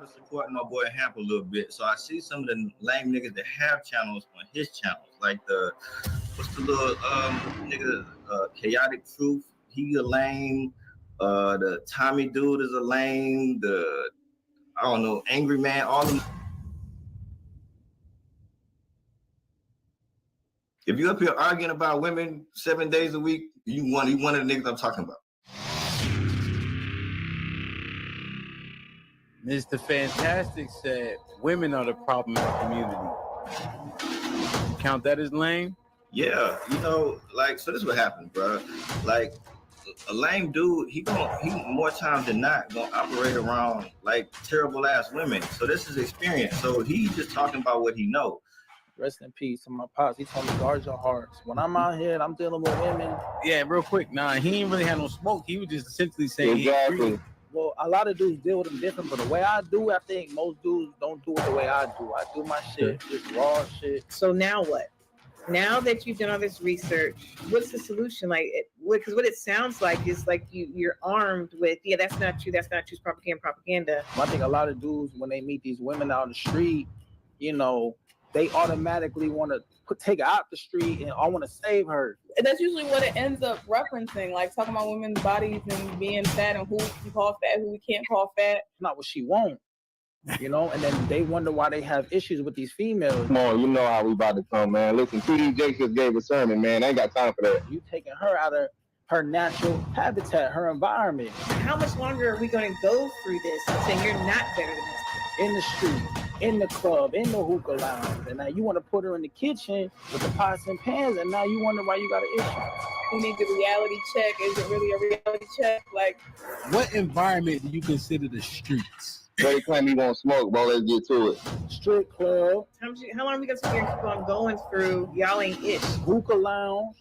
To support my boy Hamp a little bit, so I see some of the lame niggas that have channels on his channels, like what's the little nigga Chaotic Truth, he a lame. The Tommy dude is a lame. I don't know, Angry Man, all of them. If you up here arguing about women 7 days a week, you one of the niggas I'm talking about. Mr. Fantastic said women are the problem in the community. Count that as lame? Yeah, like, so this is what happens, bro. Like, a lame dude, he more times than not gonna operate around like terrible ass women. So this is experience. So he's just talking about what he knows. Rest in peace to my pops. He told me guard your hearts. When I'm out here and I'm dealing with women. Yeah, real quick. Nah, he ain't really had no smoke. He was just essentially saying exactly. Well, a lot of dudes deal with them different, but the way I do, I think most dudes don't do it the way I do. I do my shit, just raw shit. So now what? Now that you've done all this research, what's the solution? Like, because what it sounds like is like you're armed with, that's not true, it's propaganda. I think a lot of dudes, when they meet these women out on the street, they automatically want to take her out the street and I want to save her. And that's usually what it ends up referencing, like talking about women's bodies and being fat and who we can call fat, who we can't call fat. Not what she wants, and then they wonder why they have issues with these females. Come on, you know how we about to come, man. Listen, TD Jakes just gave a sermon, man. I ain't got time for that. You taking her out of her natural habitat, her environment. How much longer are we going to go through this saying you're not better than us? In the street, in the club, in the hookah lounge, and now you want to put her in the kitchen with the pots and pans, and now you wonder why you got an issue. We need the reality check. Is it really a reality check? Like, what environment do you consider the streets? They claim he won't smoke, bro. Let's get to it. Strip club. How long are we going to keep on going through? Y'all ain't ish. Hookah lounge.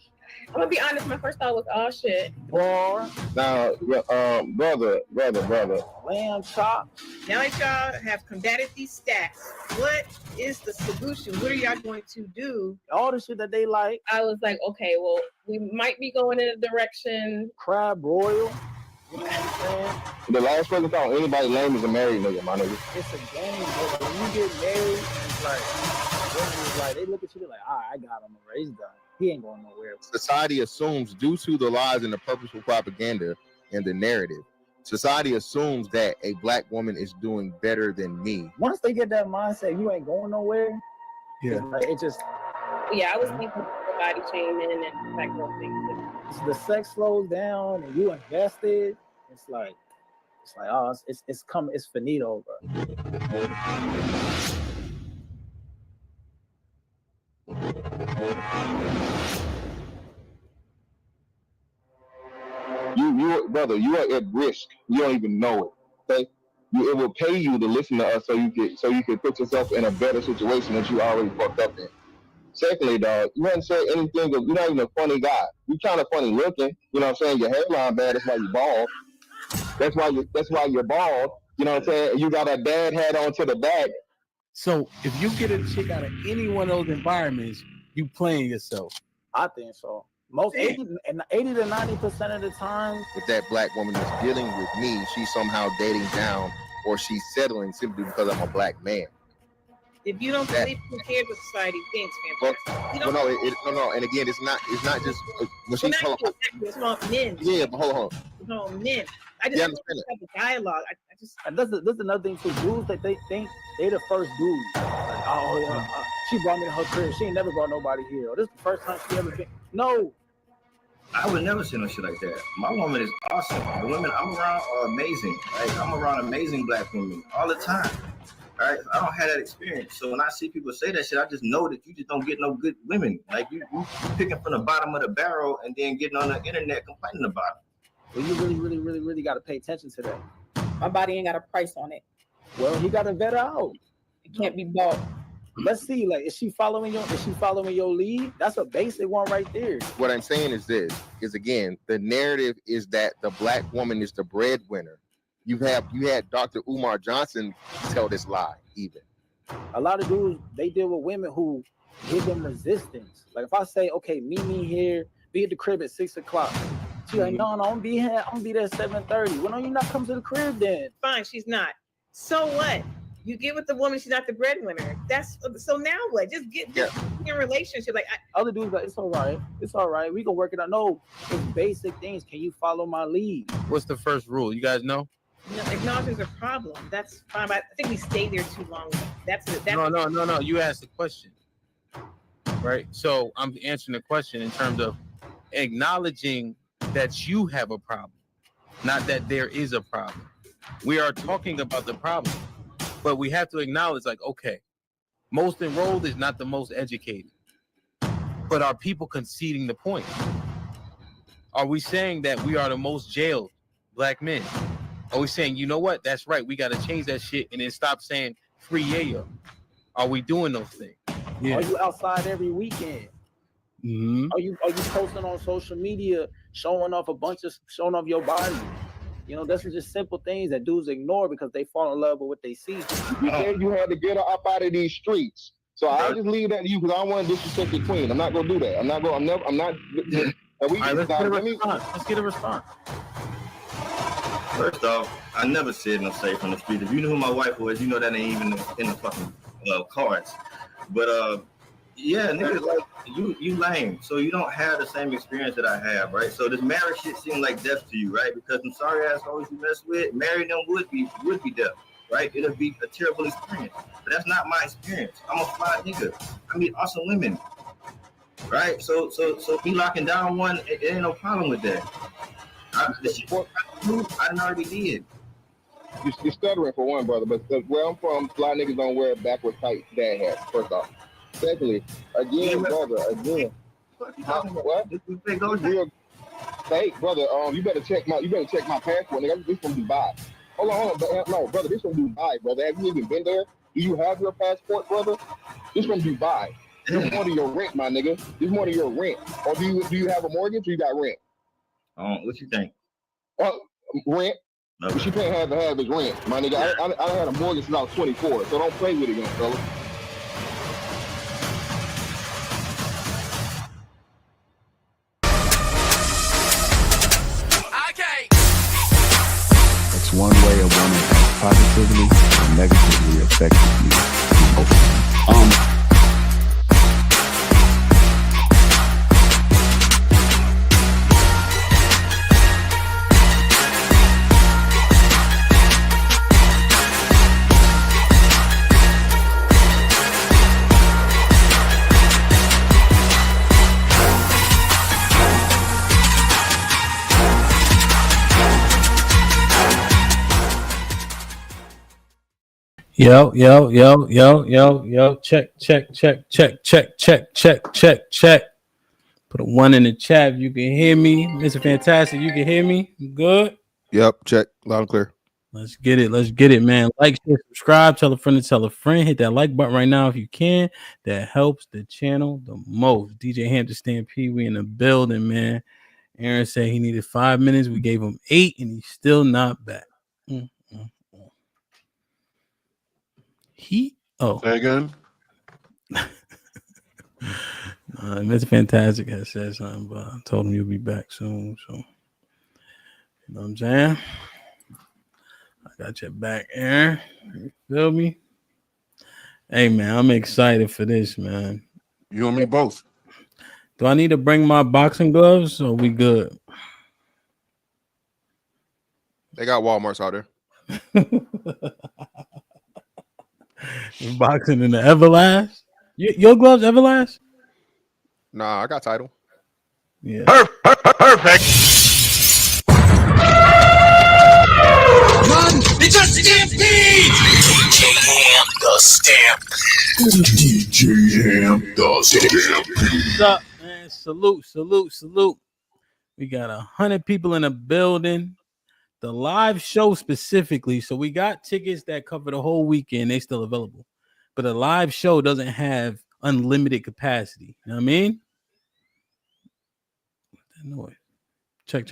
I'm gonna be honest, my first thought was, oh shit. Bar. Now, brother. Lamb chop. Now that y'all have combated these stats, what is the solution? What are y'all going to do? All the shit that they like. I was like, okay, well, we might be going in a direction. Crab broil. You know what I'm saying? The last person thought anybody lame is a married nigga, my nigga. It's a game, but when you get married, it's like they look at you, they're like, all right, I got him, he's done. He ain't going nowhere. Society assumes, due to the lies and the purposeful propaganda and the narrative, society assumes that a black woman is doing better than me. Once they get that mindset, you ain't going nowhere. Yeah. It just. Yeah, I was thinking body shaming and that girl thing. The sex slows down and you invested. It's like, oh, it's coming. It's finito, bro. You brother, you are at risk. You don't even know it. Okay, it will pay you to listen to us so you can put yourself in a better situation that you already fucked up in. Secondly, dog, you haven't said anything. You're not even a funny guy. You kind of funny looking. You know what I'm saying? Your hairline bad. That's why you bald. That's why you're bald. You know what I'm saying? You got a dad hat on to the back. So if you get a chick out of any one of those environments, you playing yourself. I think so. Most 80 to 90% of the time. If that black woman is dealing with me, she's somehow dating down or she's settling simply because I'm a black man. If you don't believe who cares what society thinks, fantastic. No. And again, it's not just when she's it's about men. Yeah, but hold on. It's about men. I just don't have the dialogue. And this is another thing too. Dudes that they think they the first dude. Like, oh yeah, she brought me to her crib. She ain't never brought nobody here. Or this is the first time she ever been. No. I would never say no shit like that. My woman is awesome. The women I'm around are amazing. Right? I'm around amazing black women all the time. Right? I don't have that experience. So when I see people say that shit, I just know that you just don't get no good women. Like you picking from the bottom of the barrel and then getting on the internet complaining about it. Well, you really got to pay attention to that. My body ain't got a price on it. Well, he got to vet her out. It can't be bought. Let's see, like, is she following your lead? That's a basic one right there. What I'm saying is this, is again, the narrative is that the black woman is the breadwinner. You had Dr. Umar Johnson tell this lie, even. A lot of dudes, they deal with women who give them resistance. Like if I say, okay, meet me here, be at the crib at 6 o'clock. She's like, no, I'm gonna be here. I'm gonna be there at 7:30. Well, no, you're not coming to the crib then. Fine, she's not. So what? You get with the woman, she's not the breadwinner. That's so now what? Just get in a relationship. Like other dudes, like, it's all right. It's all right. We can work it out. No, it's basic things. Can you follow my lead? What's the first rule? You guys know? No, acknowledge there's a problem. That's fine. But I think we stay there too long. That's it. No. You asked the question, right? So I'm answering the question in terms of acknowledging that you have a problem, not that there is a problem. We are talking about the problem, but we have to acknowledge, like, okay, most enrolled is not the most educated, but are people conceding the point? Are we saying that we are the most jailed black men? Are we saying, you know what, that's right, we got to change that shit and then stop saying free yayo? Are we doing those things? Yeah. Are you outside every weekend? Mm-hmm. Are you posting on social media, showing off your body? You know, that's just simple things that dudes ignore because they fall in love with what they see. You said you had to get her up out of these streets. So I'll just leave that to you because I don't want to disrespect the queen. I'm not gonna do that. I'm not. All right, let's get a response. First off, I never said no safe on the street. If you knew who my wife was, you know that ain't even in the fucking cards. But yeah, niggas, like you lame. So you don't have the same experience that I have, right? So this marriage shit seems like death to you, right? Because them sorry ass hoes you mess with, marrying them would be death, right? It'll be a terrible experience. But that's not my experience. I'm a fly nigga. I meet awesome women. Right? So me locking down one, it ain't no problem with that. The shit I already did. You're stuttering for one, brother, but where I'm from, fly niggas don't wear backward tight dad hats, first off. Secondly, again, brother, what? Hey, brother, you better check my passport, nigga. This from Dubai. Hold on, no, brother, this from Dubai, brother. Have you even been there? Do you have your passport, brother? This from Dubai. This is more than your rent, my nigga. This is more than your rent. Or do you have a mortgage or you got rent? What you think? Rent. Okay. But you can't have his rent, my nigga. I had a mortgage since I was 24, so don't play with it, young fella. It's one way a woman can positively or negatively affect you. Yo, check. Put a 1 in the chat if you can hear me. Mr. Fantastic, you can hear me? Good? Yep, check. Loud and clear. Let's get it, man. Like, share, subscribe, tell a friend to tell a friend. Hit that like button right now if you can. That helps the channel the most. DJ Hamp to Stampede, we in the building, man. Aaron said he needed 5 minutes. We gave him 8, and he's still not back. Say again. Mr. Fantastic has said something, but I told him you'll be back soon. So, you know what I'm saying? I got your back, Aaron. You feel me? Hey, man, I'm excited for this, man. You and me both. Do I need to bring my boxing gloves or we good? They got Walmarts out there. Boxing in the Everlast? Your gloves Everlast? Nah, I got Title. Yeah. Perfect. Run! It's a stampede! DJ Ham the Stampede. DJ Ham the Stampede. What's up, man? Salute. We got 100 people in the building. The live show specifically, so we got tickets that cover the whole weekend. They still available, but the live show doesn't have unlimited capacity. You know what I mean? What that noise? Check.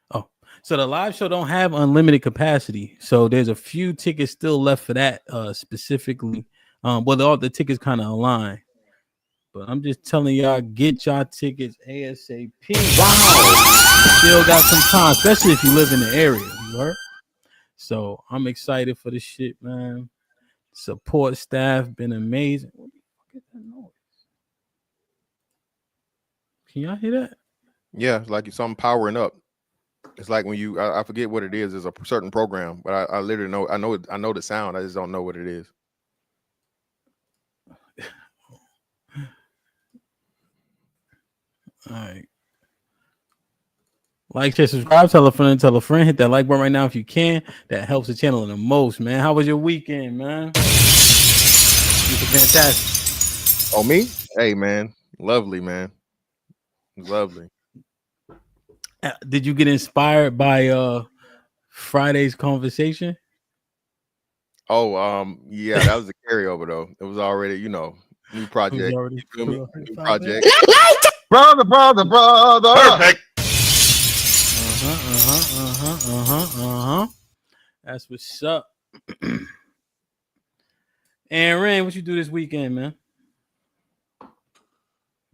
Oh, so the live show don't have unlimited capacity. So there's a few tickets still left for that specifically. Well, all the tickets kind of align. But I'm just telling y'all, get y'all tickets ASAP. Wow. Still got some time, especially if you live in the area. You heard? So I'm excited for this shit, man. Support staff been amazing. What the fuck is that noise? Can y'all hear that? Yeah, it's like something powering up. It's like when you I forget what it is. It's a certain program, but I literally know I know the sound. I just don't know what it is. All right. Like, share, subscribe, tell a friend, hit that like button right now if you can. That helps the channel the most, man. How was your weekend, man? You were fantastic. Oh, me? Hey, man. Lovely, man. Lovely. Did you get inspired by Friday's conversation? Oh, yeah, that was a carryover though. It was already, new project. New project. Brother. Perfect. That's what's up. Aaron, what you do this weekend, man?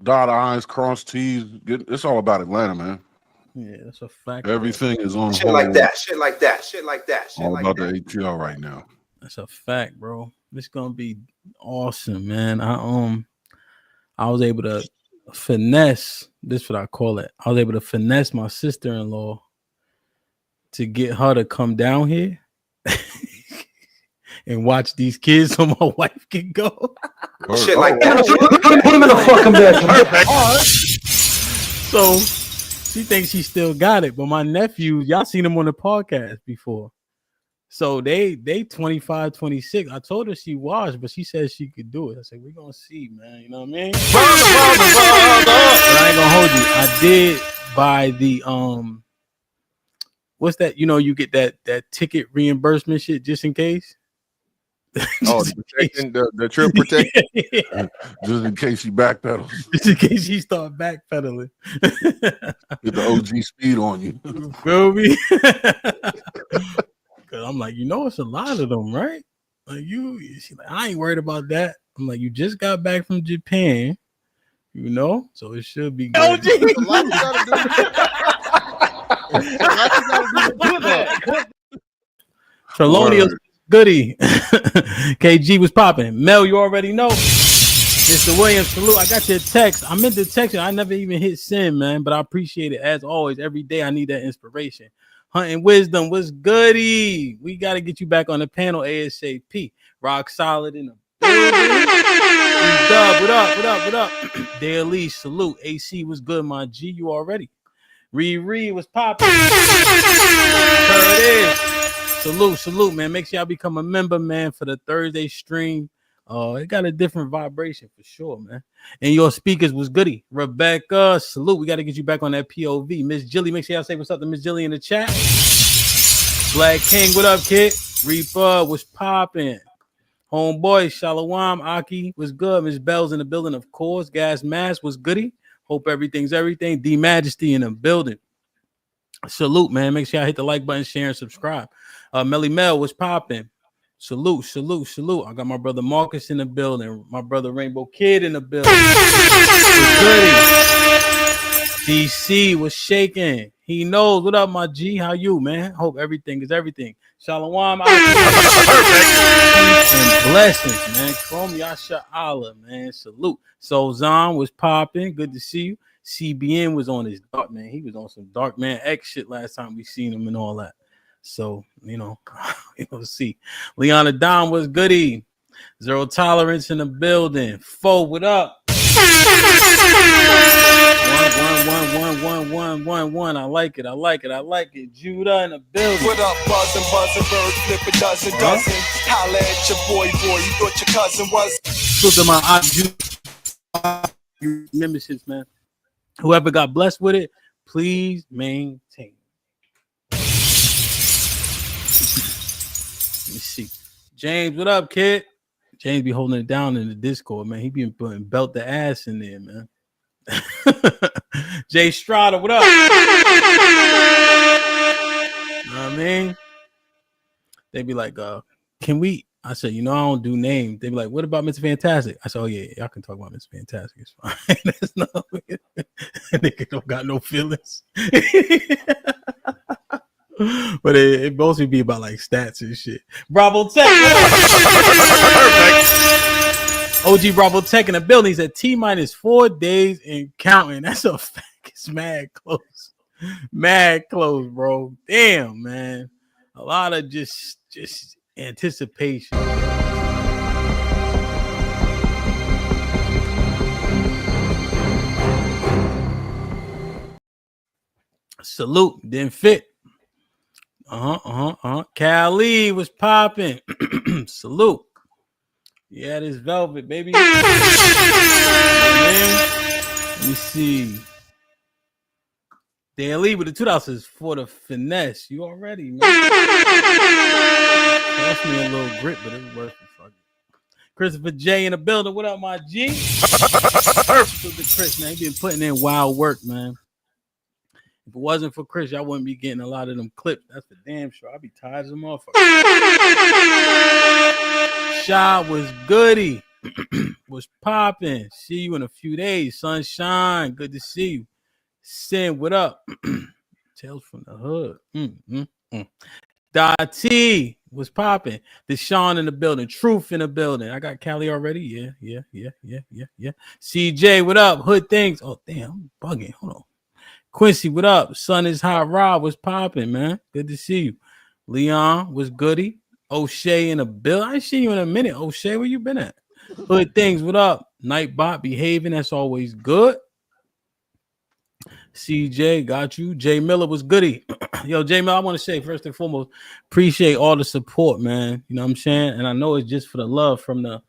Dot I's, cross T's. It's all about Atlanta, man. Yeah, that's a fact. Everything is on Shit hold. like that. All about the ATL right now. That's a fact, bro. It's gonna be awesome, man. I was able to finesse. This is what I call it. I was able to finesse my sister-in-law to get her to come down here and watch these kids so my wife can go. Shit like that. Put him in the fucking bed. So she thinks she still got it, but my nephew, y'all seen him on the podcast before. So they 25, 26. I told her she washed, but she said she could do it. I said, we're gonna see, man. You know what I mean? But I ain't gonna hold you. I did buy the what's that? You get that ticket reimbursement shit just in case. Oh, the trip protection. Just in case she backpedals. Just in case she start backpedaling. Get the OG speed on you. Feel me? Cause I'm like, it's a lot of them, right? Like she's like, I ain't worried about that. I'm like, you just got back from Japan, so it should be good. Trelonious goody. KG was popping. Mel, you already know. Mr. Williams, salute. I got your text. I meant to text you. I never even hit send, man, but I appreciate it as always. Every day I need that inspiration. Hunting Wisdom was goody. We got to get you back on the panel ASAP. Rock solid in the what up? Daily salute. AC was good, my G. You already. Riri was popping. Salute, man. Make sure y'all become a member, man, for the Thursday stream. It got a different vibration for sure, man. And your speakers was goody. Rebecca, salute. We got to get you back on that POV. Miss Jilly, make sure y'all say what's up to Miss Jilly in the chat. Black King, what up, kid? Reaper was popping. Homeboy, Shalawam, Aki was good. Miss Bell's in the building, of course. Gas Mask was goody. Hope everything's everything. D Majesty in the building. Salute, man. Make sure y'all hit the like button, share, and subscribe. Melly Mel was popping. Salute. I got my brother Marcus in the building. My brother Rainbow Kid in the building. DC was shaking. He knows. What up, my G? How you, man? Hope everything is everything. Shalom. And blessings, man. Chrome Yasha Allah, man. Salute. So Zon was popping. Good to see you. CBN was on his dark, man. He was on some Dark Man X shit last time we seen him and all that. So, you'll see. Leona Don was goody. Zero Tolerance in the building. Foe, what up? 1. I like it. Judah in the building. What up, buzzing, bird, flip a dozen. Holla at your boy, you thought your cousin was. Look at my memberships, man. Whoever got blessed with it, please maintain. Let me see. James, what up, kid? James be holding it down in the Discord, man. He be putting belt the ass in there, man. Jay Strada, what up? You know what I mean? They be like, can we? I said, I don't do names. They be like, what about Mr. Fantastic? I said, oh yeah, y'all can talk about Mr. Fantastic. It's fine. That's nigga don't got no feelings. But it mostly be about like stats and shit. Bravo Tech. OG Bravo Tech in the building. He's at T-4 days and counting. That's a fact. It's mad close. Mad close, bro. Damn, man. A lot of just anticipation. Salute. Didn't fit. Cali was popping. Salute. Yeah, this velvet, baby. Let me see. Daily with the $2 for the finesse. You already, man. Cost me a little grip, but it's worth it. Fuck it. Christopher J in the building. What up, my G? Chris, man. He been putting in wild work, man. If it wasn't for Chris, y'all wouldn't be getting a lot of them clips. That's for damn sure. I'd be tired as a motherfucker. Shot was goody. Was popping. See you in a few days. Sunshine. Good to see you. Sin, what up? Tales from the hood. Dottie was popping. Deshaun in the building. Truth in the building. I got Cali already. Yeah. CJ, what up? Hood things. Oh, damn. I'm bugging. Hold on. Quincy, what up? Sun is hot. Rob was popping, man. Good to see you. Leon was goody. O'Shea in the building. I ain't seen you in a minute. O'Shea, where you been at? Hood things, what up? Nightbot behaving. That's always good. CJ, got you. Jay Miller was goody. Yo, Jay Miller, I want to say first and foremost, appreciate all the support, man. You know what I'm saying? And I know it's just for the love from the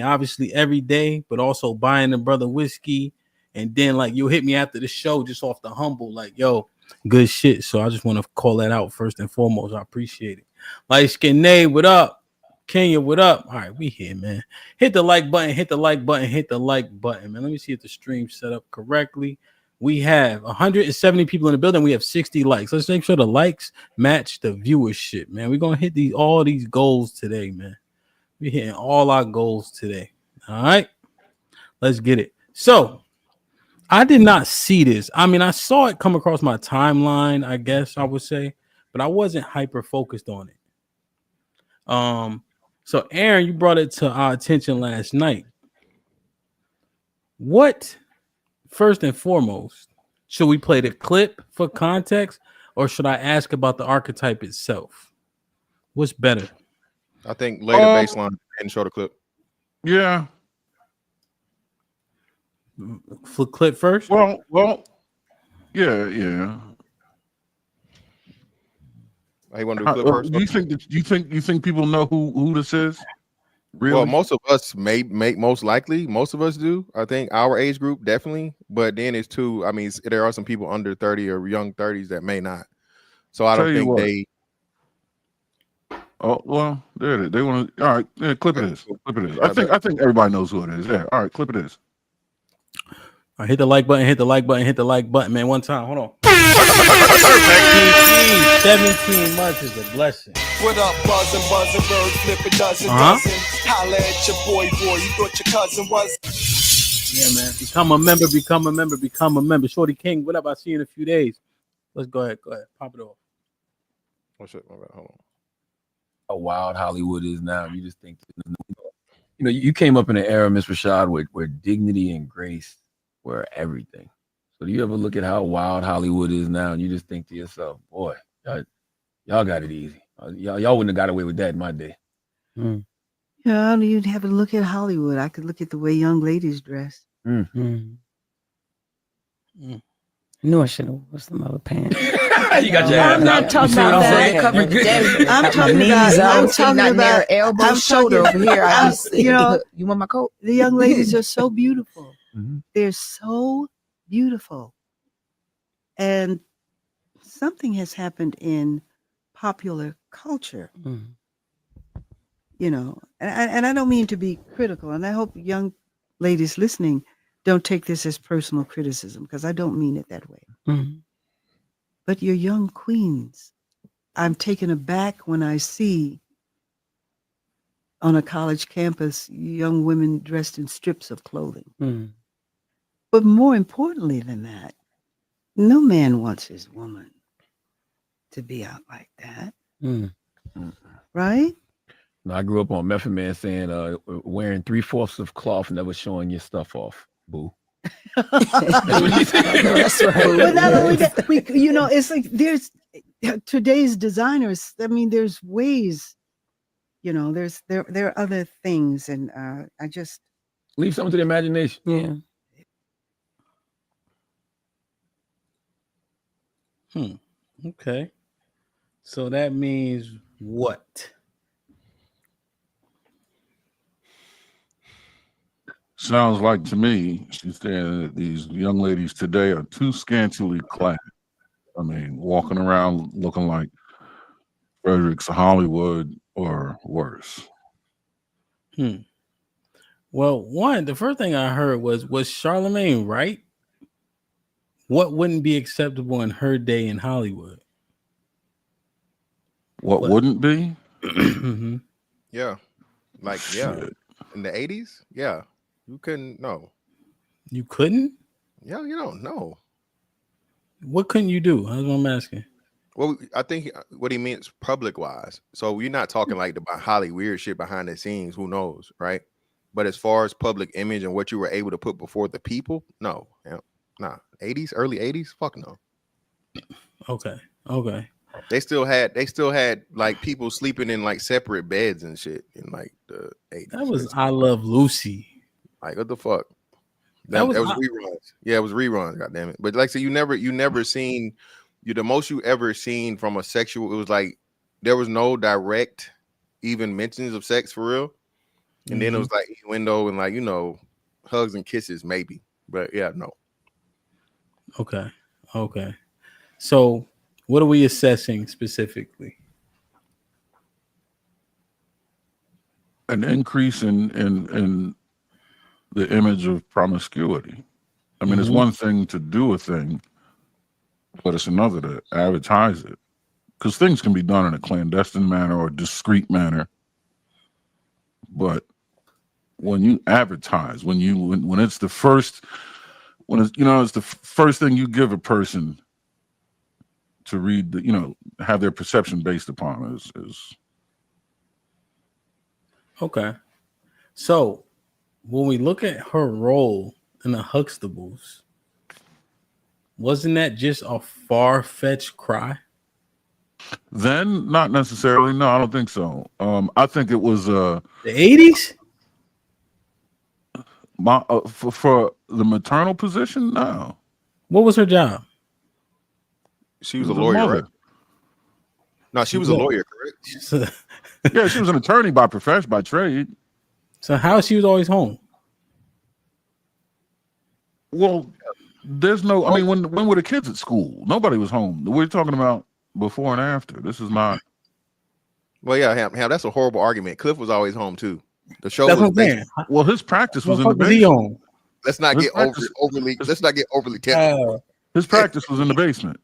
obviously every day, but also buying the brother whiskey. And then like you'll hit me after the show just off the humble, like, yo, good shit. So I just want to call that out first and foremost. I appreciate it. Light Skin Nay, what up? Kenya, what up? All right, we here, man. Hit the like button, man. Let me see if the stream's set up correctly. We have 170 people in the building. We have 60 likes. Let's make sure the likes match the viewership, man. We're gonna hit all these goals today, man. We're hitting all our goals today. All right, let's get it. So I did not see this. I mean, I saw it come across my timeline, I guess I would say, but I wasn't hyper focused on it. So Aaron, you brought it to our attention last night. What, first and foremost, should we play the clip for context, or should I ask about the archetype itself? What's better? I think later baseline and show the clip. Yeah. For clip first? Well, yeah. I want to do clip first. Do you think people know who this is? Really? Well, most of us most likely. Most of us do. I think our age group definitely. But then it's too. I mean, there are some people under 30 or young 30s that may not. So I don't think they. Oh well, there it is. They want to. All right, yeah, clip it is. I think everybody knows who it is. Yeah. All right, clip it is. All right, hit the like button, man. One time. Hold on. 17 months is a blessing. What up, buzzing, bird, flip a dozen. Holla at your boy, you thought your cousin was. Yeah, man. Become a member. Shorty King, what up? I'll see you in a few days. Let's go ahead. Pop it off. Oh shit, my bad. Hold on. How wild Hollywood is now. You just think, you came up in an era, Miss Rashad, where dignity and grace were everything. So do you ever look at how wild Hollywood is now and you just think to yourself, boy, y'all got it easy. Y'all wouldn't have got away with that in my day. Yeah, I don't even have to look at Hollywood. I could look at the way young ladies dress. I knew I should have wore some other pants. You got your I'm not talking about that. I'm talking about elbow, shoulder over here. You want my coat? The young ladies are so beautiful. They're so beautiful. And something has happened in popular culture. And I don't mean to be critical, and I hope young ladies listening don't take this as personal criticism, because I don't mean it that way. But you're young queens. I'm taken aback when I see on a college campus young women dressed in strips of clothing. But more importantly than that, no man wants his woman to be out like that, Mm. right? No, I grew up on Method Man saying, wearing 3/4 of cloth, never showing your stuff off. Boo. That's right. But not only that, it's like there's today's designers. I mean, there's ways. There are other things, and I just leave something to the imagination. Yeah. Okay. So that means what? Sounds like to me, she's saying that these young ladies today are too scantily clad. I mean, walking around looking like Fredericks of Hollywood or worse. Well, the first thing I heard was Charlemagne right? What wouldn't be acceptable in her day in Hollywood? What wouldn't be? Yeah. Like, yeah. In the 80s? Yeah. You couldn't know. You couldn't? Yeah, you don't know. What couldn't you do? That's what I'm asking. Well, I think what he means public wise. So you're not talking like the Holly weird shit behind the scenes. Who knows, right? But as far as public image and what you were able to put before the people, no. Yeah, nah. 80s, early 80s? Fuck no. Okay. They still had like people sleeping in like separate beds and shit in like the 80s. That was I Love Lucy. Like what the fuck? That was reruns. Yeah, it was reruns. God damn it! But like I said, you never seen the most you ever seen from a sexual. It was like there was no direct even mentions of sex for real, and then it was like innuendo and like hugs and kisses maybe. But yeah, no. Okay. So what are we assessing specifically? An increase in the image of promiscuity. I mean, it's one thing to do a thing, but it's another to advertise it. Because things can be done in a clandestine manner or discreet manner. But when you advertise, when it's the first, it's the first thing you give a person to read, have their perception based upon is. Okay. So when we look at her role in the Huxtables, wasn't that just a far-fetched cry? Then, not necessarily. No, I don't think so. I think it was the 80s. For the maternal position. No. What was her job? She was a lawyer, right? No, she was a lawyer, correct? Yeah, she was an attorney by profession, by trade. So how she was always home? Well, there's no. I mean, when were the kids at school? Nobody was home. We're talking about before and after. This is not. Well, yeah, Ham, that's a horrible argument. Cliff was always home too. The show That's was what I'm saying. Well, his practice was in the Was he basement. on? Let's not get overly technical. His practice was in the basement.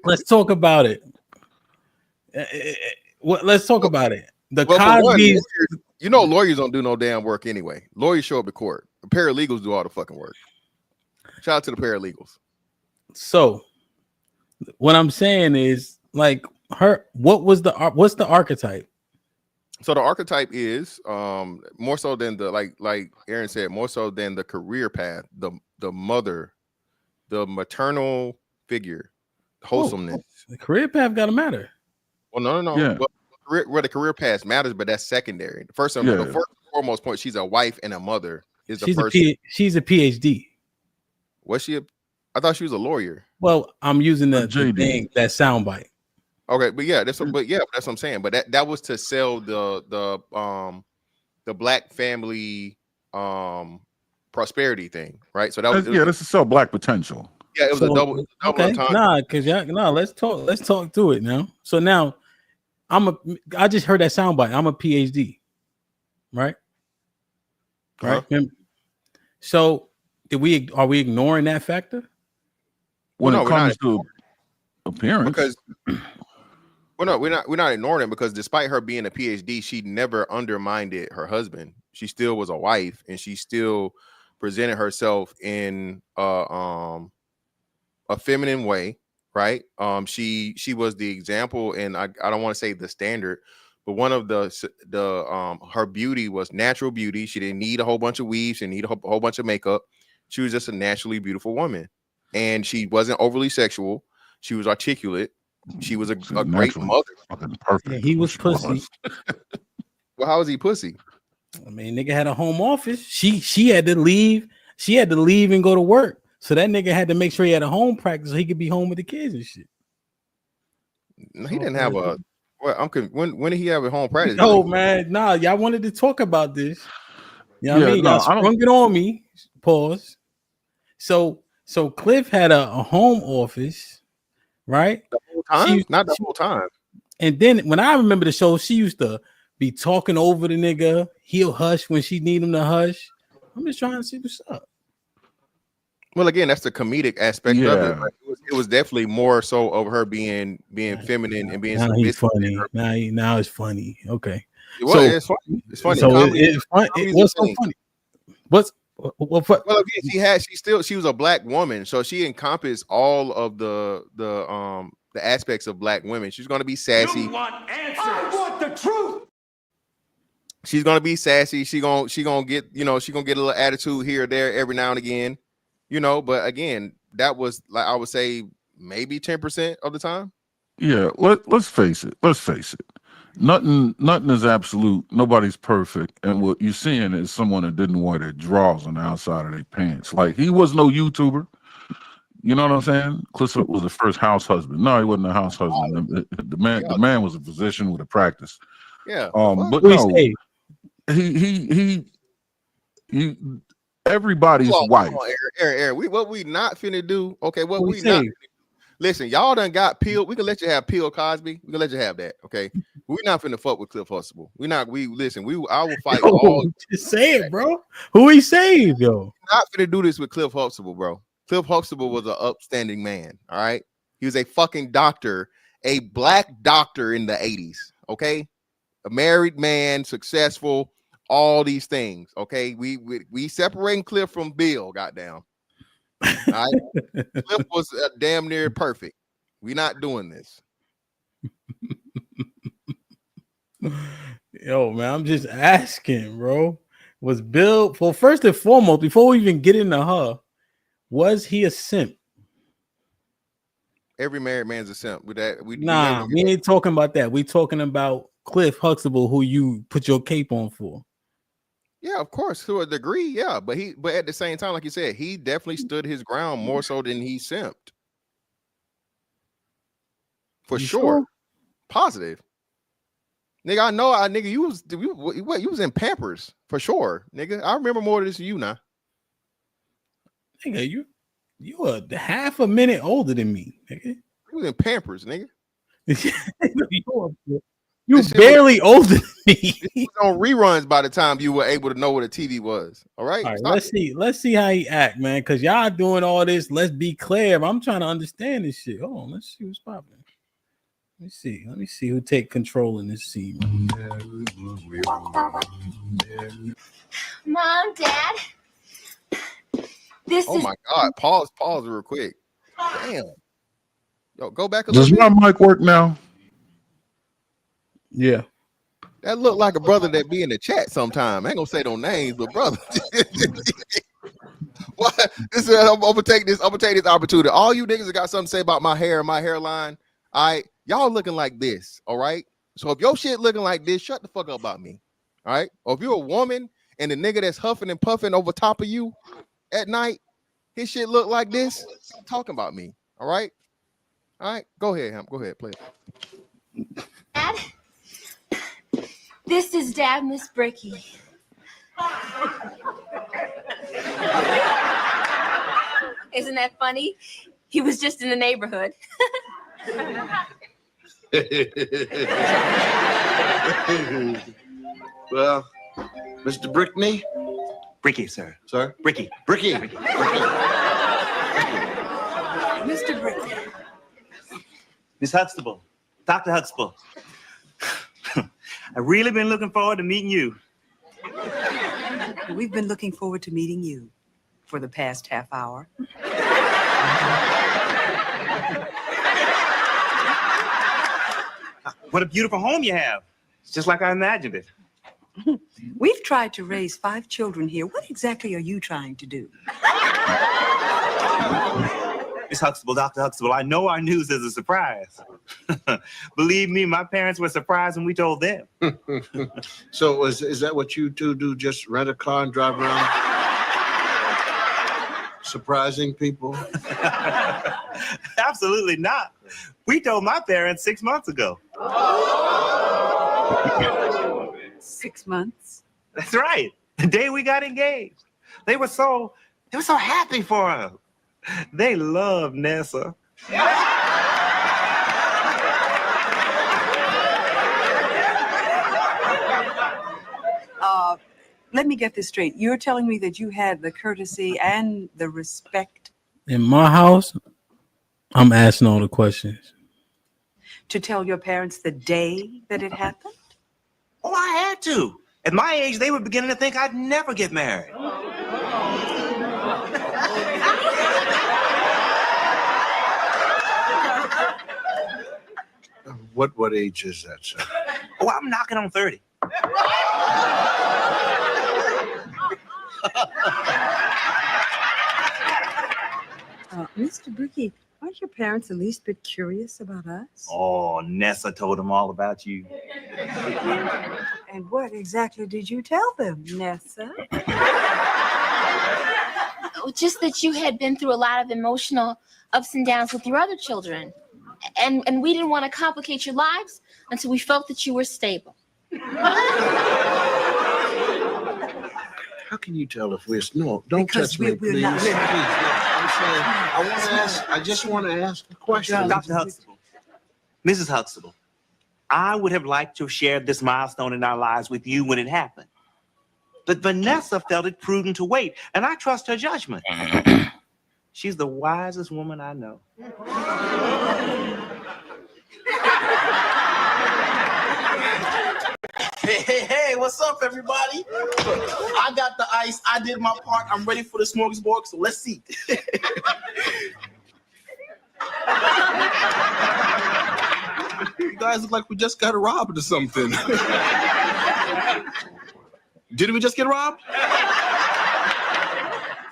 Let's talk about it. Let's talk about it. The Well, Cosby's. Lawyers don't do no damn work anyway. Lawyers show up at court. The paralegals do all the fucking work. Shout out to the paralegals. So, what I'm saying is, like, what's the archetype? So the archetype is more so than like Aaron said, more so than the career path, the mother, the maternal figure, wholesomeness. The career path gotta matter. Well, no. Yeah. Well, the career path matters, but that's secondary. The first and foremost point, she's a wife and a mother. She's a PhD. Was she? I thought she was a lawyer. Well, I'm using the thing, that soundbite. Okay, but that's what I'm saying. But that was to sell the black family prosperity thing, right? So that was this is so black potential. Yeah, it was a double Okay, time. let's talk through it now. So now I just heard that soundbite. I'm a PhD, right? Right. So are we ignoring that factor? When it comes to appearance, because we're not ignoring it, because despite her being a PhD, she never undermined her husband. She still was a wife, and she still presented herself in a feminine way, right? She was the example, and I don't want to say the standard, but one of the her beauty was natural beauty. She didn't need a whole bunch of weaves, she didn't need a whole bunch of makeup. She was just a naturally beautiful woman, and she wasn't overly sexual. She was articulate. She was a great mother. Fucking perfect. Yeah, he was pussy. Well, how was he pussy? I mean, nigga had a home office. She had to leave. She had to leave and go to work. So that nigga had to make sure he had a home practice so he could be home with the kids and shit. No, he didn't have a. Well, when did he have a home practice? No, man, nah. Y'all wanted to talk about this. You know what I mean? no, Y'all sprung it on me. Pause. So Cliff had a home office, right? The whole time? Not the whole time. And then when I remember the show, she used to be talking over the nigga. He'll hush when she need him to hush. I'm just trying to see what's up. Well, again, that's the comedic aspect of it. Right? It was definitely more so of her being feminine and being now he's submissive. funny. Now it's funny. Okay. It's funny. It's funny. So it's funny. What's so funny? Well, again, she was a black woman, so she encompassed all of the aspects of black women. She's gonna be sassy. You want answers. I want the truth. She's gonna be sassy. She gonna get, she gonna get a little attitude here or there every now and again, but again, that was, like, I would say maybe 10% of the time. Yeah, let's face it. Nothing is absolute. Nobody's perfect. And what you're seeing is someone that didn't wear their drawers on the outside of their pants. Like, he was no YouTuber. You know what I'm saying? Cliff was the first house husband. No, he wasn't a house husband. The man was a physician with a practice. Yeah. But no, he everybody's wife. Aaron, what we not finna do? Okay, what we not? Listen, y'all done got peeled. We can let you have peeled Cosby. We can let you have that. Okay, we're not finna fuck with Cliff Huxtable. I will fight. Just say it, bro. Who he saved, yo? We're not finna do this with Cliff Huxtable, bro. Cliff Huxtable was an upstanding man. All right, he was a fucking doctor, a black doctor in the 80s. Okay, a married man, successful, all these things. Okay, we separating Cliff from Bill. Goddamn. All right. Cliff was damn near perfect. We're not doing this. Yo, man, I'm just asking, bro. Was Bill, well, first and foremost, before we even get into her, was he a simp? Every married man's a simp. With that, we ain't talking about that. We talking about Cliff Huxtable, who you put your cape on for. Yeah, of course, to a degree, yeah. But at the same time, like you said, he definitely stood his ground more so than he simped. For sure. Positive. Nigga, I know, nigga, you was in Pampers for sure, nigga. I remember more of this than you now. Nigga, you are half a minute older than me, nigga. You was in Pampers, nigga. You barely older than me. It was on reruns by the time you were able to know what a TV was. All right. Let's see how he act, man. Because y'all doing all this. Let's be clear. I'm trying to understand this shit. Hold on. Let's see what's popping. Let me see who take control in this scene. Mom, Dad. Oh my God. Pause real quick. Damn. Yo, go back a little bit. Does my mic work now? Yeah. That looked like a brother that be in the chat sometime. I ain't gonna say no names, but brother. What? I'm gonna take this opportunity. All you niggas that got something to say about my hair and my hairline, all right, y'all looking like this, all right? So if your shit looking like this, shut the fuck up about me, all right? Or if you're a woman and the nigga that's huffing and puffing over top of you at night, his shit look like this, stop talking about me, all right? All right, go ahead, Hamp. Go ahead, play it. Dad, this is Dad, Miss Bricky. Isn't that funny? He was just in the neighborhood. Well, Mr. Brickney? Bricky, sir. Sir? Bricky. Mr. Bricky. Miss Huxtable. Dr. Huxtable. I've really been looking forward to meeting you. We've been looking forward to meeting you for the past half hour. What a beautiful home you have. It's just like I imagined it. We've tried to raise 5 children here. What exactly are you trying to do? Miss Huxtable, Dr. Huxtable, I know our news is a surprise. Believe me, my parents were surprised when we told them. So is that what you two do? Just rent a car and drive around? Surprising people? Absolutely not. We told my parents 6 months ago. 6 months? That's right. The day we got engaged. They were so happy for us. They love Nessa. Let me get this straight. You're telling me that you had the courtesy and the respect In my house, I'm asking all the questions. to tell your parents the day that it happened? Oh, I had to. At my age, they were beginning to think I'd never get married. What age is that, sir? Oh, I'm knocking on 30. Mr. Bricky, aren't your parents the least bit curious about us? Oh, Nessa told them all about you. And what exactly did you tell them, Nessa? Just that you had been through a lot of emotional ups and downs with your other children. And we didn't want to complicate your lives until we felt that you were stable. How can you tell if we're no? Don't touch me, please. Not Please, I'm saying I want to ask. I just want to ask a question. Dr. Huxtable, Mrs. Huxtable, I would have liked to have shared this milestone in our lives with you when it happened. But Vanessa felt it prudent to wait, and I trust her judgment. She's the wisest woman I know. Hey, what's up, everybody? I got the ice. I did my part. I'm ready for the smorgasbord, so let's see. You guys look like we just got robbed or something. Did we just get robbed?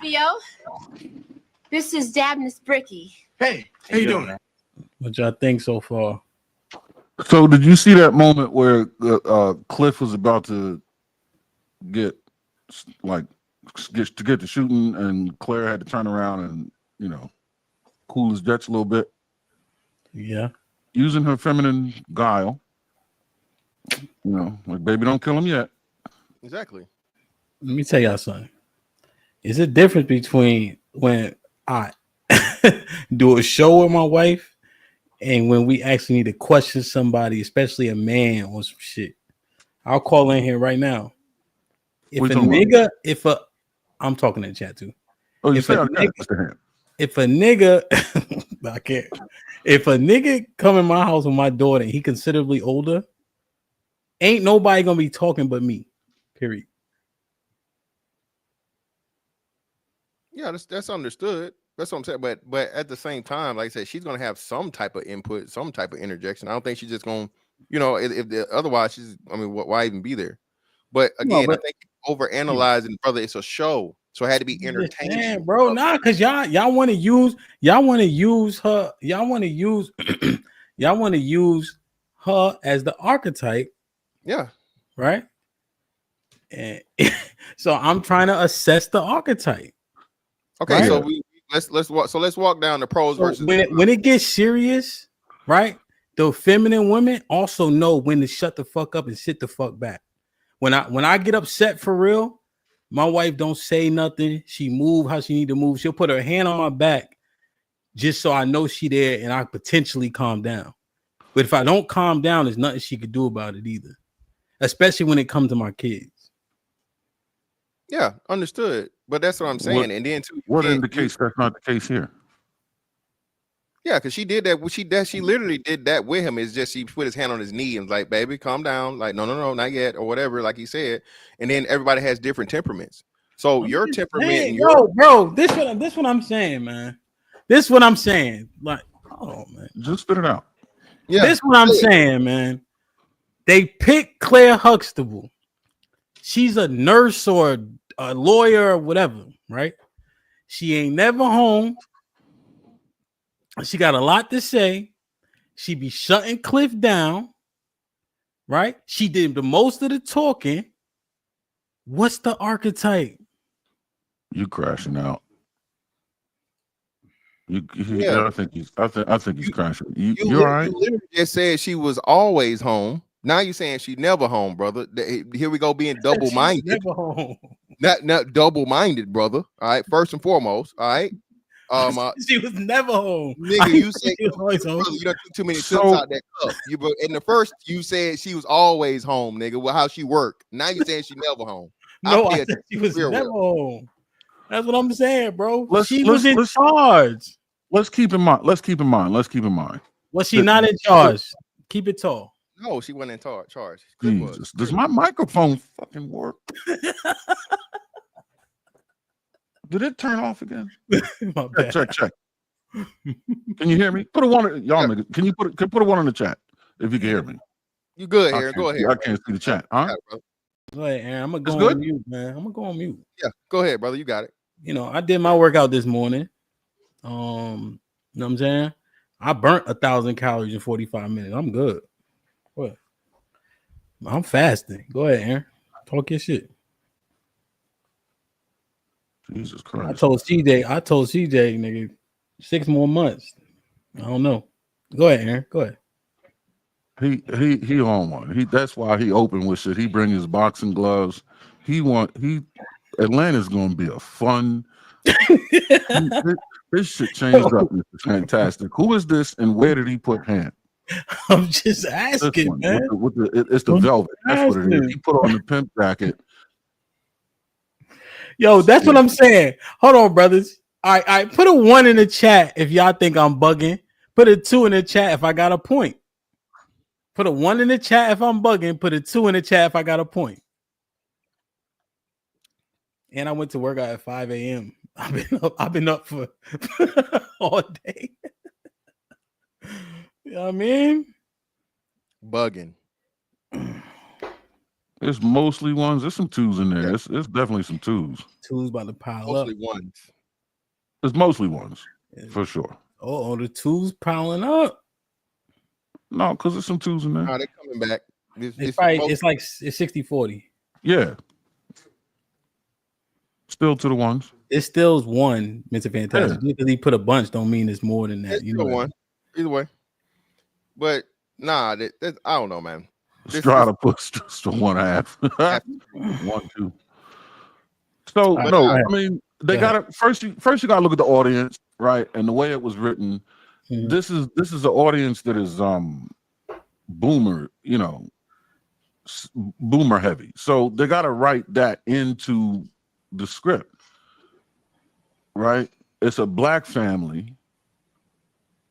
Theo, this is Dabness Bricky. Hey, how you doing? What y'all think so far? So did you see that moment where Cliff was about to get to shooting, and Claire had to turn around and cool his jets a little bit? Yeah, using her feminine guile. Like, baby, don't kill him yet. Exactly. Let me tell y'all something. It's a difference between when I do a show with my wife and when we actually need to question somebody, especially a man, on some shit. I'll call in here right now. I'm talking in the chat too. Oh, you if say a okay, nigga, if a nigga come in my house with my daughter and he considerably older, ain't nobody gonna be talking but me. Period. Yeah, that's understood. That's what I'm saying. But at the same time, like I said, she's gonna have some type of input, some type of interjection. I don't think she's just gonna, otherwise why even be there? But again, I think overanalyzing, brother, it's a show, so it had to be entertaining. Yeah, bro, because y'all want to use her as the archetype. Yeah. Right. And so I'm trying to assess the archetype. Okay, right? so let's walk down the pros versus when it gets serious, right? The feminine women also know when to shut the fuck up and sit the fuck back. When I get upset for real, my wife don't say nothing. She move how she need to move. She'll put her hand on my back just so I know she there and I potentially calm down. But if I don't calm down, there's nothing she could do about it either. Especially when it comes to my kids. Yeah, understood. But that's what I'm saying. And then too, what indicates that's not the case here? Yeah, because she did that. She literally did that with him. It's just she put his hand on his knee and was like, baby, calm down. Like, no, not yet, or whatever, like he said. And then everybody has different temperaments. So your temperament, bro, this what I'm saying, man. This what I'm saying. Like, oh man, just spit it out. Yeah, this what I'm saying, man. They picked Clair Huxtable. She's a nurse or a lawyer or whatever, right? She ain't never home. She got a lot to say. She be shutting Cliff down, right? She did the most of the talking. What's the archetype? You crashing out. Yeah. I think he's crashing. You all right? literally just said she was always home. Now you're saying she never home, brother. Here we go being double-minded. Never home. Not double-minded, brother. All right. First and foremost. All right. She was never home. Nigga, you said always home. Brother, you done took too many sips out that cup. In the first, you said she was always home, nigga. Well, how she worked. Now you saying she never home. No, I said she was never home. That's what I'm saying, bro. She was in charge. Let's keep in mind. Was she not in charge? Keep it tall. No, she wasn't in charge. Jesus, does my microphone fucking work? Did it turn off again? My bad. Check. Can you hear me? Put a one, y'all niggas. Can you put a one in the chat if you can hear me? You good, Aaron? Go ahead. I can't see the chat. Huh? Go ahead, Aaron. I'm gonna go on mute, man. I'm gonna go on mute. Yeah, go ahead, brother. You got it. You know, I did my workout this morning. You know what I'm saying? I burnt 1,000 calories in 45 minutes. I'm good. What? I'm fasting. Go ahead, Aaron. Talk your shit. Jesus Christ. I told CJ, nigga, 6 more months. I don't know. Go ahead, Aaron. Go ahead. He on one. That's why he opened with shit. He bring his boxing gloves. Atlanta's gonna be a fun. This shit changed up. It's fantastic. Who is this and where did he put hand? I'm just asking, man. It's the velvet. That's what it is. He put on the pimp jacket. Yo, that's what I'm saying. Hold on, brothers. All right. Put a 1 in the chat if y'all think I'm bugging. Put a 2 in the chat if I got a point. Put a 1 in the chat if I'm bugging. Put a 2 in the chat if I got a point. And I went to work out at 5 a.m. I've been up for all day. You know what I mean? Bugging. It's mostly ones. There's some 2s in there. It's definitely some 2s. 2s about to pile mostly up. Ones. It's mostly ones, for sure. Oh, the 2s piling up. No, because there's some 2s in there. No, they're coming back. It's 60-40. Yeah. Still to the ones. It still's 1, Mr. Fantastic. Because he put a bunch don't mean it's more than that. It's still 1. Either way. But nah, I don't know, man. Strata puts just a 1/2. 1, 2. So I mean, they gotta first you gotta look at the audience, right? And the way it was written. Mm-hmm. This is an audience that is boomer, boomer heavy. So they gotta write that into the script, right? It's a black family.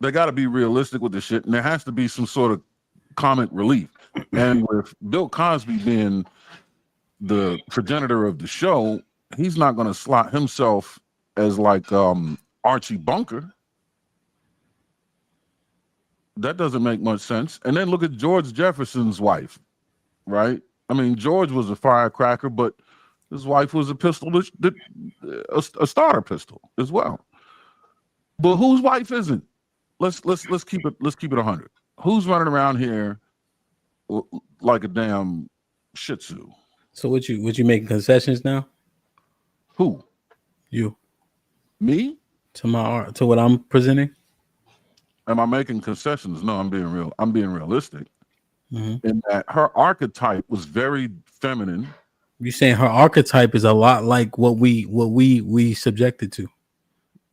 They got to be realistic with the shit, and there has to be some sort of comic relief. And with Bill Cosby being the progenitor of the show, he's not going to slot himself as like Archie Bunker. That doesn't make much sense. And then look at George Jefferson's wife, right? I mean, George was a firecracker, but his wife was a pistol, a starter pistol as well. But whose wife isn't? Let's keep it 100. Who's running around here like a damn Shih Tzu? So what you making concessions now? Who? You? Me? To what I'm presenting? Am I making concessions? No, I'm being real. I'm being realistic. Mm-hmm. In that her archetype was very feminine. You saying her archetype is a lot like what we subjected to?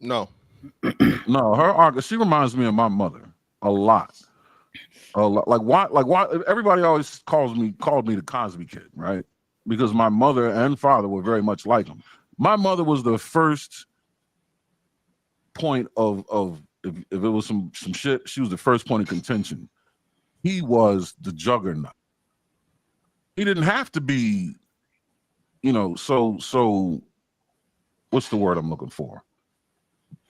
No. No, her archetype, she reminds me of my mother a lot. Like why everybody always called me the Cosby Kid, right? Because my mother and father were very much like him. My mother was the first point of if it was some shit, she was the first point of contention. He was the juggernaut. He didn't have to be, so what's the word I'm looking for?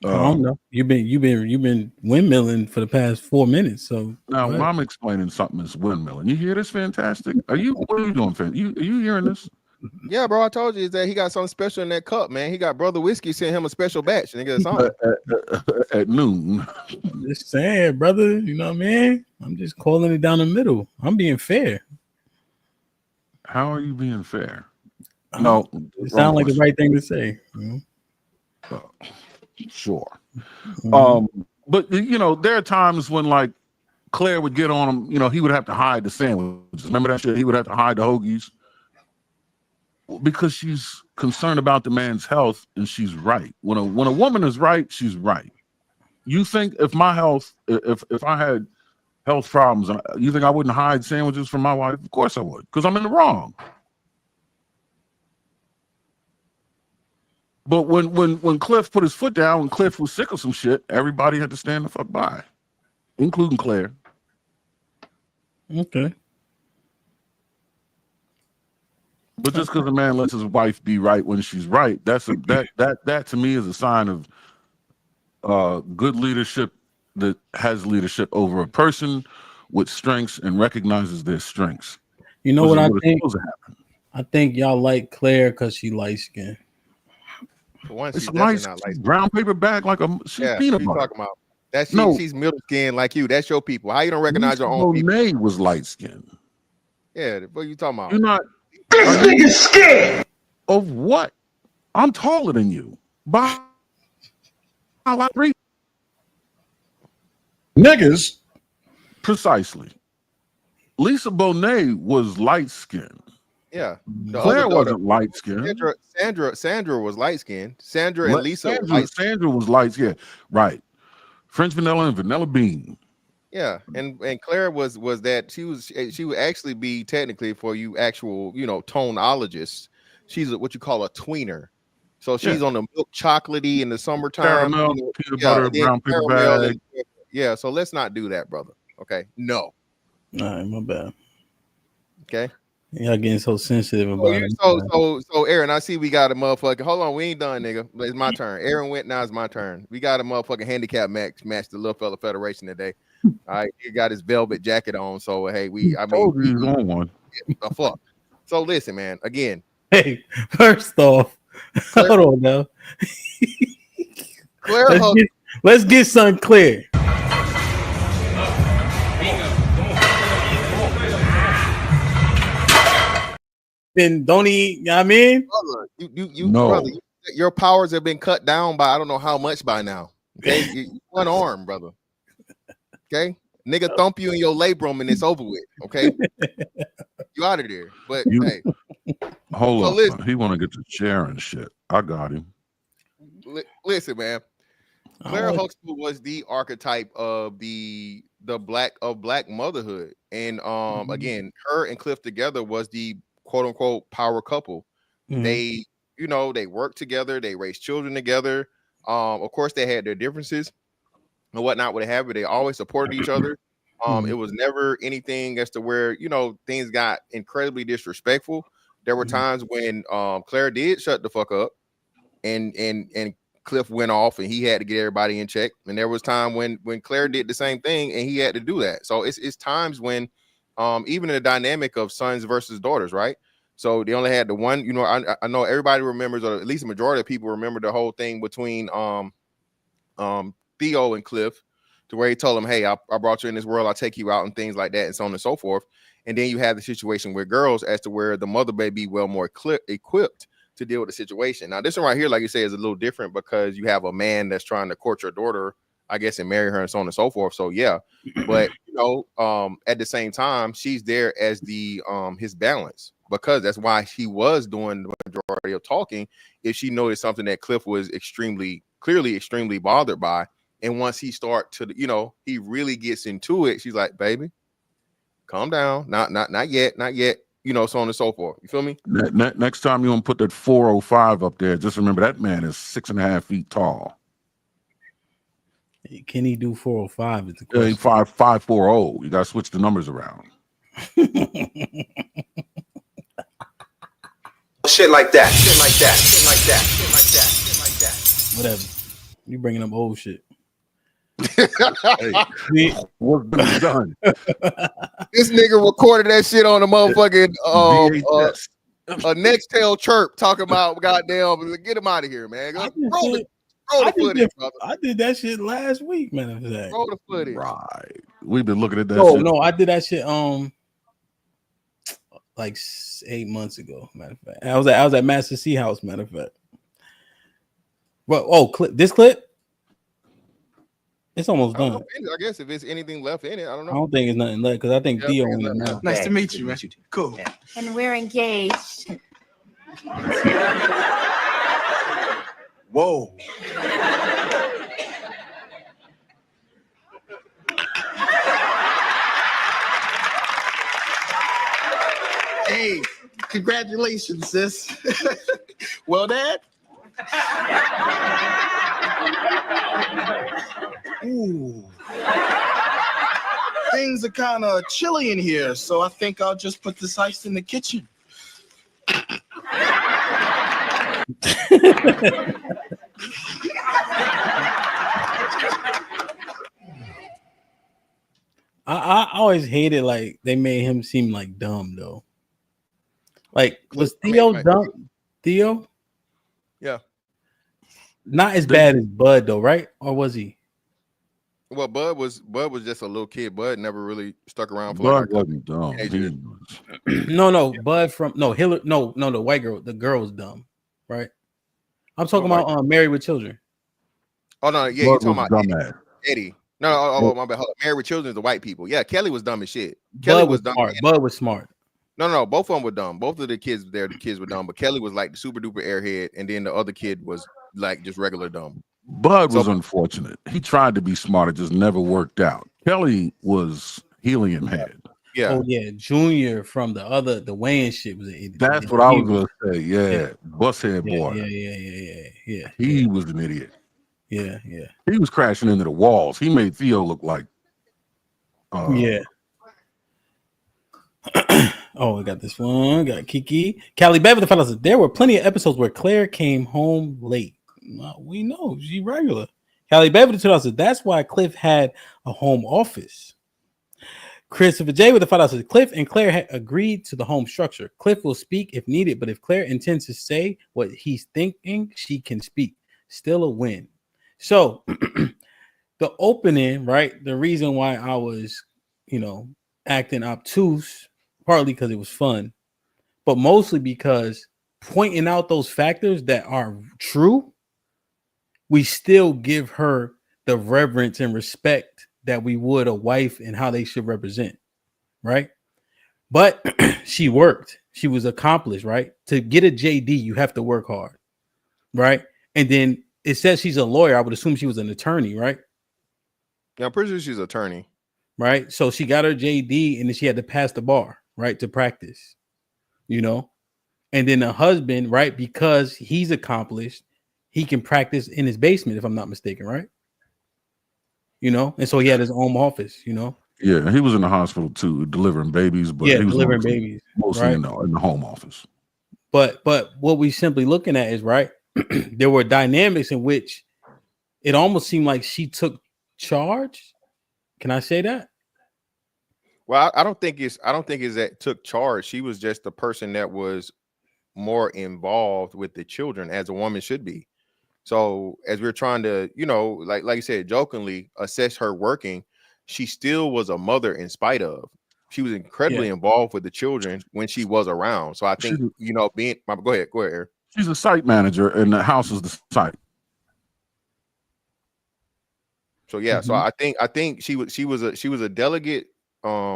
I don't know. You've been windmilling for the past 4 minutes. So now when I'm explaining something is windmilling. You hear this? Fantastic. What are you doing, fan? Are you hearing this? Yeah, bro. I told you that he got something special in that cup, man. He got Brother Whiskey sent him a special batch. Nigga, something. At noon. I'm just saying, brother. You know what I mean? I'm just calling it down the middle. I'm being fair. How are you being fair? No, it sounds like the right thing to say. Sure. Mm-hmm. But you know, there are times when like Claire would get on him, you know, he would have to hide the sandwiches. Remember that shit? He would have to hide the hoagies because she's concerned about the man's health, and she's right. When a woman is right, she's right. You think if my health, if I had health problems, you think I wouldn't hide sandwiches from my wife? Of course I would, because I'm in the wrong. But when Cliff put his foot down, when Cliff was sick of some shit, everybody had to stand the fuck by, including Claire. Okay. But just because a man lets his wife be right when she's right, that to me is a sign of good leadership that has leadership over a person with strengths and recognizes their strengths. You know what I think? I think y'all like Claire because she light skinned. It's nice not like brown paper bag like a peanut butter. Talking about that No. she's middle skinned like you. That's your people. How you don't recognize your own people? Monet was light skinned. Yeah, what are you talking about? You're not. This nigga's scared of what? I'm taller than you by like 3 niggas. Precisely. Lisa Bonet was light skinned. Yeah. Claire wasn't light skinned. Sandra was light skinned. Sandra and Lisa. Sandra was light skinned. Right. French vanilla and vanilla bean. Yeah, and Claire was that she would actually be technically for you actual, you know, tonologists. She's what you call a tweener. So she's on the milk chocolatey in the summertime. Caramel, peanut butter, brown paper bag. Yeah, so let's not do that, brother. Okay. No. All right, my bad. Okay. Y'all getting so sensitive about it. So Aaron, I see we got a motherfucker. Hold on, we ain't done, nigga. It's my turn. Aaron went, now it's my turn. We got a motherfucking handicap match the Little Fella Federation today. All right, he got his velvet jacket on. So hey, he's on one. The fuck. So listen, man. Again. Hey, first off, hold on now. Claire, let's get something clear. Then don't eat. You know what I mean? Brother, your powers have been cut down by I don't know how much by now. Okay, one arm, brother. Okay, nigga, thump you in your labrum and it's over with. Okay, you out of there. But hey, hold on. Listen, he want to get the chair and shit. I got him. Listen, man. Clair Huxtable was the archetype of the black motherhood, and again, her and Cliff together was the quote unquote power couple. They, you know, they worked together, they raised children together. Of course, they had their differences and whatnot, would have it. They always supported each other. It was never anything as to where, you know, things got incredibly disrespectful. There were times when Claire did shut the fuck up and Cliff went off and he had to get everybody in check. And there was time when Claire did the same thing and he had to do that. So it's times when even in the dynamic of sons versus daughters, right? So they only had the one, you know, I know everybody remembers, or at least the majority of people remember the whole thing between Theo and Cliff, to where he told him, hey, I brought you in this world, I'll take you out and things like that and so on and so forth. And then you have the situation with girls as to where the mother may be well more equipped to deal with the situation. Now, this one right here, like you say, is a little different because you have a man that's trying to court your daughter, I guess, and marry her and so on and so forth. So yeah, but you know, at the same time, she's there as the his balance, because that's why she was doing the majority of talking. If she noticed something that Cliff was extremely bothered by, and once he start to, you know, he really gets into it, she's like, baby, calm down, not yet, you know, so on and so forth. You feel me? Next time you want to put that 405 up there, just remember that man is 6.5 feet tall. Can he do 405? Is the question. 540. You got to switch the numbers around. Shit like that. Whatever. You bringing up old shit. Hey, what's been done? This nigga recorded that shit on the motherfucking VHS. a Nextel chirp talking about goddamn. Get him out of here, man. Roll the footage, brother. I did that shit last week, man. Roll the footage. Right. We've been looking at that. No, shit. no, I did that shit like 8 months ago. Matter of fact, I was at Master C House. Matter of fact, but this clip, it's almost done. I guess if it's anything left in it, I don't know. I don't think it's nothing left because I think Theo in it now. Nice to meet you, man. Cool. And we're engaged. Whoa. Hey, congratulations, sis. Well, Dad. Ooh. Things are kind of chilly in here, so I think I'll just put this ice in the kitchen. I always hated like they made him seem like dumb though. Like was Theo dumb? Theo? Yeah. Not as bad as Bud though, right? Or was he? Well, Bud was just a little kid. Bud never really stuck around for Bud wasn't dumb. No, Bud from Hillary. No, the white girl. The girl was dumb, right? I'm talking about Married with Children. Oh no, yeah, you're talking about Eddie. No, my bad. Married with Children is the white people. Yeah, Kelly was dumb as shit. Kelly was dumb. Smart. Bud was smart. No, both of them were dumb. Both of the kids there, the kids were dumb, but Kelly was like the super duper airhead, and then the other kid was like just regular dumb. Bud was unfortunate. He tried to be smart, it just never worked out. Kelly was helium head. Yeah. Oh yeah, Junior from the Wayne shit was an idiot. That's what I was gonna say. Yeah, bus head boy. Yeah. He was an idiot. Yeah. He was crashing into the walls. He made Theo look like. Yeah. Oh, we got this one. Got Kiki. Callie Beverly fellas. There were plenty of episodes where Claire came home late. We know she regular. Callie Beverly says that's why Cliff had a home office. Christopher J with the $5 says Cliff and Claire had agreed to the home structure. Cliff will speak if needed, but if Claire intends to say what he's thinking, she can speak. Still a win. So the opening, right? The reason why I was, acting obtuse, partly because it was fun, but mostly because pointing out those factors that are true, we still give her the reverence and respect that we would a wife and how they should represent, right? But she worked. She was accomplished, right? To get a JD, you have to work hard, right? And then it says she's a lawyer. I would assume she was an attorney, right? Yeah, I'm pretty sure she's an attorney. Right? So she got her JD and then she had to pass the bar, right? To practice, And then the husband, right? Because he's accomplished, he can practice in his basement, if I'm not mistaken, right? And so he had his own office, Yeah, he was in the hospital too, delivering babies, but he was delivering babies, mostly right? in the home office. But what we simply looking at is, right, there were dynamics in which it almost seemed like she took charge. Can I say that? Well, I don't think it's that took charge. She was just the person that was more involved with the children, as a woman should be. So as we're trying to, like you said, jokingly assess her working, she still was a mother in spite of. She was incredibly involved with the children when she was around. So I think, go ahead, Eric. She's a site manager and the house is the site. So yeah, so I think she was a delegate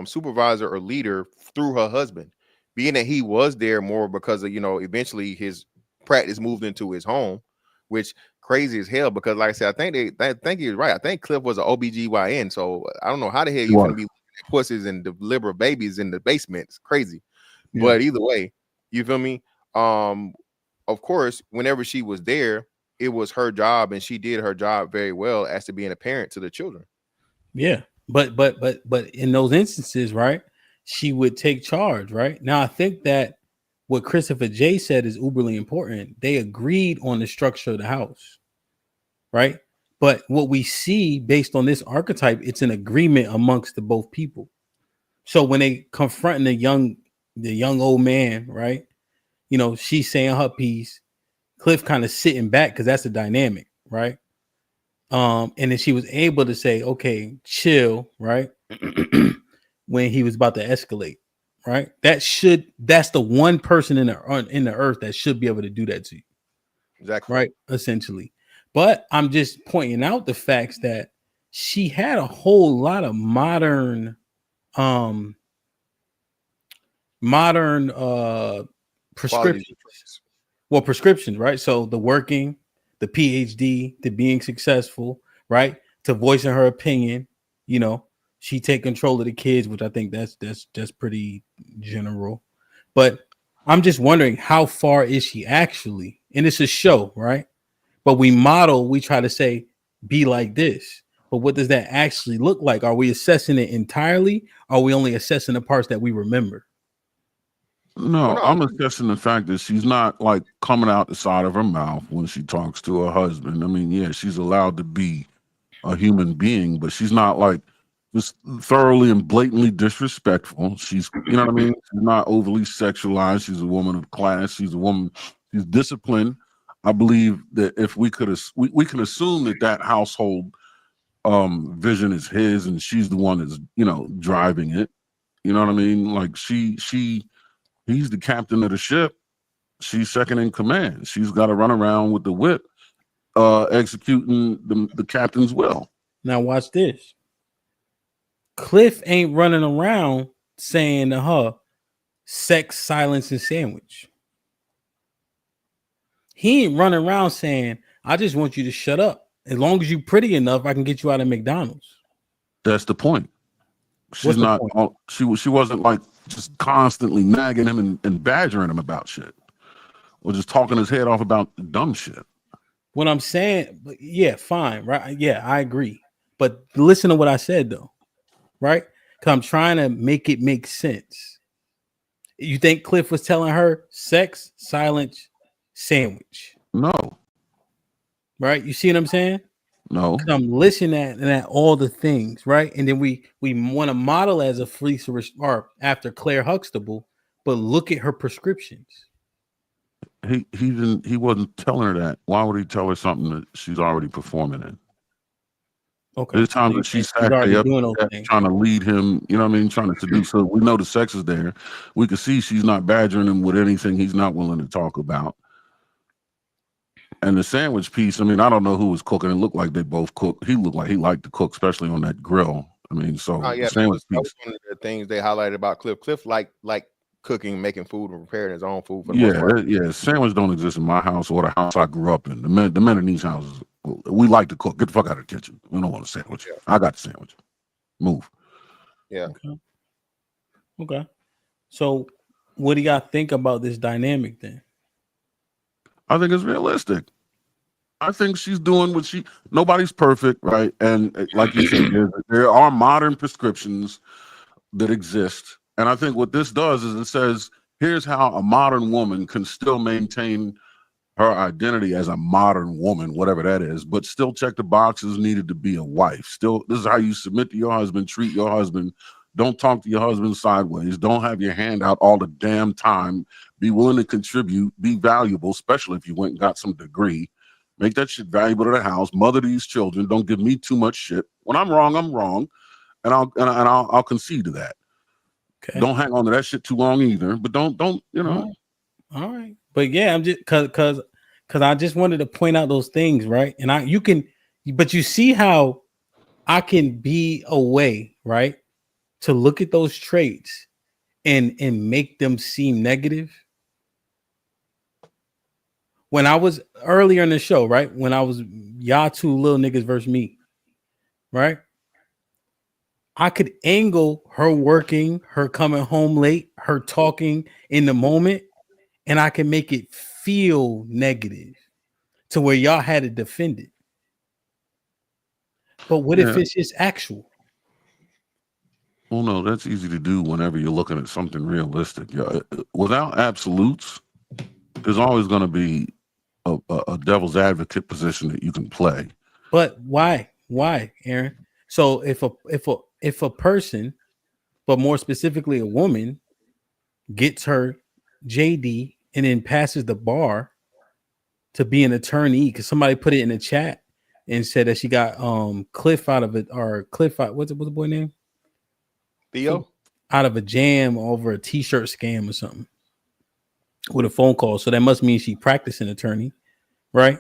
supervisor or leader through her husband, being that he was there more because of, eventually his practice moved into his home, which crazy as hell because like I said, I think he's right. I think Cliff was an OBGYN, so I don't know how the hell you're gonna be looking at pussies and deliver babies in the basement. It's crazy. Yeah. But either way, you feel me? Of course, whenever she was there, it was her job and she did her job very well as to being a parent to the children. Yeah. But in those instances, right, she would take charge, right? Now I think that what Christopher J said is uberly important. They agreed on the structure of the house, right? But what we see based on this archetype, it's an agreement amongst the both people. So when they confronting the young old man, right? You know, she's saying her piece, Cliff kind of sitting back because that's the dynamic, right? And then she was able to say, okay, chill, right? When he was about to escalate, right? That's the one person in the earth that should be able to do that to you. Exactly. Right, essentially. But I'm just pointing out the facts that she had a whole lot of modern prescriptions. Well, prescriptions, right? So the working, the PhD, to being successful, right? To voicing her opinion, you know, she take control of the kids, which I think that's pretty general. But I'm just wondering, how far is she actually? And it's a show, right? But we try to say, be like this. But what does that actually look like? Are we assessing it entirely? Or are we only assessing the parts that we remember? No, I'm assessing the fact that she's not like coming out the side of her mouth when she talks to her husband. I mean, yeah, she's allowed to be a human being, but she's not like just thoroughly and blatantly disrespectful. She's, you know what I mean? She's not overly sexualized. She's a woman of class. She's a woman, she's disciplined. I believe that if we could assume that household vision is his and she's the one that's, you know, driving it. You know what I mean? Like he's the captain of the ship. She's second in command. She's got to run around with the whip, executing the captain's will. Now watch this. Cliff ain't running around saying to her, sex, silence, and sandwich. He ain't running around saying, I just want you to shut up. As long as you're pretty enough, I can get you out of McDonald's. That's the point. She's not. She wasn't like just constantly nagging him and badgering him about shit, or just talking his head off about dumb shit. What I'm saying, yeah, fine, right? Yeah, I agree. But listen to what I said though, right? Because I'm trying to make it make sense. You think Cliff was telling her sex, silence, sandwich? No. Right? You see what I'm saying? No. I'm listening at all the things, right? And then we want to model as a Phylicia or after Clair Huxtable, but look at her prescriptions. He wasn't telling her that. Why would he tell her something that she's already performing in? Okay. There's times that she's actually up trying to lead him, you know what I mean, trying to seduce. So we know the sex is there. We can see she's not badgering him with anything he's not willing to talk about. And the sandwich piece, I mean, I don't know who was cooking. It looked like they both cooked. He looked like he liked to cook, especially on that grill. I mean, so yeah, the sandwich that piece. was one of the things they highlighted about Cliff. Cliff like cooking, making food, and preparing his own food. For the most part. Yeah. Sandwich don't exist in my house or the house I grew up in. The men in these houses, we like to cook. Get the fuck out of the kitchen. We don't want a sandwich. Yeah. I got the sandwich. Move. Yeah. Okay. So, what do y'all think about this dynamic then? I think it's realistic. I think she's doing what nobody's perfect, right? And like you said, there are modern prescriptions that exist. And I think what this does is it says, here's how a modern woman can still maintain her identity as a modern woman, whatever that is, but still check the boxes needed to be a wife. Still, this is how you submit to your husband, treat your husband. Don't talk to your husband sideways. Don't have your hand out all the damn time. Be willing to contribute. Be valuable, especially if you went and got some degree. Make that shit valuable to the house. Mother these children. Don't give me too much shit. When I'm wrong, and I'll concede to that. Okay. Don't hang on to that shit too long either. But don't you know? All right. But yeah, I'm just because I just wanted to point out those things, right? And but you see how I can be a way, right, to look at those traits and make them seem negative. When I was earlier in the show, right, when I was y'all two little niggas versus me, right, I could angle her working, her coming home late, her talking in the moment, and I can make it feel negative to where y'all had to defend it. But what if it's just actual? Well, no, that's easy to do whenever you're looking at something realistic. Without absolutes, there's always going to be a devil's advocate position that you can play. But why? Why, Aaron? So if a person, but more specifically a woman, gets her JD and then passes the bar to be an attorney, because somebody put it in the chat and said that she got Cliff out of it, or Cliff out, what's the boy name? Theo? Out of a jam over a t-shirt scam or something with a phone call. So that must mean she practiced an attorney, right?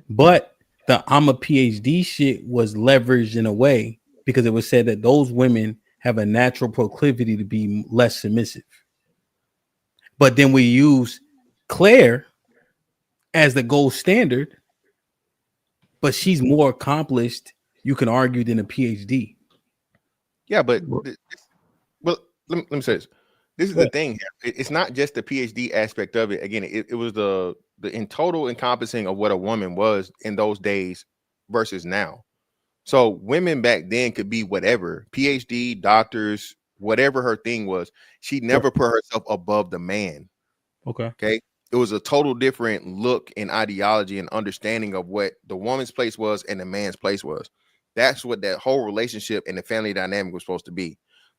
But the I'm a PhD shit was leveraged in a way because it was said that those women have a natural proclivity to be less submissive. But then we use Claire as the gold standard, but she's more accomplished, you can argue, than a PhD. Yeah, but well, let me say this. This is the thing. It's not just the PhD aspect of it. Again, it was the in total encompassing of what a woman was in those days versus now. So women back then could be whatever, PhD, doctors, whatever her thing was. She never put herself above the man. Okay. It was a total different look and ideology and understanding of what the woman's place was and the man's place was. That's what that whole relationship and the family dynamic was supposed to be.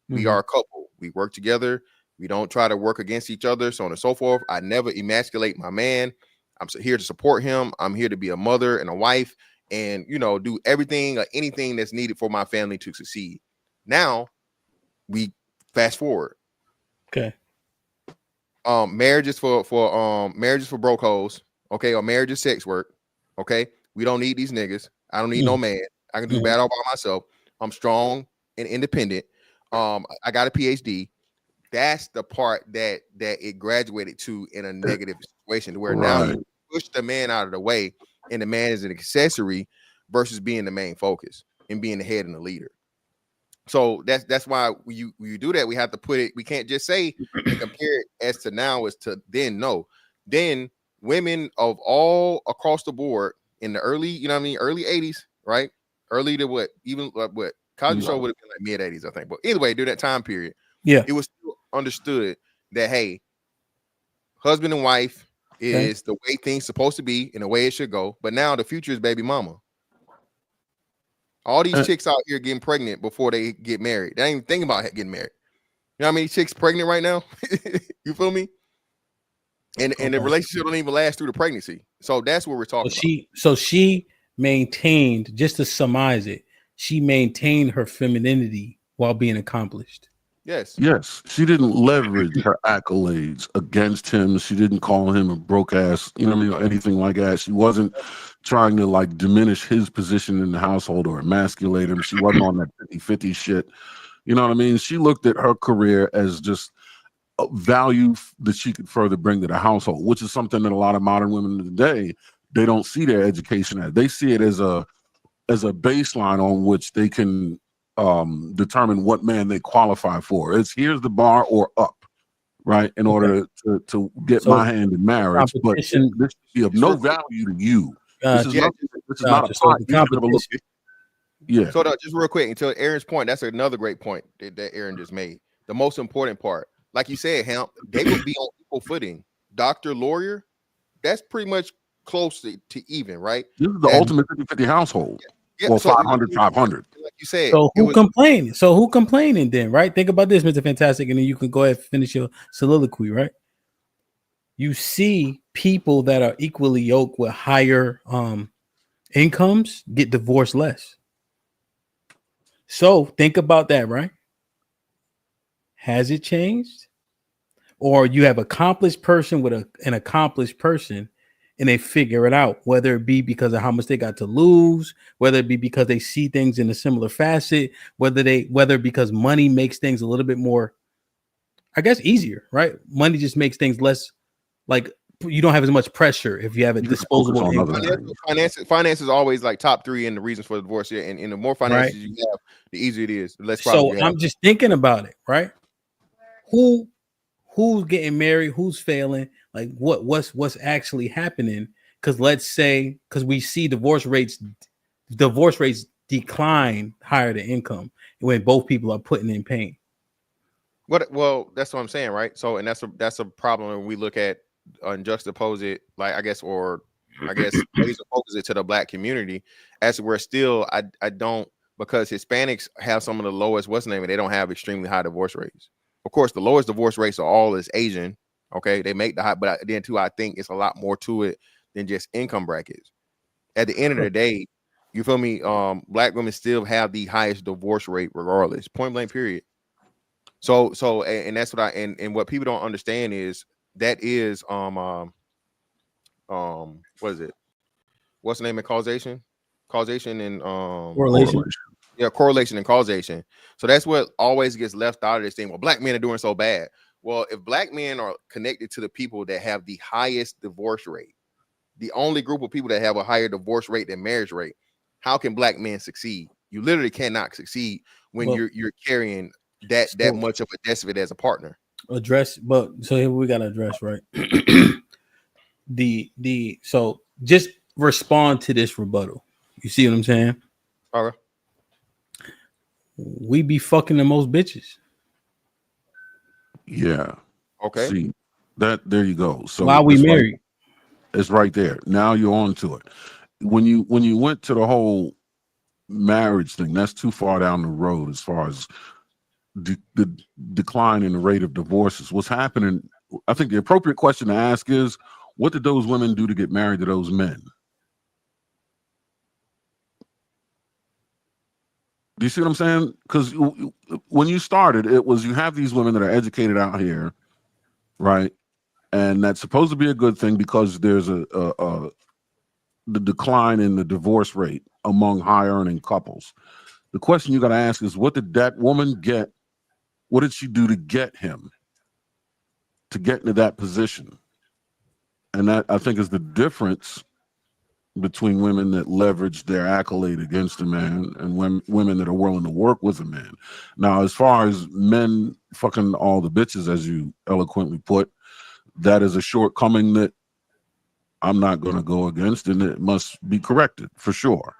We are a couple. We work together. We don't try to work against each other, so on and so forth. I never emasculate my man. I'm here to support him. I'm here to be a mother and a wife and, do everything or anything that's needed for my family to succeed. Now, we fast forward. Okay. Marriage is for broke hoes, okay, or marriage is sex work, okay. We don't need these niggas. I don't need no man. I can do bad all by myself. I'm strong and independent. I got a PhD. That's the part that it graduated to in a negative situation, where now you push the man out of the way, and the man is an accessory versus being the main focus and being the head and the leader. So that's why when you do that, we have to put it. We can't just say and compare it as to now as to then. No, then women of all across the board in the early, early 80s, right? Early to what? Even what? Cosby Show would have been like mid 80s, I think. But anyway, during that time period, it was still understood that, hey, husband and wife is the way things supposed to be and the way it should go. But now the future is baby mama. All these chicks out here getting pregnant before they get married. They ain't even thinking about getting married. You know how many chicks pregnant right now? You feel me? And the relationship don't even last through the pregnancy. So that's what we're talking about. So she maintained, just to surmise it, she maintained her femininity while being accomplished. Yes. She didn't leverage her accolades against him. She didn't call him a broke ass, or anything like that. She wasn't trying to diminish his position in the household or emasculate him. She wasn't on that 50-50 shit. You know what I mean? She looked at her career as just a value that she could further bring to the household, which is something that a lot of modern women today, they don't see their education as. They see it as a baseline on which they can determine what man they qualify for. It's here's the bar or up, right? In order to get my hand in marriage, but this should be of no value to you. This is not a pot. Yeah. So just real quick, until Aaron's point, that's another great point that Aaron just made. The most important part, like you said, Hamp, they would be on equal footing. Doctor, lawyer, that's pretty much close to even, right? This is the ultimate 50-50 household. Yeah, well, so 500, like you said. So who complaining? So who complaining then, right? Think about this, Mr. Fantastic, and then you can go ahead and finish your soliloquy, right? You see people that are equally yoked with higher incomes get divorced less. So think about that, right? Has it changed? Or you have accomplished person with an accomplished person, and they figure it out, whether it be because of how much they got to lose, whether it be because they see things in a similar facet, whether because money makes things a little bit more, I guess, easier, right? Money just makes things less, like you don't have as much pressure if you have a disposable income. Finance is always like top 3 in the reasons for the divorce here, and the more finances you have, the easier it is. The less problems you have. I'm just thinking about it, right? Who's getting married? Who's failing? Like what's actually happening? Because let's say, because we see divorce rates decline higher than income when both people are putting in pain. Well, that's what I'm saying, right? So, and that's a problem when we look at and juxtapose it, like I guess, or I guess laser focus it to the black community, as we're still I don't, because Hispanics have some of the lowest they don't have extremely high divorce rates. Of course, the lowest divorce rates are all is Asian. Okay, they make the high, but then too, I think it's a lot more to it than just income brackets. At the end of the day, you feel me? Black women still have the highest divorce rate, regardless. Point blank, period. So, and that's what and what people don't understand is that is what is it? What's the name of causation? Causation and correlation. Yeah, correlation and causation. So that's what always gets left out of this thing. Well, black men are doing so bad. Well, if black men are connected to the people that have the highest divorce rate, the only group of people that have a higher divorce rate than marriage rate, how can black men succeed? You literally cannot succeed when you're carrying that much of a deficit as a partner. But so here we gotta address, right? So just respond to this rebuttal. You see what I'm saying? All right. We be fucking the most bitches. Yeah. Okay. See that? There you go. So why we married? It's right there. Now you're on to it. When you went to the whole marriage thing, that's too far down the road as far as the decline in the rate of divorces. What's happening? I think the appropriate question to ask is, what did those women do to get married to those men? Do you see what I'm saying? Because when you started, it was you have these women that are educated out here, right? And that's supposed to be a good thing because there's the decline in the divorce rate among high earning couples. The question you got to ask is, what did that woman get? What did she do to get him to get into that position? And that, I think, is the difference between women that leverage their accolade against a man and women that are willing to work with a man. Now, as far as men fucking all the bitches, as you eloquently put, that is a shortcoming that I'm not going to go against, and it must be corrected for sure.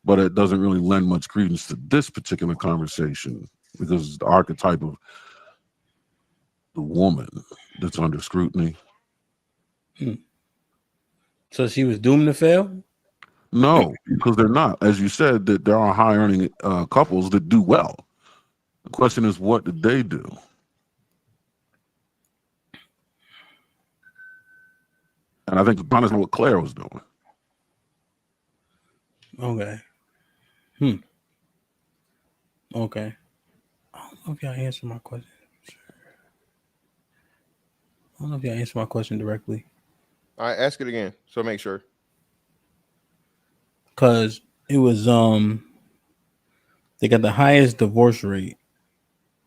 But it doesn't really lend much credence to this particular conversation because the archetype of the woman that's under scrutiny. So she was doomed to fail? No, because they're not. As you said, that there are high earning couples that do well. The question is, what did they do? And I think it's honestly what Claire was doing. Okay. Okay. I don't know if y'all answered my question. I don't know if y'all answered my question directly. All right, ask it again. So make sure. Cause it was they got the highest divorce rate.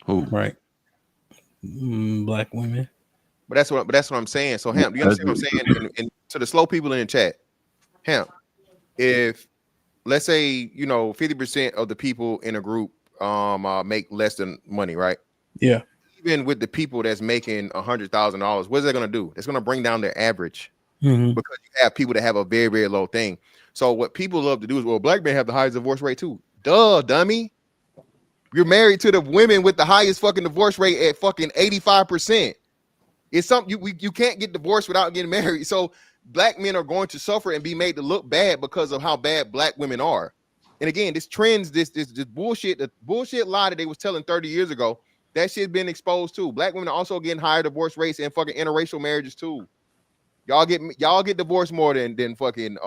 Who? Right. Black women. But that's what I'm saying. So Hamp, do you understand what I'm saying? And to the slow people in the chat, Hamp, if let's say 50% of the people in a group make less than money, right? Yeah. Even with the people that's making $100,000, what is that going to do? It's going to bring down their average because you have people that have a very, very low thing. So what people love to do is, well, black men have the highest divorce rate too. Duh, dummy. You're married to the women with the highest fucking divorce rate at fucking 85%. It's something you can't get divorced without getting married. So black men are going to suffer and be made to look bad because of how bad black women are. And again, this trends, this bullshit, the bullshit lie that they was telling 30 years ago, that shit's been exposed too. Black women are also getting higher divorce rates and fucking interracial marriages too. Y'all get divorced more than fucking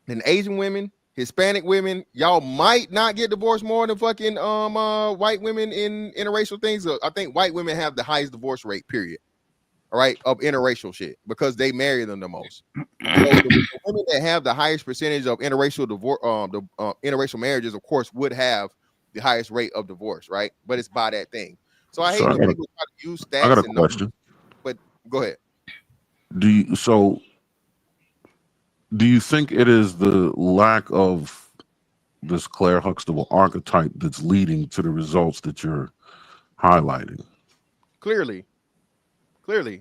than Asian women, Hispanic women. Y'all might not get divorced more than fucking white women in interracial things. I think white women have the highest divorce rate, period. All right, of interracial shit because they marry them the most. So the women that have the highest percentage of interracial divorce, interracial marriages, of course, would have the highest rate of divorce, right? But it's by that thing. So I hate when people try to use stats. I got a question. But go ahead. Do you think it is the lack of this Clair Huxtable archetype that's leading to the results that you're highlighting? Clearly,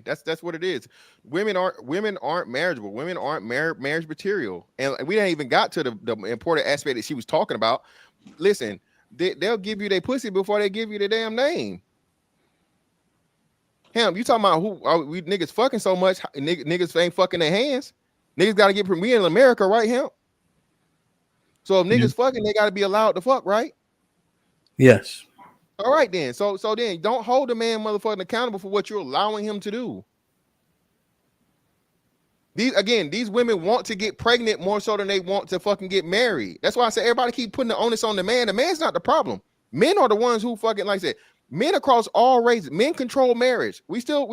that's what it is. Women aren't marriageable. Women aren't marriage material, and we didn't even got to the important aspect that she was talking about. Listen, they'll give you their pussy before they give you the damn name. Him, you talking about who are we niggas fucking so much? Niggas ain't fucking their hands. Niggas got to get we in America, right, Hemp? So if niggas fucking, they got to be allowed to fuck, right? Yes. All right then. So then don't hold the man motherfucking accountable for what you're allowing him to do. These women want to get pregnant more so than they want to fucking get married. That's why I say everybody keep putting the onus on the man. The man's not the problem. Men are the ones who fucking, like I said, men across all races, men control marriage. We still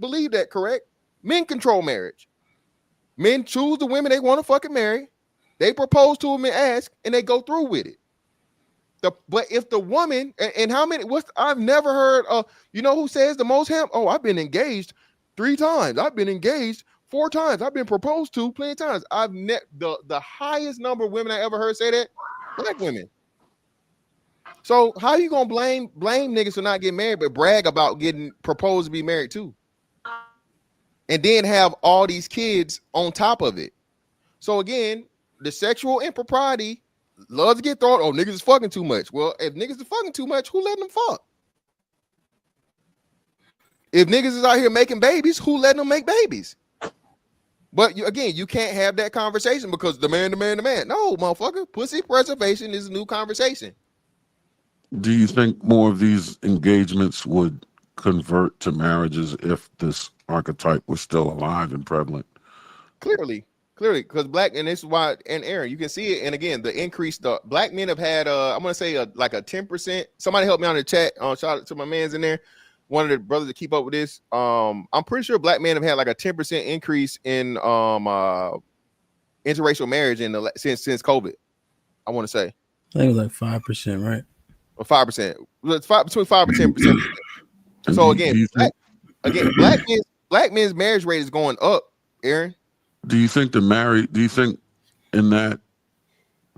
believe that, correct? Men control marriage. Men choose the women they want to fucking marry. They propose to them and ask, and they go through with it. But if the woman, and how many, I've never heard of, you know who says the most, Hemp? Oh, I've been engaged 3 times. I've been engaged 4 times. I've been proposed to plenty of times. The highest number of women I ever heard say that, black women. So how you gonna blame niggas for not getting married, but brag about getting proposed to be married too? And then have all these kids on top of it. So again, the sexual impropriety loves to get thrown. Oh, niggas is fucking too much. Well, if niggas is fucking too much, who letting them fuck? If niggas is out here making babies, who letting them make babies? But you can't have that conversation because the man. No, motherfucker. Pussy preservation is a new conversation. Do you think more of these engagements would convert to marriages if this archetype was still alive and prevalent? Clearly, because black, and this is why, and Aaron, you can see it. And again, the increase, the black men have had, I'm gonna say like a 10%. Somebody help me on the chat. Shout out to my man's in there. One of the brothers to keep up with this. I'm pretty sure black men have had like a 10% increase in interracial marriage since COVID. I want to say. I think it was like 5%, right? Or 5%. It's between 5 and 10%. So again, black men's marriage rate is going up, Aaron. Do you think in that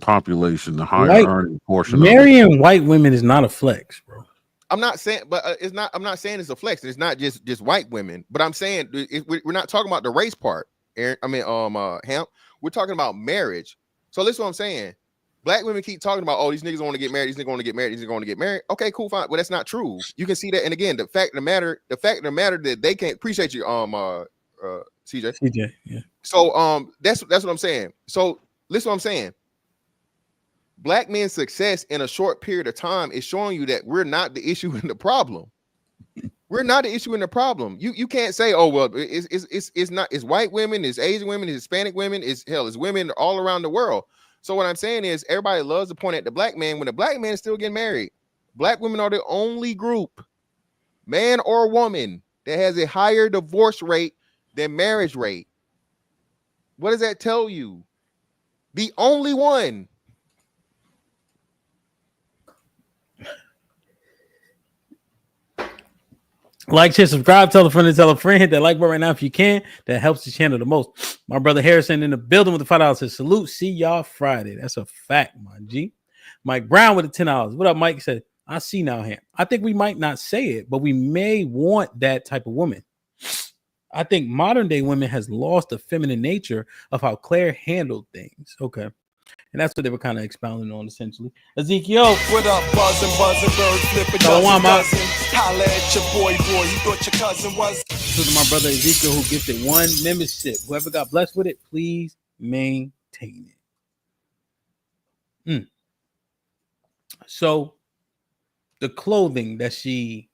population, the higher earning portion, marrying white women is not a flex, bro? I'm not saying, but it's not. I'm not saying it's a flex. It's not just white women, but I'm saying we're not talking about the race part, Aaron. I mean, Hemp. We're talking about marriage. So listen, what I'm saying. Black women keep talking about, oh, these niggas want to get married. These niggas want to get married. These niggas want to get married. Okay, cool, fine. Well, that's not true. You can see that. And again, the fact of the matter that they can't appreciate you, CJ. Yeah. So that's what I'm saying. So listen, what I'm saying. Black men's success in a short period of time is showing you that we're not the issue and the problem. We're not the issue and the problem. You can't say, oh well, it's not. It's white women, it's Asian women, it's Hispanic women, it's women all around the world. So what I'm saying is everybody loves to point at the black man when the black man is still getting married. Black women are the only group, man or woman, that has a higher divorce rate than marriage rate. What does that tell you? The only one. Like, share, subscribe, tell a friend, hit that like button right now if you can. That helps the channel the most. My brother Harrison in the building with the $5 says salute. See y'all Friday. That's a fact, my G. Mike Brown with the $10. What up, Mike? Said, I see now, Ham. I think we might not say it, but we may want that type of woman. I think modern day women has lost the feminine nature of how Claire handled things. Okay. And that's what they were kind of expounding on, essentially. Ezekiel. What up, buzzing, bird flipping, holla at your boy. You thought your cousin was. This is my brother Ezekiel who gifted 1 membership. Whoever got blessed with it, please maintain it. So the clothing that she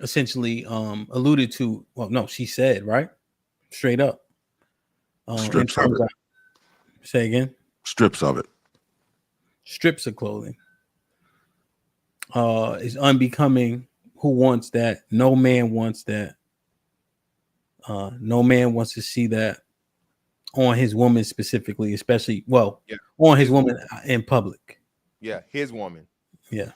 essentially alluded to, well, no, she said, right? Straight up. Strips of it. Say again. Strips of it. Strips of clothing. Is unbecoming. Who wants that? No man wants that. No man wants to see that on his woman specifically, especially, on his woman in public. Yeah, his woman. Yeah.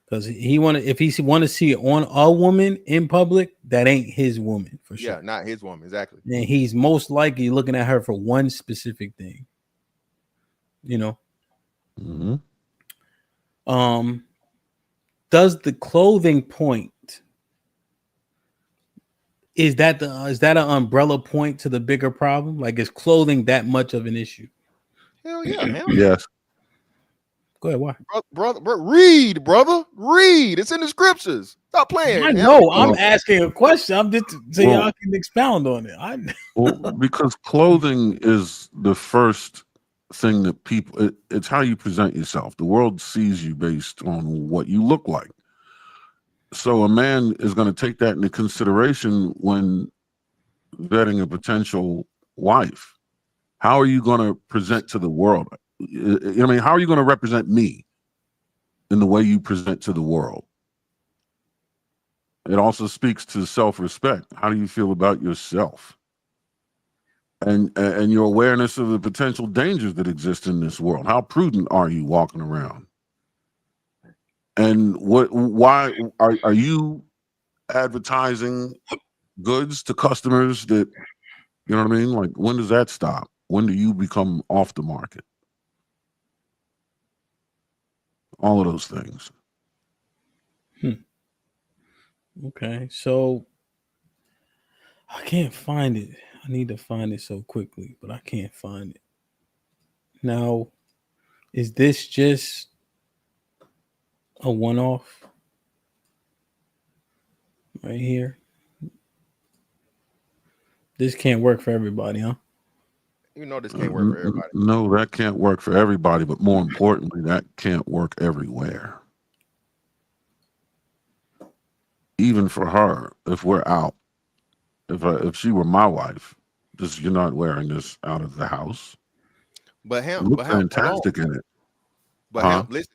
Because if he want to see it on a woman in public, that ain't his woman for sure. Yeah, not his woman, exactly. And he's most likely looking at her for one specific thing. You know. Mm-hmm. Does the clothing point? Is that an umbrella point to the bigger problem? Like, is clothing that much of an issue? Hell yeah, man. Yes. Go ahead. Why? Brother, read, brother. Read. It's in the scriptures. Stop playing. I know. I'm asking a question. I'm just so Well- y'all can expound on it. Well, because clothing is the first thing that people, it's how you present yourself. The world sees you based on what you look like. So a man is going to take that into consideration when vetting a potential wife. How are you going to present to the world? I mean, how are you going to represent me in the way you present to the world? It also speaks to self-respect. How do you feel about yourself? And your awareness of the potential dangers that exist in this world. How prudent are you walking around? And why are you advertising goods to customers that, you know what I mean? Like, when does that stop? When do you become off the market? All of those things. Okay, so I can't find it. I need to find it so quickly, but I can't find it. Now, is this just a one-off right here? This can't work for everybody, huh? You know this can't work for everybody. No, that can't work for everybody, but more importantly, that can't work everywhere. Even for her, if we're out, if she were my wife, you're not wearing this out of the house. But You him, look fantastic in it. But Huh? him, listen.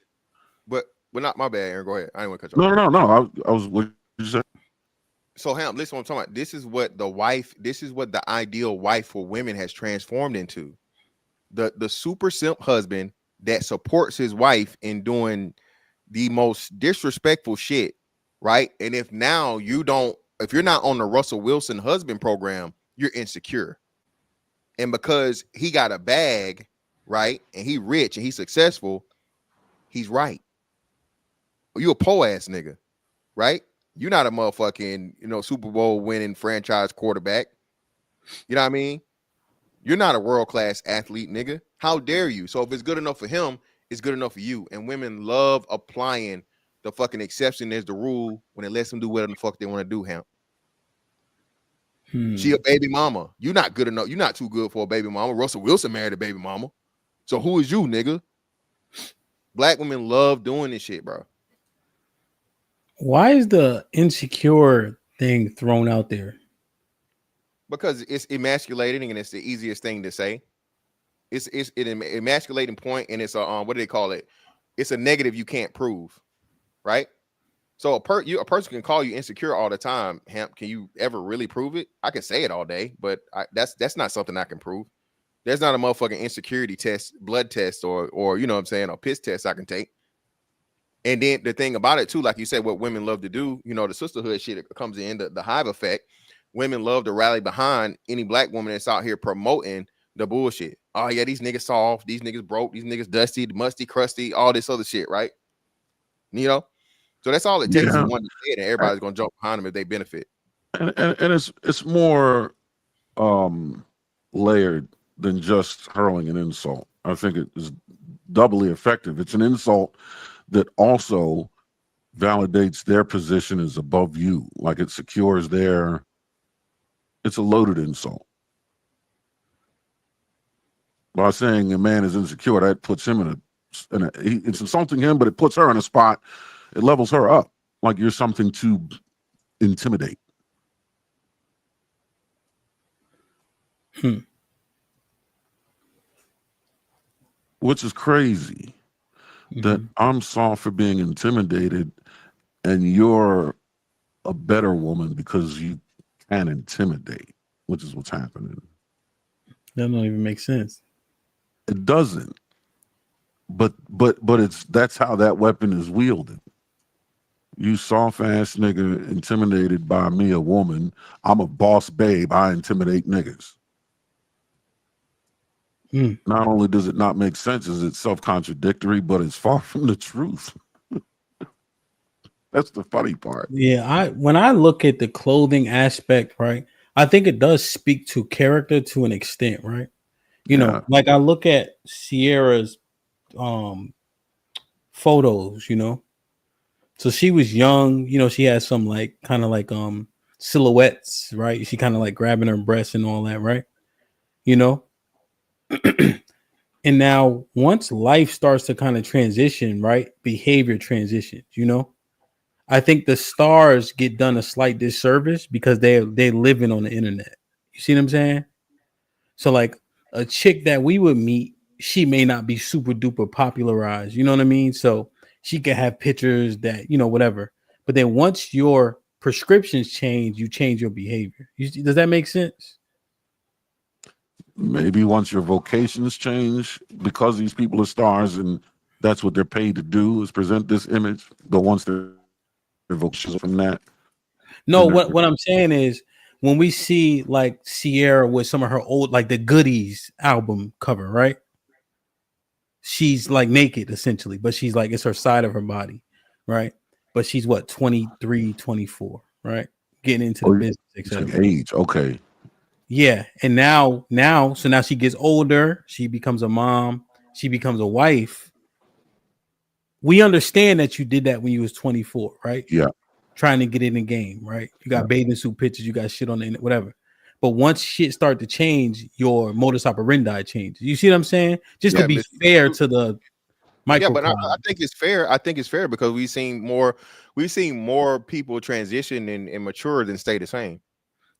But not my bad, Aaron. Go ahead. I didn't want to cut you off. No. I was what you said. So him, listen what I'm talking about. This is what the ideal wife for women has transformed into. The super simp husband that supports his wife in doing the most disrespectful shit, right? And if you're not on the Russell Wilson husband program, you're insecure. And because he got a bag, right? And he rich and he's successful, he's right. You a po ass nigga, right? You're not a motherfucking, Super Bowl winning franchise quarterback. You know what I mean? You're not a world-class athlete, nigga. How dare you? So if it's good enough for him, it's good enough for you. And women love applying the fucking exception as the rule when it lets them do whatever the fuck they want to do, Hamp. She a baby mama. You're not good enough. You're not too good for a baby mama. Russell Wilson married a baby mama. So who is you, nigga? Black women love doing this shit, bro. Why is the insecure thing thrown out there? Because it's emasculating and it's the easiest thing to say. It's an emasculating point, and it's a what do they call it? It's a negative you can't prove, right? So a person can call you insecure all the time. Hamp, can you ever really prove it? I can say it all day, but that's not something I can prove. There's not a motherfucking insecurity test, blood test, or you know what I'm saying, or piss test I can take. And then the thing about it too, like you said, what women love to do, the sisterhood shit comes in, the hive effect. Women love to rally behind any black woman that's out here promoting the bullshit. Oh yeah, these niggas soft, these niggas broke, these niggas dusty, musty, crusty, all this other shit, right? So that's all it takes is one to say it, and everybody's gonna jump behind them if they benefit. And it's more layered than just hurling an insult. I think it is doubly effective. It's an insult that also validates their position as above you, like it secures their. It's a loaded insult. By saying a man is insecure, that puts him it's insulting him, but it puts her in a spot. It levels her up, like you're something to intimidate. Which is crazy, that I'm soft for being intimidated, and you're a better woman because you can intimidate, which is what's happening. That don't even make sense. It doesn't. But that's how that weapon is wielded. You soft ass nigga intimidated by me, a woman. I'm a boss babe. I intimidate niggas. Not only does it not make sense, is it self-contradictory, but it's far from the truth. That's the funny part. Yeah, when I look at the clothing aspect, right, I think it does speak to character to an extent, right? You know, like I look at Sierra's photos, you know. So she was young, you know, she had some like kind of like silhouettes, right? She kind of like grabbing her breasts and all that, right? You know. And now once life starts to kind of transition, right? Behavior transitions, you know. I think the stars get done a slight disservice because they're living on the internet. You see what I'm saying? So like a chick that we would meet, she may not be super duper popularized. You know what I mean? So she can have pictures that, you know, whatever. But then once your prescriptions change, you change your behavior. Does that make sense? Maybe once your vocations change, because these people are stars and that's what they're paid to do is present this image. But once their vocations from that. No, what I'm saying is when we see like Sierra with some of her old, like the Goodies album cover, right? She's like naked essentially, but she's like, it's her side of her body, right? But she's what, 23, 24, right? Getting into the business, etc. Age, okay. Yeah, and now she gets older, she becomes a mom, she becomes a wife. We understand that you did that when you was 24, right? Yeah. Trying to get in the game, right? You got bathing suit pictures, you got shit on the internet, whatever. But once shit start to change, your modus operandi changes. You see what I'm saying? Just to be fair to the microcosm. Yeah, but I think it's fair. I think it's fair because we've seen more people transition and mature than stay the same.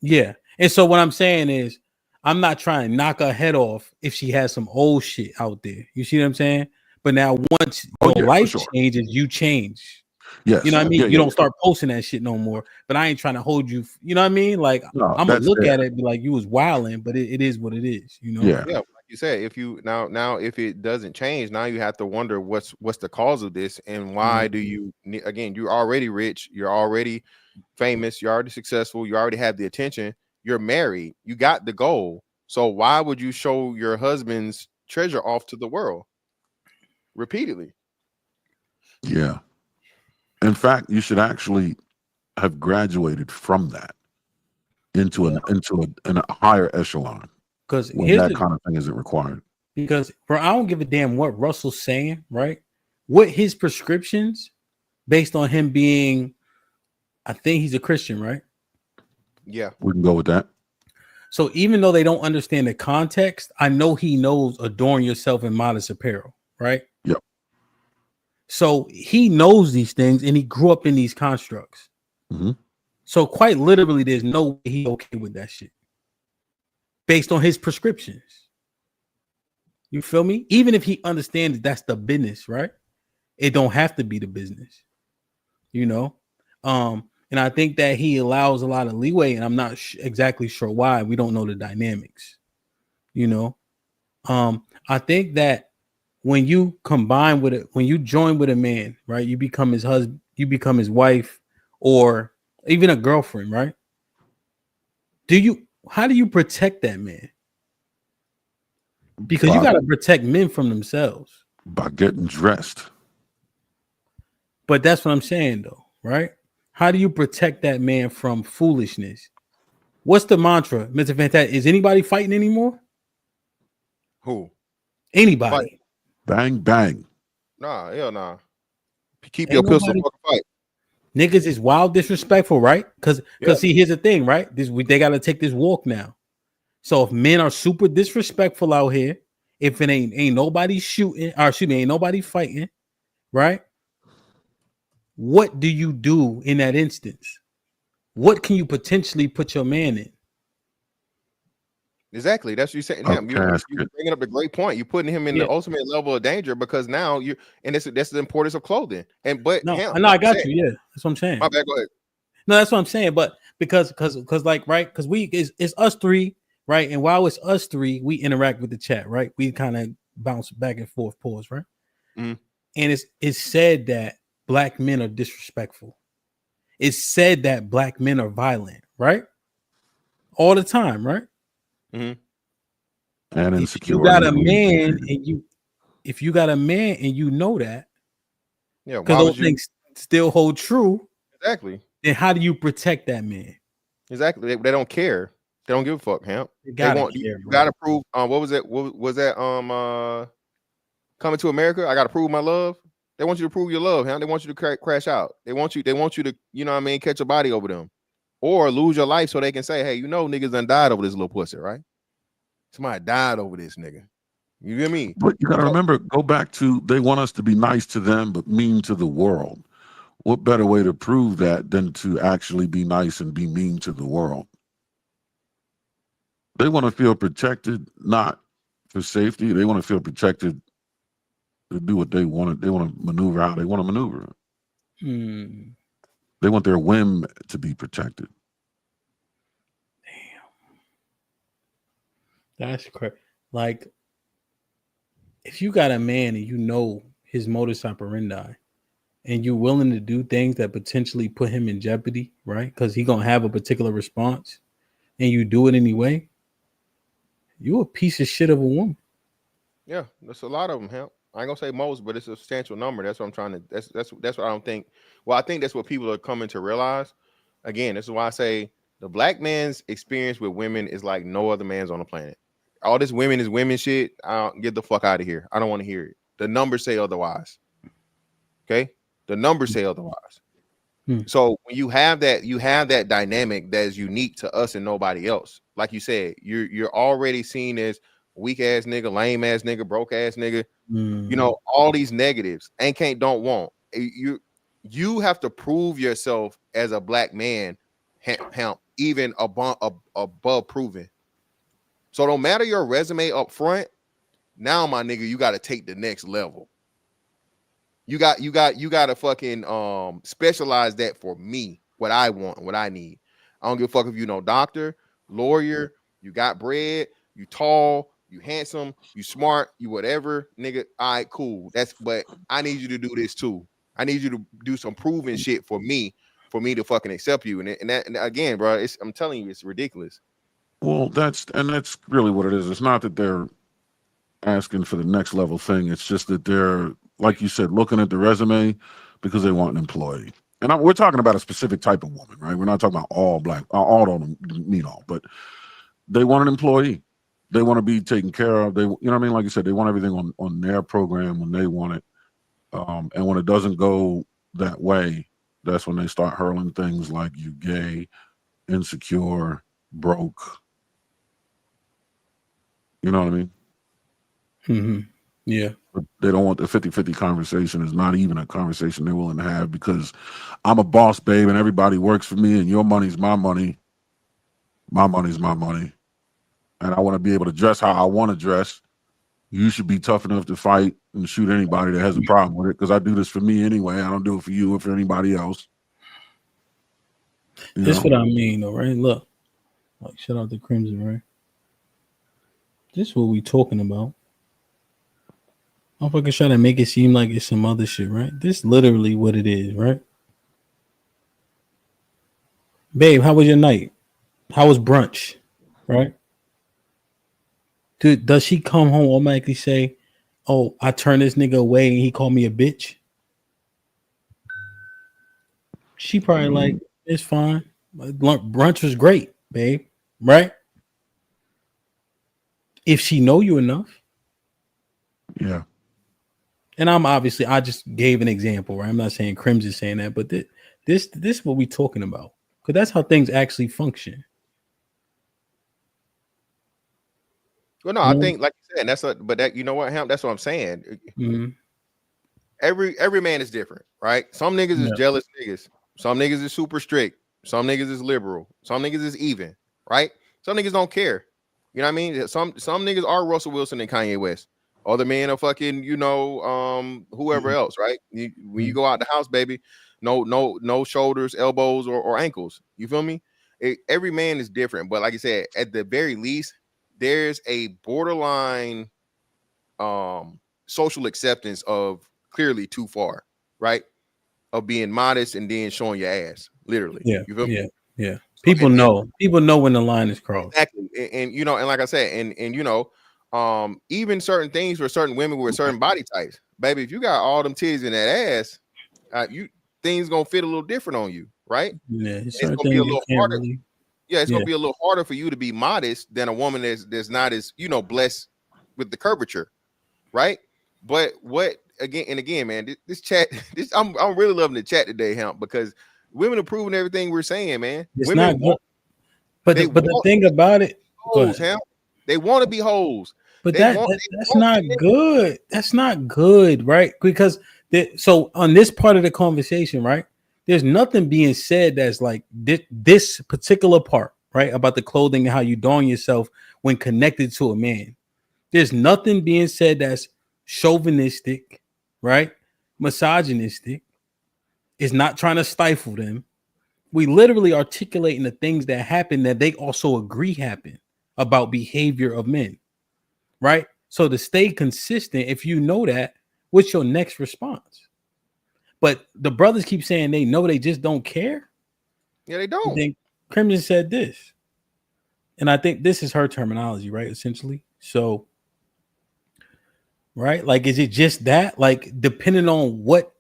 Yeah. And so what I'm saying is I'm not trying to knock her head off if she has some old shit out there. You see what I'm saying? But now once your life changes, you change. Yes. You know what I mean? You don't start posting that shit no more. But I ain't trying to hold you. You know what I mean? Like I'm gonna look at it and be like, you was wilding, but it is what it is. You know? Yeah. Like you said, if you now if it doesn't change, now you have to wonder what's the cause of this and why do you again? You're already rich. You're already famous. You're already successful. You already have the attention. You're married. You got the goal. So why would you show your husband's treasure off to the world repeatedly? Yeah. In fact, you should actually have graduated from that into a higher echelon. Because when that kind of thing isn't required. Because bro, I don't give a damn what Russell's saying, right? What his prescriptions, based on him being, I think he's a Christian, right? Yeah, we can go with that. So even though they don't understand the context, I know he knows adorn yourself in modest apparel, right? Yep. So he knows these things and he grew up in these constructs. Mm-hmm. So quite literally, there's no way he's okay with that shit based on his prescriptions. You feel me? Even if he understands that's the business, right? It don't have to be the business, you know? And I think that he allows a lot of leeway, and I'm not exactly sure why. We don't know the dynamics, you know? I think that when you combine with it, when you join with a man, right, you become his husband, you become his wife, or even a girlfriend, right? How do you protect that man? Because you got to protect men from themselves. By getting dressed. But that's what I'm saying, though, right? How do you protect that man from foolishness? What's the mantra, Mr. Fantastic? Is anybody fighting anymore? Who? Anybody. Fight. Bang, bang. Nah, hell nah. Keep your pistol, fucking fight. Niggas is wild disrespectful, right? Because see, here's the thing, right? They got to take this walk now. So if men are super disrespectful out here, if it ain't nobody shooting, or excuse me, ain't nobody fighting, right? What do you do in that instance? What can you potentially put your man in? Exactly. That's what you're saying. You're bringing up the great point. You're putting him in the ultimate level of danger because now that's the importance of clothing. I got you. Yeah, that's what I'm saying. My bad. Go ahead. No, that's what I'm saying. But because like, right, because it's us three, right? And while it's us three, we interact with the chat, right? We kind of bounce back and forth, pause, right? Mm-hmm. And it's said that Black men are disrespectful. It's said that Black men are violent, right? All the time, right? Mm-hmm. And insecure. If you got a man and you know that, because those things still hold true. Exactly. Then how do you protect that man? Exactly. They don't care. They don't give a fuck, Hamp. You gotta prove. What was it? What was that? Coming to America. I gotta prove my love. They want you to prove your love, huh? They want you to crash out. They want you to, you know what I mean, catch a body over them. Or lose your life so they can say, hey, you know, niggas done died over this little pussy, right? Somebody died over this nigga. You get me? But you got to remember, go back to, they want us to be nice to them, but mean to the world. What better way to prove that than to actually be nice and be mean to the world? They want to feel protected, not for safety. They want to feel protected to do what they want. They want to maneuver how they want to maneuver. They want their whim to be protected. That's correct. Like, if you got a man and you know his modus operandi, and you're willing to do things that potentially put him in jeopardy, right? Because he's gonna have a particular response, and you do it anyway, you a piece of shit of a woman. Yeah, there's a lot of them, Hemp. I ain't gonna say most, but it's a substantial number. That's what I'm trying to. That's what I don't think. Well, I think that's what people are coming to realize. Again, this is why I say the black man's experience with women is like no other man's on the planet. All this women is women shit. Get the fuck out of here. I don't want to hear it. The numbers say otherwise. Okay, the numbers say otherwise. So when you have that dynamic that is unique to us and nobody else. Like you said, you're already seen as weak ass nigga, lame ass nigga, broke ass nigga. You know, all these negatives. Ain't, can't, don't, won't. You have to prove yourself as a black man, Hemp, even above proven. So no matter your resume up front, now my nigga, you got to take the next level. You got to fucking specialize that for me, what I want, what I need. I don't give a fuck if you know doctor, lawyer, you got bread, you tall, you handsome, you smart, you whatever, nigga. All right, cool. But I need you to do this too. I need you to do some proven shit for me to fucking accept you. And again, bro, I'm telling you, it's ridiculous. Well, that's really what it is. It's not that they're asking for the next level thing. It's just that they're, like you said, looking at the resume because they want an employee. And we're talking about a specific type of woman, right? We're not talking about all black, all don't mean all, but they want an employee. They want to be taken care of. They, you know what I mean? Like you said, they want everything on their program when they want it. And when it doesn't go that way, that's when they start hurling things like you gay, insecure, broke. You know what I mean? Mm-hmm. Yeah. But they don't want the 50-50 conversation. It's not even a conversation they're willing to have because I'm a boss, babe, and everybody works for me, and your money's my money. My money's my money. And I want to be able to dress how I want to dress. You should be tough enough to fight and shoot anybody that has a problem with it because I do this for me anyway. I don't do it for you or for anybody else. This is what I mean, though, right? Look, like, shout out to Crimson, right? This is what we talking about. I'm fucking trying to make it seem like it's some other shit, right? This literally what it is, right? Babe, how was your night? How was brunch? Right? Dude, does she come home automatically say, oh, I turned this nigga away and he called me a bitch? She probably like, it's fine. Brunch was great, babe. Right? If she know you enough. Yeah. And I just gave an example, right? I'm not saying Crims is saying that, but this is what we talking about. Because that's how things actually function. Well, no, I think, like you said, but that, you know what, Hemp, that's what I'm saying. Mm-hmm. Every man is different, right? Some niggas is jealous niggas. Some niggas is super strict. Some niggas is liberal. Some niggas is even, right? Some niggas don't care. You know what I mean? Some niggas are Russell Wilson and Kanye West. Other men are fucking, whoever else, right? When you go out the house, baby, no shoulders, elbows, or ankles. You feel me? Every man is different, but like I said, at the very least, there's a borderline social acceptance of clearly too far, right? Of being modest and then showing your ass, literally. Yeah, you feel me? Yeah. People know when the line is crossed. Exactly, and like I said, and even certain things for certain women with certain body types, baby, if you got all them titties in that ass, things gonna fit a little different on you, right? Yeah, it's gonna be a little harder. It's gonna be a little harder for you to be modest than a woman that's not as blessed with the curvature, right? But what again, man, this chat, I'm really loving the chat today, Hamp, because women are proving everything we're saying, man. It's Women not good. But the thing about it, hoes, Hamp. They want to be hoes. But that's not good. That's not good, right? Because so on this part of the conversation, right? There's nothing being said that's like this particular part, right? About the clothing and how you don yourself when connected to a man. There's nothing being said that's chauvinistic, right? Misogynistic. It's not trying to stifle them. We literally articulating the things that happen that they also agree happen about behavior of men. Right? So to stay consistent, if you know that, what's your next response? But the brothers keep saying they know, they just don't care. Yeah, they don't. Then Crimson said this, and I think this is her terminology, right? Essentially. So, right? Like, is it just that? Like, depending on what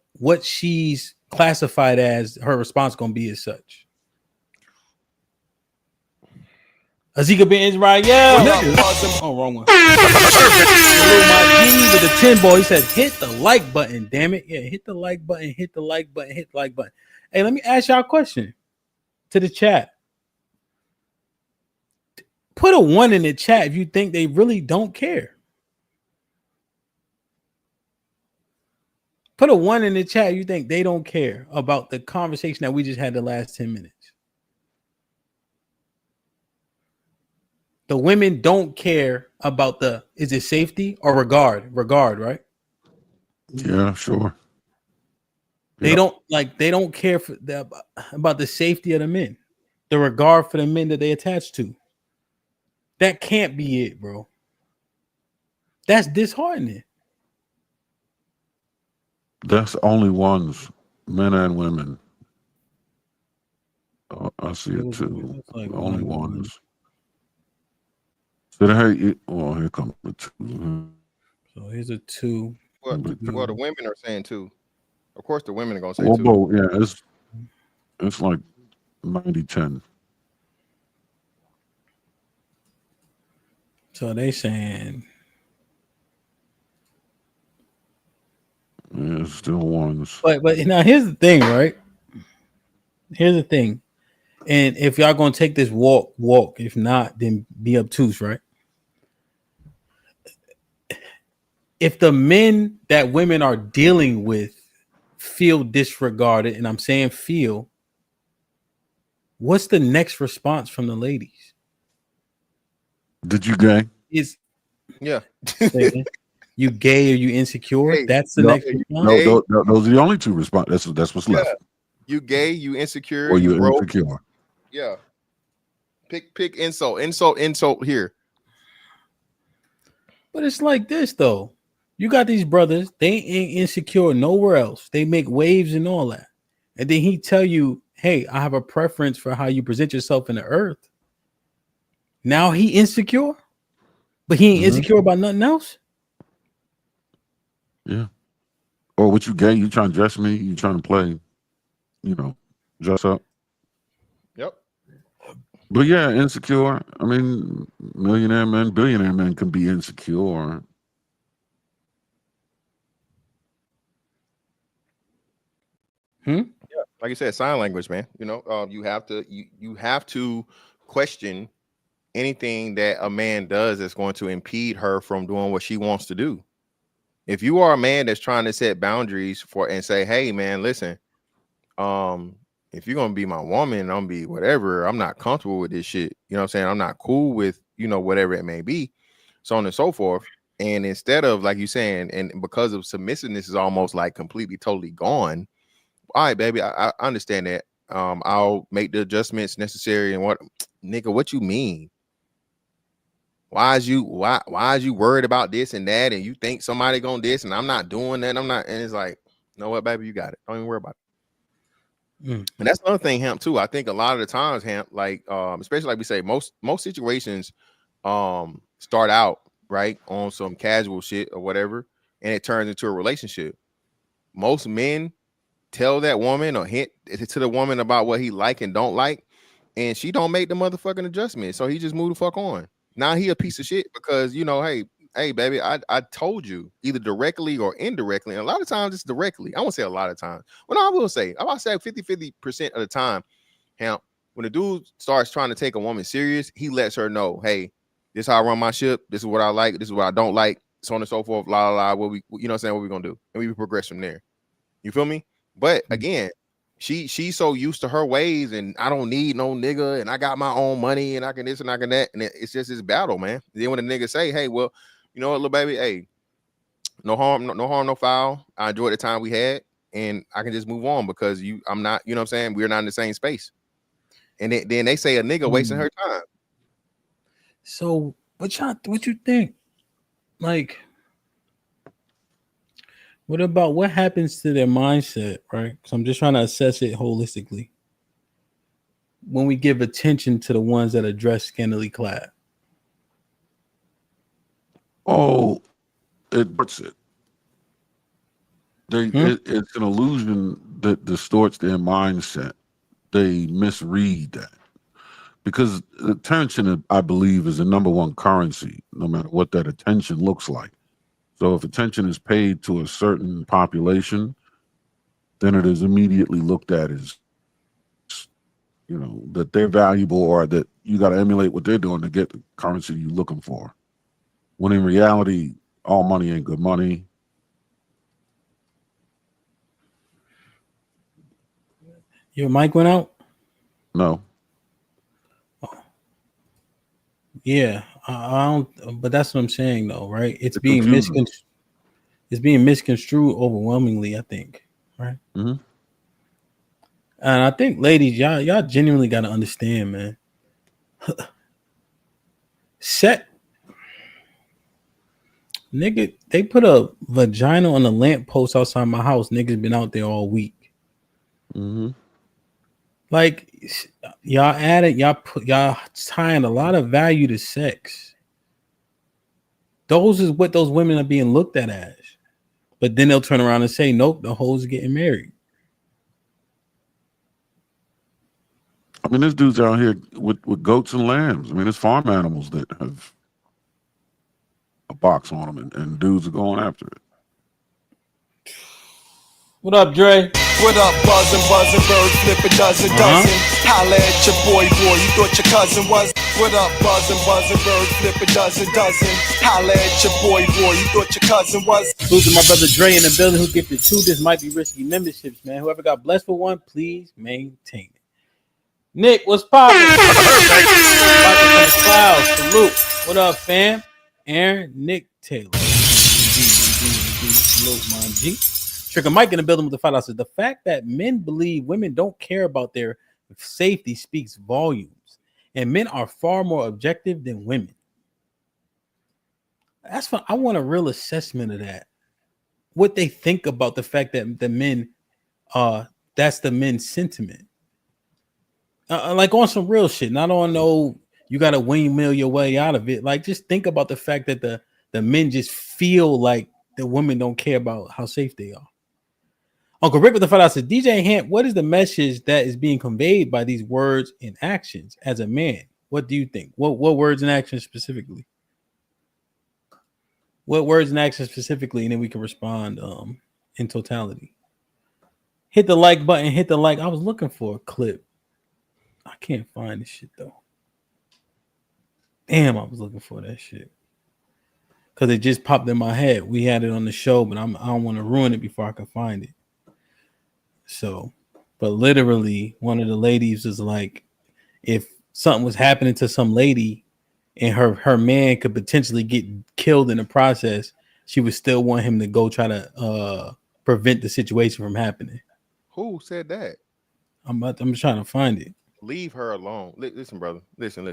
she's classified as, her response gonna be as such. Azika bin Israel, oh, wrong one. My G with the 10 boy, he said, hit the like button, damn it. Yeah, hit the like button, hit the like button, hit the like button. Hey, let me ask y'all a question to the chat. Put a 1 in the chat if you think they really don't care. Put a 1 in the chat if you think they don't care about the conversation that we just had the last 10 minutes. The women don't care about is it safety or regard, right? Yeah, sure. They don't care about the safety of the men, the regard for the men that they attach to. That can't be it, bro. That's disheartening. That's only ones, men and women. I see it too. Like only ones. So here comes the 2. So here's a 2. Well, the women are saying 2. Of course, the women are gonna say 2. Both, yeah, it's like 90-10. So they saying, yeah, it's still ones. But now here's the thing, right? Here's the thing. And if y'all gonna take this walk. If not, then be obtuse, right? If the men that women are dealing with feel disregarded, and I'm saying feel, what's the next response from the ladies? Did you gay? Yeah. You gay or you insecure? Hey, that's the next response. No, those are the only 2 responses. That's what's left. You gay, you insecure, or you broke. Insecure. Yeah. Pick insult here. But it's like this though. You got these brothers, they ain't insecure nowhere else. They make waves and all that. And then he tell you, hey, I have a preference for how you present yourself in the earth. Now he insecure, but he ain't insecure about nothing else. Yeah. Or what you gay? You trying to dress me? You trying to play, dress up? Yep. But yeah, insecure. I mean, millionaire men, billionaire men can be insecure. Yeah, like you said, sign language, man. You have to question anything that a man does that's going to impede her from doing what she wants to do. If you are a man that's trying to set boundaries and say, hey man, listen, if you're gonna be my woman, I'm gonna be whatever, I'm not comfortable with this shit. You know what I'm saying? I'm not cool with, whatever it may be, so on and so forth. And instead of, like you saying, and because of submissiveness is almost like completely, totally gone. All right, baby, I understand that. I'll make the adjustments necessary. And what you mean? Why is you worried about this and that? And you think somebody gonna this and I'm not doing that. I'm not. And it's like, you know what, baby, you got it. Don't even worry about it. And that's another thing, Hamp, too. I think a lot of the times, Hamp, like especially like we say, most situations start out right on some casual shit or whatever, and it turns into a relationship. Most men tell that woman or hint to the woman about what he like and don't like, and she don't make the motherfucking adjustment. So he just move the fuck on. Now he a piece of shit because hey, hey, baby, I told you either directly or indirectly. And a lot of times it's directly. I won't say a lot of times. Well, no, I will say, I say 50% of the time, Hamp, when a dude starts trying to take a woman serious, he lets her know, hey, this is how I run my ship. This is what I like. This is what I don't like. So on and so forth. La la la. What we, you know what I'm saying? What we gonna do? And we progress from there. You feel me? But again, she's so used to her ways, and I don't need no nigga, and I got my own money, and I can this and I can that, and it's just this battle, man. Then when the nigga say, hey, well, you know what, little baby, hey, no harm, no foul. I enjoyed the time we had, and I can just move on because I'm not, you know what I'm saying? We're not in the same space. And then they say a nigga wasting her time. So what you think? Like, what happens to their mindset, right? So I'm just trying to assess it holistically. When we give attention to the ones that are dressed scantily clad. Oh, it's an illusion that distorts their mindset. They misread that. Because attention, I believe, is the number one currency, no matter what that attention looks like. So if attention is paid to a certain population, then it is immediately looked at as, you know, that they're valuable, or that you got to emulate what they're doing to get the currency you're looking for. When in reality, all money ain't good money. Your mic went out? No. Yeah, I don't. But that's what I'm saying, though, right? It's being misconstrued. It's being misconstrued overwhelmingly, I think, right? Mm-hmm. And I think, ladies, y'all genuinely got to understand, man. Nigga, they put a vagina on a lamppost outside my house. Niggas been out there all week. Mm-hmm. Like, y'all tying a lot of value to sex. Those is what those women are being looked at as. But then they'll turn around and say, nope, the hoes are getting married. I mean, there's dudes out here with goats and lambs. I mean, there's farm animals that have a box on them, and dudes are going after it. What up, Dre? What up, buzzing, bird flip a dozen. Holla at your boy, you thought your cousin was. What up, buzzing, bird flip a dozen. Holla at your boy, you thought your cousin was. Losing my brother Dre in the building who gifted 2. This might be risky memberships, man. Whoever got blessed with one, please maintain it. Nick, what's poppin'? Salute. What up, fam? Aaron, Nick Taylor. Salute, man. G. Trigger Mike in the building with the $5. The fact that men believe women don't care about their safety speaks volumes, and men are far more objective than women. That's what I want a real assessment of that. What they think about the fact that the men, that's the men's sentiment. Like on some real shit, not on no you got to windmill your way out of it. Like, just think about the fact that the men just feel like the women don't care about how safe they are. Uncle Rick with the $5 said, DJ Hamp, what is the message that is being conveyed by these words and actions as a man? What do you think? What words and actions specifically? What words and actions specifically? And then we can respond in totality. Hit the like button. Hit the like. I was looking for a clip. I can't find this shit though. Damn, I was looking for that shit. Because it just popped in my head. We had it on the show, but I don't want to ruin it before I can find it. So, but literally, one of the ladies was like, if something was happening to some lady and her man could potentially get killed in the process, she would still want him to go try to prevent the situation from happening. Who said that? I'm trying to find it. Leave her alone. Listen, brother. Listen.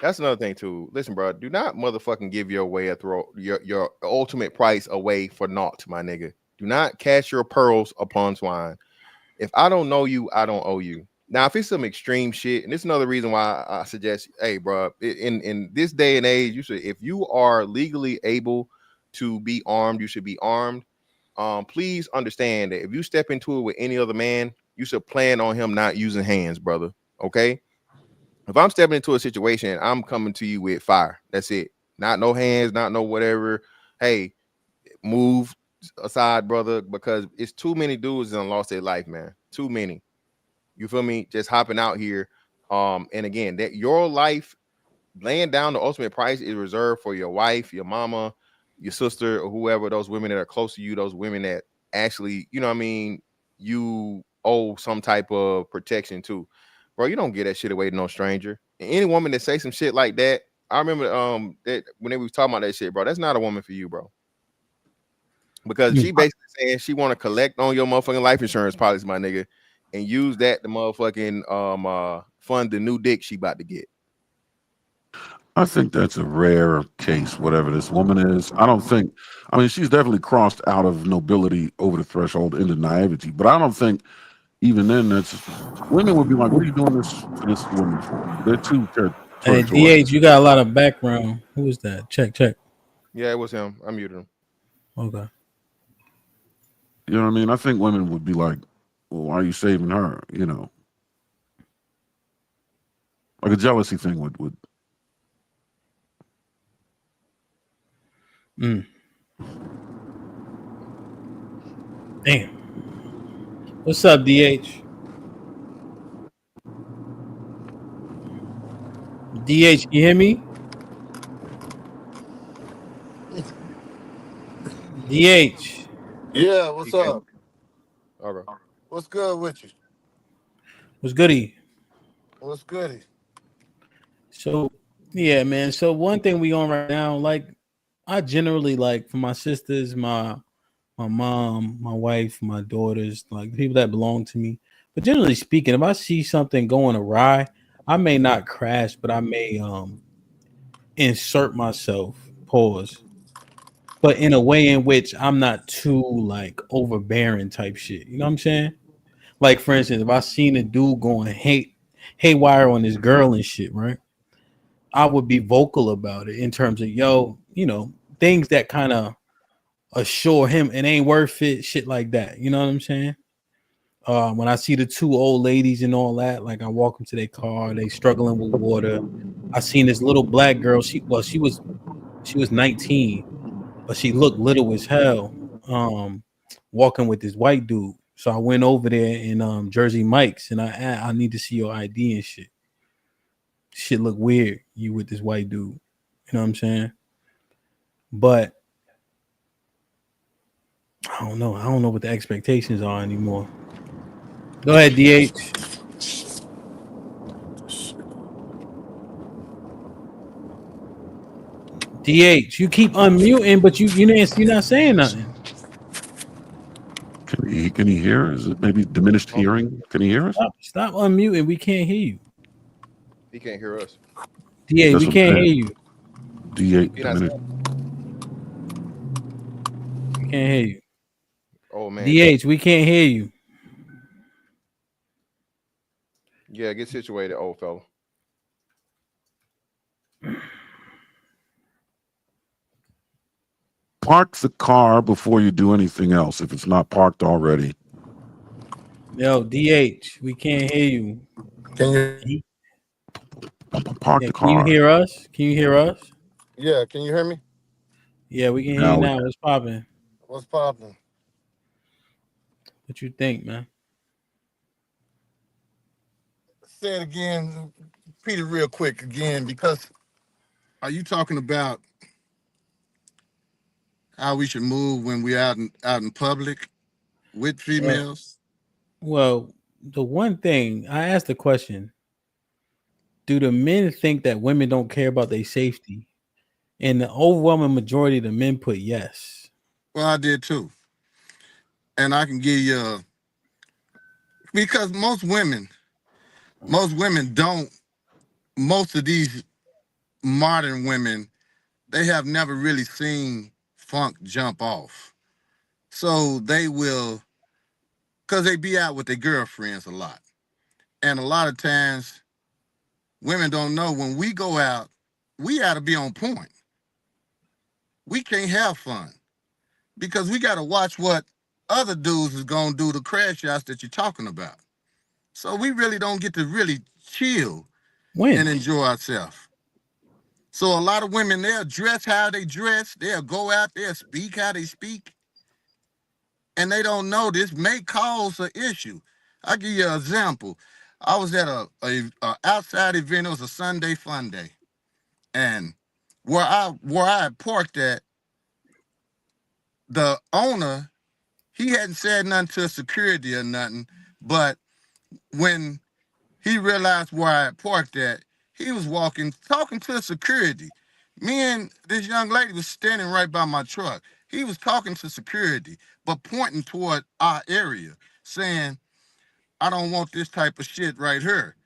That's another thing too. Listen, bro. Do not motherfucking give your way your ultimate price away for naught, my nigga. Do not cast your pearls upon swine. If I don't know you, I don't owe you. Now, if it's some extreme shit, and this is another reason why I suggest, hey, bro, in this day and age, you should, if you are legally able to be armed, you should be armed. Please understand that if you step into it with any other man, you should plan on him not using hands, brother. Okay. If I'm stepping into a situation, I'm coming to you with fire. That's it. Not no hands, not no whatever. Hey, move aside, brother, because it's too many dudes that lost their life, man. Too many. You feel me? Just hopping out here. And again, that your life, laying down the ultimate price is reserved for your wife, your mama, your sister, or whoever, those women that are close to you, those women that actually, you know what I mean, you owe some type of protection to. Bro, you don't get that shit away to no stranger. And any woman that say some shit like that, I remember that when they was talking about that shit, bro, that's not a woman for you, bro. Because she basically saying she want to collect on your motherfucking life insurance policy, my nigga, and use that to motherfucking fund the new dick she about to get. I think that's a rare case, whatever this woman is. I mean, she's definitely crossed out of nobility over the threshold into naivety, but I don't think even then women would be like, what are you doing this woman for? They're too Hey, DH, you got a lot of background. Who is that? Check. Yeah, it was him. I muted him. Okay. You know what I mean? I think women would be like, well, why are you saving her? You know, like a jealousy thing would. Damn. What's up, DH? DH, you hear me? DH. Yeah, what's up? All right. What's good with you? What's goody? What's goody? So, yeah, man. So one thing we on right now, like, I generally like for my sisters, my mom, my wife, my daughters, like the people that belong to me. But generally speaking, if I see something going awry, I may not crash, but I may insert myself, pause, but in a way in which I'm not too like overbearing type shit. You know what I'm saying? Like for instance, if I seen a dude going haywire on this girl and shit, right? I would be vocal about it in terms of, yo, you know, things that kind of assure him it ain't worth it, shit like that. You know what I'm saying? When I see the two old ladies and all that, like I walk them to their car, they struggling with water. I seen this little black girl. She was 19, but she looked little as hell. Walking with this white dude. So I went over there in Jersey Mike's and I need to see your ID and shit. Shit look weird. You with this white dude. You know what I'm saying? But I don't know. I don't know what the expectations are anymore. Go ahead, DH. DH, you keep unmuting, but you're not saying nothing. Can he hear? Is it maybe diminished hearing? Can he hear us? Stop unmuting. We can't hear you. He can't hear us. DH, we can't hear you. DH, We can't hear you. Oh man. DH, we can't hear you. Yeah, get situated, old fella. Park the car before you do anything else if it's not parked already. Yo, DH, we can't hear you. Can you park the car? Can you hear us? Can you hear us? Yeah, can you hear me? Yeah, we can hear you now. What's popping? What's popping? What you think, man? Say it again. Repeat it real quick again, because are you talking about how we should move when we're out in public with females? Well, the one thing I asked the question: do the men think that women don't care about their safety? And the overwhelming majority of the men put yes. Well, I did too, and I can give you because most women don't. Most of these modern women, they have never really seen funk jump off. So they will, because they be out with their girlfriends a lot. And a lot of times, women don't know when we go out, we got to be on point. We can't have fun because we got to watch what other dudes is going to do, the crash outs that you're talking about. So we really don't get to really chill and enjoy ourselves. So a lot of women, they'll dress how they dress. They'll go out there, speak how they speak. And they don't know this may cause an issue. I'll give you an example. I was at a outside event. It was a Sunday fun day. And where I had parked at, the owner, he hadn't said nothing to security or nothing. But when he realized where I had parked at, he was talking to security. Me and this young lady was standing right by my truck. He was talking to security, but pointing toward our area, saying, I don't want this type of shit right here.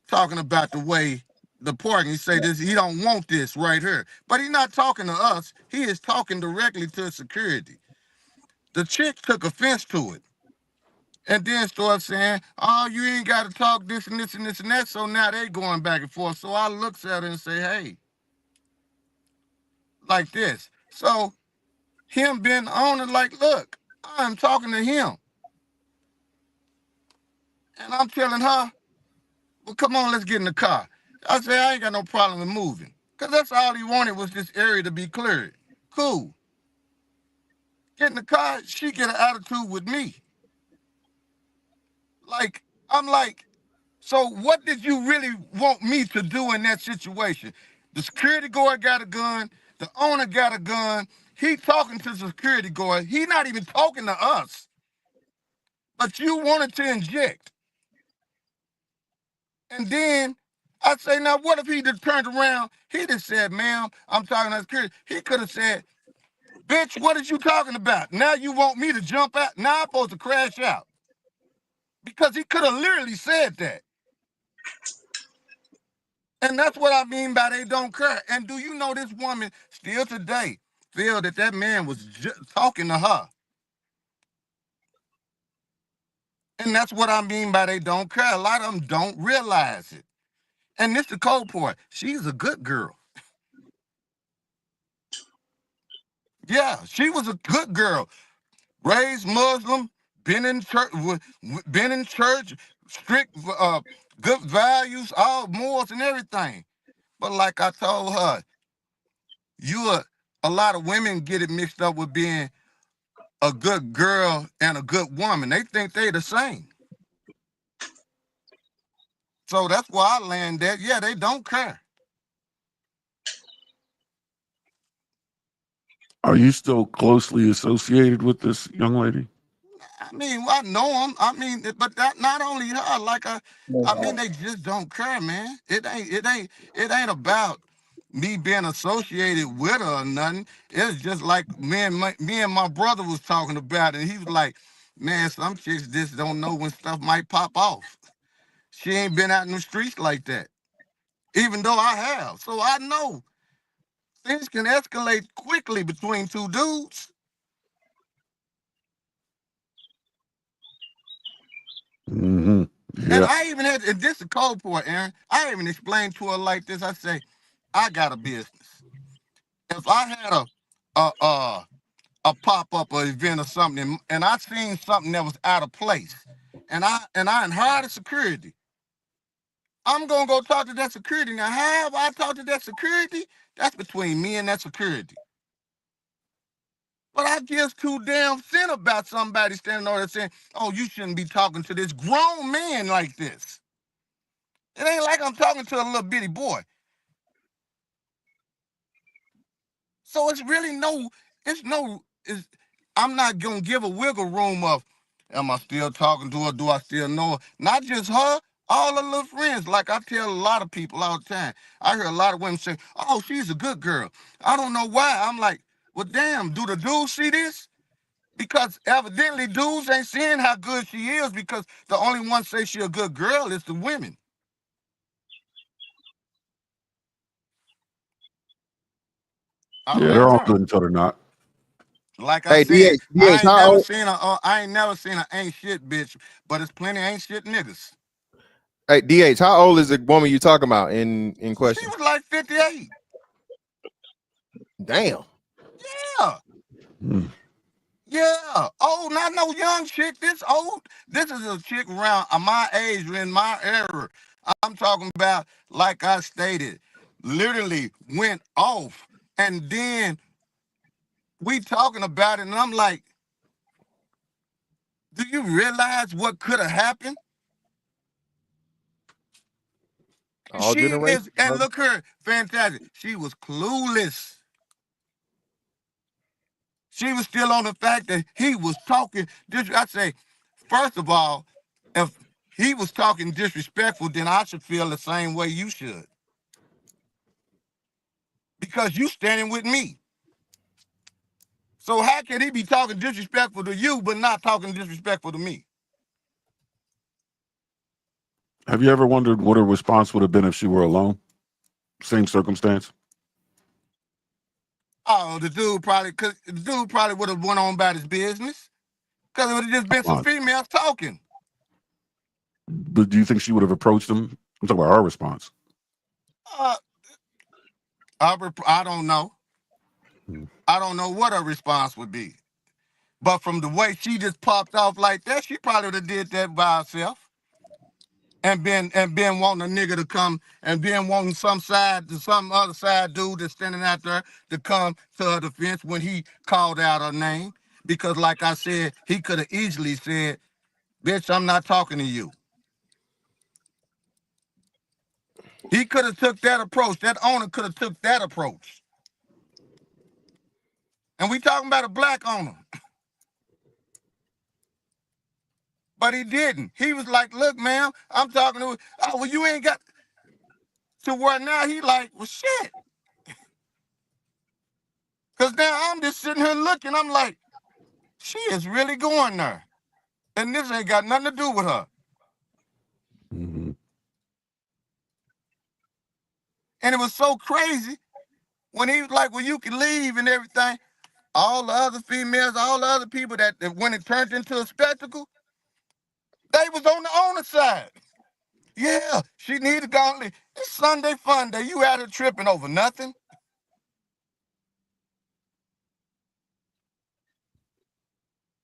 Talking about the way the parking, he say this, he don't want this right here. But he's not talking to us. He is talking directly to security. The chick took offense to it. And then started saying, oh, you ain't got to talk this and this and this and that. So now they going back and forth. So I looks at her and say, hey, like this. So him being the owner, like, look, I'm talking to him. And I'm telling her, well, come on, let's get in the car. I say, I ain't got no problem with moving. Because that's all he wanted was this area to be cleared. Cool. Get in the car, she get an attitude with me. Like, I'm like, so what did you really want me to do in that situation? The security guard got a gun. The owner got a gun. He talking to the security guard. He not even talking to us. But you wanted to inject. And then I say, now what if he just turned around? He just said, ma'am, I'm talking to security. He could have said, bitch, what is you talking about? Now you want me to jump out? Now I'm supposed to crash out. Because he could have literally said that. And that's what I mean by they don't care. And do you know this woman still today feel that that man was talking to her? And that's what I mean by they don't care. A lot of them don't realize it. And this is the cold part. She's a good girl. Yeah, she was a good girl. Raised Muslim, been in church, strict, good values, all morals and everything. But like I told her, a lot of women get it mixed up with being a good girl and a good woman. They think they the same. So that's why I land at, yeah, they don't care. Are you still closely associated with this young lady? I mean, I know them. I mean, but that not only her. Like I mean, they just don't care, man. It ain't about me being associated with her or nothing. It's just like me and my brother was talking about it. He was like, man, some chicks just don't know when stuff might pop off. She ain't been out in the streets like that, even though I have. So I know things can escalate quickly between two dudes. Mm-hmm. Yeah. And I even had, and this is cold part, Aaron. I even explained to her like this. I say, I got a business. If I had a pop-up or event or something, and I seen something that was out of place, and I hired a security, I'm gonna go talk to that security. Now, how have I talked to that security? That's between me and that security. But I just too damn thin about somebody standing over there saying, oh, you shouldn't be talking to this grown man like this. It ain't like I'm talking to a little bitty boy. So it's really I'm not gonna give a wiggle room of, am I still talking to her? Do I still know her? Not just her, all her little friends. Like I tell a lot of people all the time. I hear a lot of women say, oh, she's a good girl. I don't know why. I'm like, well, damn, do the dudes see this? Because evidently dudes ain't seeing how good she is, because the only one say she a good girl is the women. Yeah, they're all good until they're not. Like I said, I ain't never seen an ain't shit bitch, but it's plenty ain't shit niggas. Hey, DH, how old is the woman you talking about in question? She was like 58. Damn. Yeah. Yeah. Oh, not no young chick. This old. This is a chick around my age, in my era. I'm talking about, like I stated, literally went off. And then we talking about it, and I'm like, do you realize what could have happened? All She generations, is, and brother. look her, fantastic. She was clueless. She was still on the fact that he was talking. I say, first of all, if he was talking disrespectful, then I should feel the same way you should. Because you standing with me. So how can he be talking disrespectful to you, but not talking disrespectful to me? Have you ever wondered what her response would have been if she were alone? Same circumstance? Oh, the dude probably would have went on about his business. Because it would have just been some females talking. But do you think she would have approached him? I'm talking about her response. I don't know. I don't know what her response would be. But from the way she just popped off like that, she probably would have did that by herself. And been wanting a nigga to come, and been wanting some other side dude that's standing out there to come to her defense when he called out her name. Because like I said, he could have easily said, bitch, I'm not talking to you. He could have took that approach. That owner could have took that approach. And we talking about a black owner. But he didn't. He was like, look, ma'am, I'm talking to, oh, well, you ain't got to where now he like, well, shit. Because now I'm just sitting here looking. I'm like, she is really going there. And this ain't got nothing to do with her. Mm-hmm. And it was so crazy when he was like, well, you can leave and everything. All the other females, all the other people that when it turned into a spectacle, they was on the owner side. Yeah, she needed to go and leave. It's Sunday fun day. You out here tripping over nothing.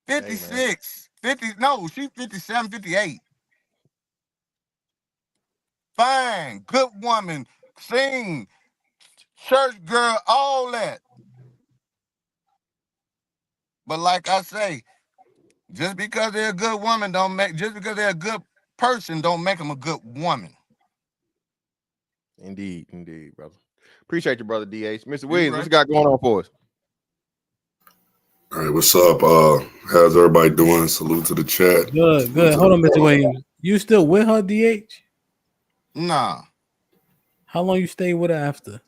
Hey, 56, 50, no, she's 57, 58. Fine, good woman, sing, church girl, all that. But like I say, just because they're a good woman just because they're a good person don't make them a good woman. Indeed, brother. Appreciate you, brother DH. Mr. Williams, what you got going on for us? All right, what's up? How's everybody doing? Salute to the chat. Good. Hold on, Mr. Williams. You still with her, DH? Nah. How long you stay with her after?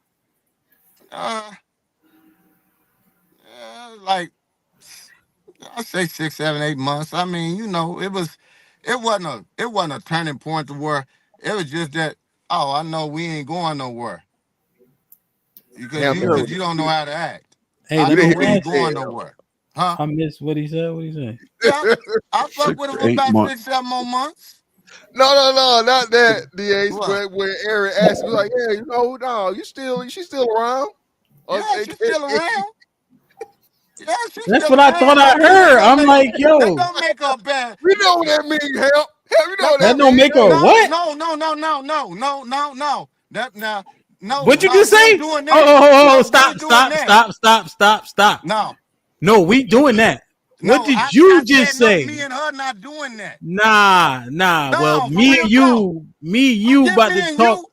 Like I say 6, 7, 8 months. I mean, you know, it wasn't a turning point to where it was just that, oh, I know we ain't going nowhere. Because you don't know how to act. Hey, I know we ain't going nowhere. Huh? I missed what he said. What he said? Yeah, I fuck with him for about 6, 7 more months. No, not that, DH. But when Aaron asked me, like, yeah, you know, no, she's still around. Yeah, she's still around. Yeah, that's what I thought I heard. I'm like, yo, that don't make her bad. We know what that means, Hemp. You know that don't make her what? No. That now, no. What you just say? Oh, stop. No, we doing that. What did you just say? Me and her not doing that. Nah. Well, me and you about to talk.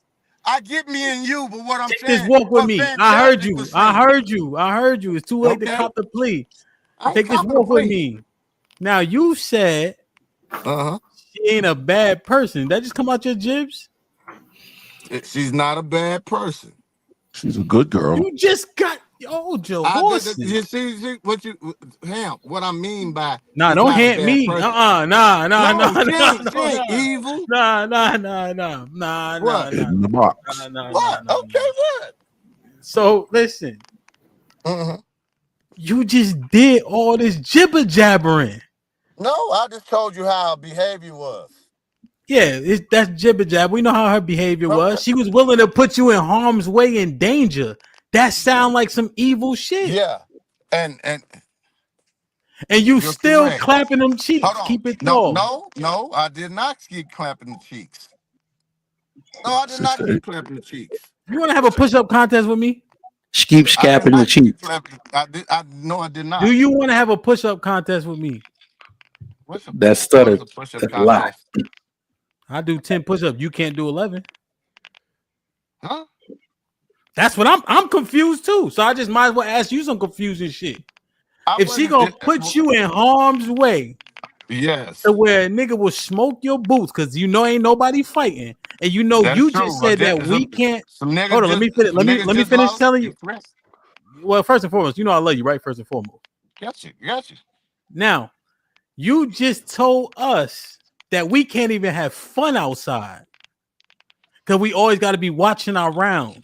I get me and you, but what I'm Take saying. this walk with me. I heard you. It's too late to cop the plea. Take this walk with me. Now you said she ain't a bad person. That just come out your jibs? She's not a bad person. She's a good girl. You just got Joe horses. You see what I mean by don't hand me. She ain't evil. Nah. What? In the box. What? Okay, what? So listen. You just did all this jibber jabbering. No, I just told you how her behavior was. Yeah, that's jibber jab. We know how her behavior was. She was willing to put you in harm's way and danger. That sound like some evil shit. Yeah, and you still clapping them cheeks. Keep it calm. No, I did not keep clapping the cheeks. No, I did not keep clapping the cheeks. You want to have a push-up contest with me? Keep scapping the cheek. I know I did not. Do you want to have a push-up contest with me? That stutter took a lot. I do 10 push-ups. You can't do 11. Huh? That's what I'm confused too. So I just might as well ask you some confusing shit. If she gonna put you in harm's way, yes, to where a nigga will smoke your boots because you know ain't nobody fighting, and you know That's you true, just said that we can't. Hold on, let me finish. Let me finish telling you. Well, first and foremost, you know I love you, right? First and foremost. Gotcha. Now, you just told us that we can't even have fun outside because we always got to be watching our rounds.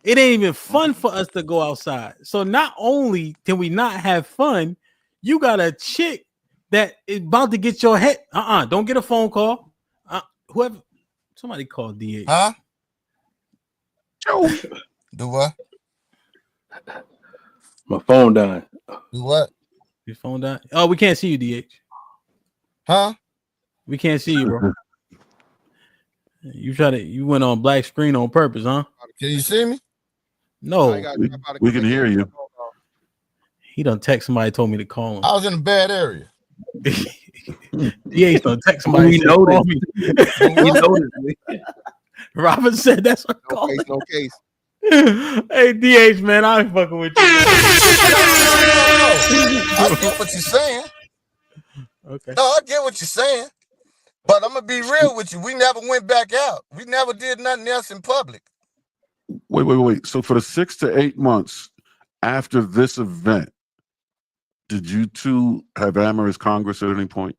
It ain't even fun for us to go outside. So not only can we not have fun, you got a chick that is about to get your head. Don't get a phone call. Whoever, somebody call DH. Huh? Do what? My phone died. Do what? Your phone died. Oh, we can't see you, DH. Huh? We can't see you, bro. You went on black screen on purpose, huh? Can you see me? No. We can hear you. He done text somebody, told me to call him. I was in a bad area. DH done text somebody. We noticed. We noticed. Robert said that's what I call it. No case. Hey, DH, man, I ain't fucking with you. I get what you're saying. Okay. No, I get what you're saying. But I'm gonna be real with you. We never went back out. We never did nothing else in public. Wait. So for the 6 to 8 months after this event, did you two have amorous congress at any point?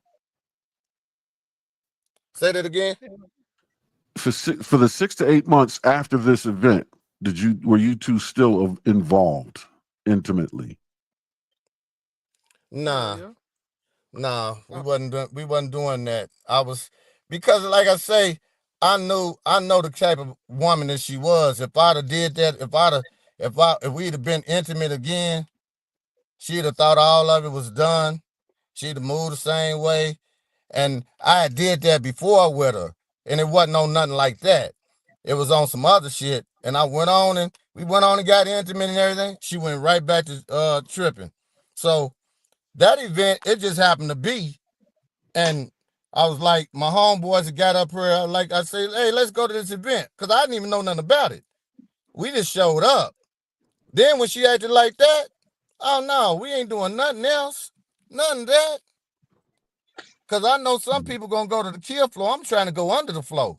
Say that again. For the 6 to 8 months after this event, were you two still involved intimately? Nah, we wasn't doing that. Because like I say, I know the type of woman that she was. If I'd have did that, if we'd have been intimate again, she'd have thought all of it was done. She'd have moved the same way. And I did that before with her, and it wasn't on nothing like that. It was on some other shit. And we went on and got intimate and everything. She went right back to tripping. So that event, it just happened to be. And I was like, my homeboys that got up here, I said, hey, let's go to this event. Because I didn't even know nothing about it. We just showed up. Then when she acted like that, oh no, we ain't doing nothing else. Nothing of that. Because I know some people going to go to the kill floor. I'm trying to go under the floor.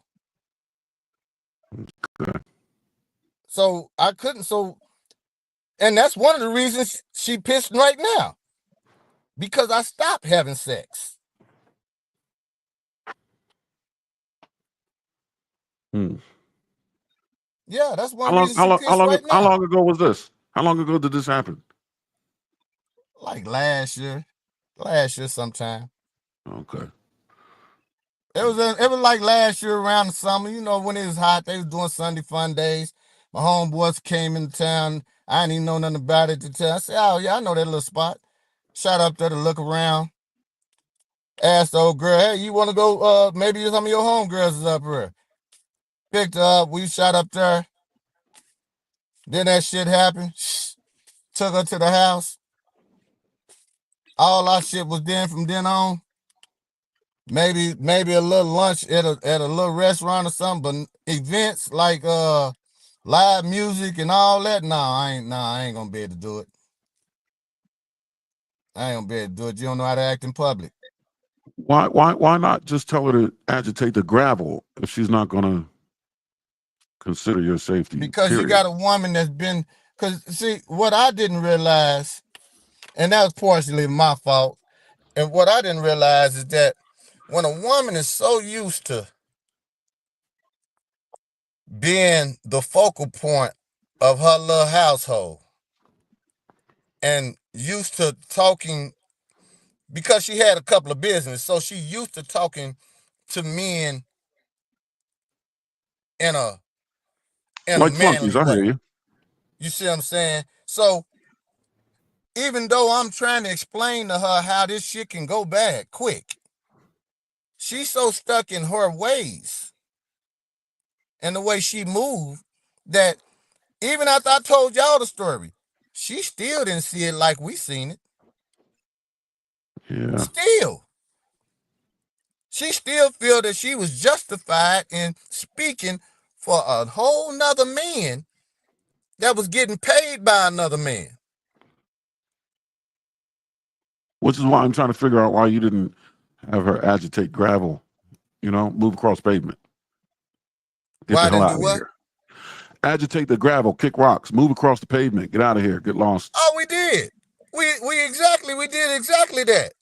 Okay. So I couldn't. And that's one of the reasons she pissed right now. Because I stopped having sex. Yeah, that's one reason she pissed right now. How long ago was this? How long ago did this happen? Like last year sometime. Okay. It was like last year around the summer. You know, when it was hot, they was doing Sunday fun days. My homeboys came into town. I didn't even know nothing about it to tell. I said, oh yeah, I know that little spot. Shot up there to look around. Asked the old girl, hey, you want to go? Maybe some of your homegirls is up here. Picked her up. We shot up there. Then that shit happened. Took her to the house. All our shit was then from then on. Maybe a little lunch at a little restaurant or something, but events like live music and all that, I ain't gonna be able to do it. I ain't gonna be able to do it. You don't know how to act in public. Why not just tell her to agitate the gravel if she's not gonna consider your safety? Because you got a woman that's been, because see, what I didn't realize, and that was partially my fault, and what I didn't realize is that when a woman is so used to being the focal point of her little household and used to talking, because she had a couple of business, so she used to talking to men in a like manly flunkies, I way. hear you. You see what I'm saying? So even though I'm trying to explain to her how this shit can go bad quick, she's so stuck in her ways and the way she moved that even after I told y'all the story, she still didn't see it like we seen it. Yeah. Still. She still feel that she was justified in speaking for a whole nother man that was getting paid by another man. Which is why I'm trying to figure out why you didn't have her agitate gravel, move across pavement. Get Why the hell didn't out do of what? here. Agitate the gravel, kick rocks, move across the pavement, get out of here, get lost. Oh, we did. We did exactly that.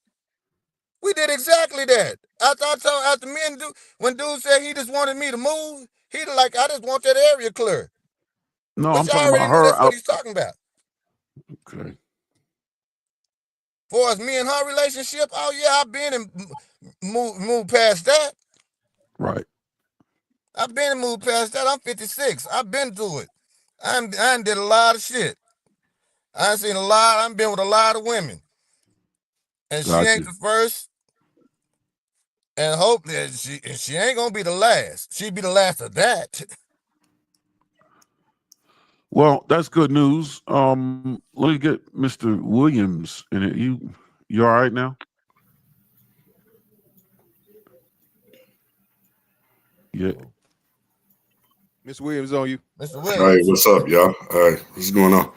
We did exactly that. After me and when dude said he just wanted me to move, he like, I just want that area clear. No, Which I'm talking I already about knew her. that's what he's talking about. Okay. For as me and her relationship, oh yeah, I've been and moved past that. Right. I've been and moved past that. I'm 56. I've been through it. I did a lot of shit. I seen a lot. I've been with a lot of women. And she ain't the first. And hope that she ain't gonna be the last. She be the last of that. Well, that's good news. Let me get Mr. Williams in it. You all right now? Yeah. Mr. Williams on you. Mr. Hey, what's up, y'all? Hey, what's going on?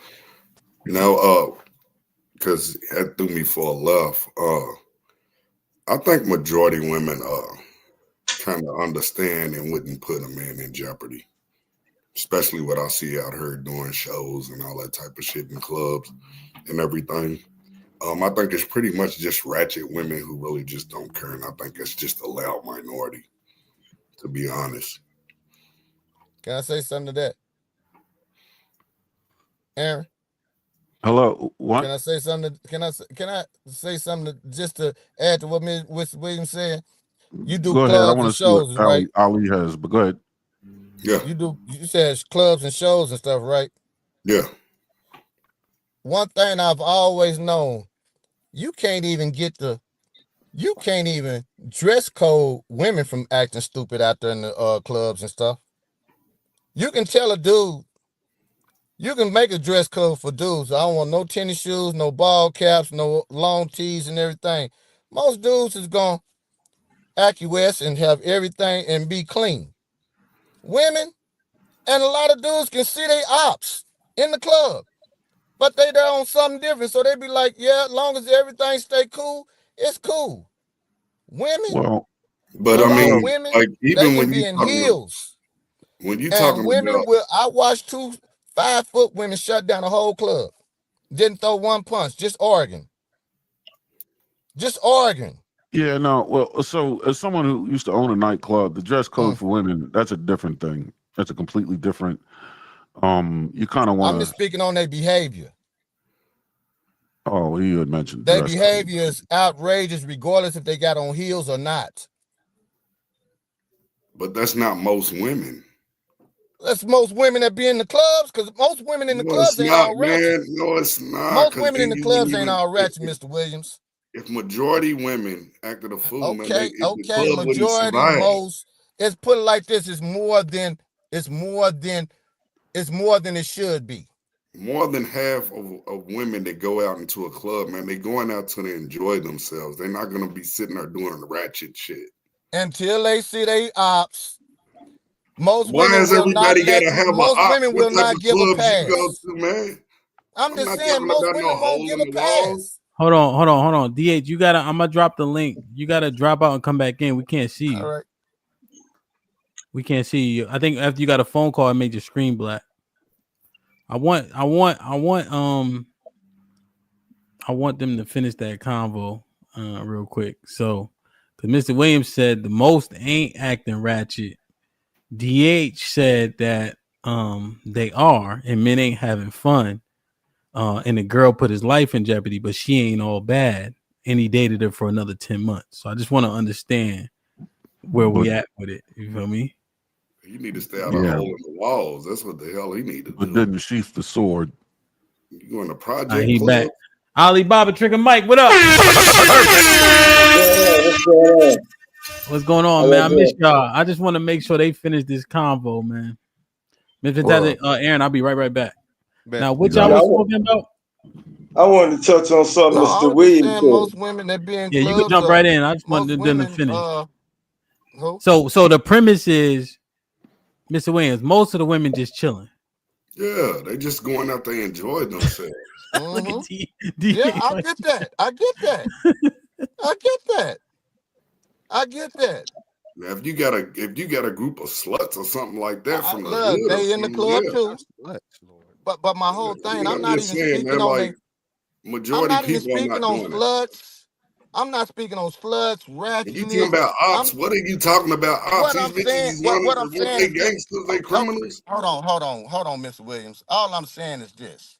Because that threw me for a laugh. I think majority women kind of understand and wouldn't put a man in jeopardy, especially what I see out here doing shows and all that type of shit in clubs and everything. I think it's pretty much just ratchet women who really just don't care, and I think it's just a loud minority, to be honest. Can I say something to that? Aaron? Hello. What? Can I say something? Can I say something just to add to what Mr. Williams said? You do Go ahead. I clubs want and to see what shows, right? Ali has, but go ahead. Yeah. You said clubs and shows and stuff, right? Yeah. One thing I've always known, you can't even dress code women from acting stupid out there in the clubs and stuff. You can tell a dude, you can make a dress code for dudes. I don't want no tennis shoes, no ball caps, no long tees and everything. Most dudes is going to acquiesce and have everything and be clean. Women and a lot of dudes can see they ops in the club, but they're on something different. So they be like, yeah, as long as everything stay cool, it's cool. Women, But I mean, women, like they even can when be you in talking heels. when you And talking women about will, I watched 2 5-foot women shut down a whole club. Didn't throw one punch, just arguing. Yeah, no. Well, so as someone who used to own a nightclub, the dress code for women, that's a different thing. That's a completely different. You kind of want I'm to. just speaking on their behavior. Oh, you had mentioned Their dress behavior is outrageous, regardless if they got on heels or not. But that's not most women. That's most women that be in the clubs, because most women in the No, it's clubs ain't not, all ratchet. man. No, it's not. Most Because women in then the you clubs wouldn't ain't even. all ratchet, Mr. Williams. If majority women acted a fool, man, the club wouldn't Majority, survive. most. Let's put it like this: it's more than it should be. More than half of women that go out into a club, man, they going out to enjoy themselves. They're not gonna be sitting there doing ratchet shit Until they see they ops. Most Why women has will not everybody let gotta have an most op? women What will type not of give a clubs you go pass. to, man? I'm not just saying talking most about no women won't hole give in a the wall. pass. Hold on. DH, I'm gonna drop the link. You gotta drop out and come back in. We can't see you. All right. We can't see you. I think after you got a phone call, it made your screen black. I want them to finish that convo real quick. So, because Mr. Williams said the most ain't acting ratchet. DH said that they are, and men ain't having fun. And the girl put his life in jeopardy, but she ain't all bad. And he dated her for another 10 months. So I just want to understand where we at with it. You feel me? You need to stay out of hole in the walls. That's what the hell he need to do. But didn't sheath the sword. You go in the project He club? back. Alibaba Trigger Mike, what up? What's going on, man? I miss y'all. I just want to make sure they finish this convo, man. Miss Fantastic, Aaron, I'll be right back. Bet. Now, what y'all was talking about? I wanted to touch on something No, I Mr. was just Williams saying said. most women that be in Yeah, you can clubs jump right in. I just most wanted them to women, finish. who? So the premise is, Mr. Williams, most of the women just chilling. Yeah, they just going out there enjoy themselves. Look at Yeah, I get that. I get that. I get that. I get that. Now, if you got a group of sluts or something like that from the Look, hood or they in the something, club yeah. too. But my whole I thing, mean, I'm I'm not just even saying, speaking man, on like I'm majority not even people are speaking not on doing it. sluts. I'm not speaking on sluts, And you talking ratchetness. about ops? What are you talking about ops? What These I'm bitches saying, is what young. I'm What saying they is this. gangsters? They criminals? Hold on, Mr. Williams. All I'm saying is this,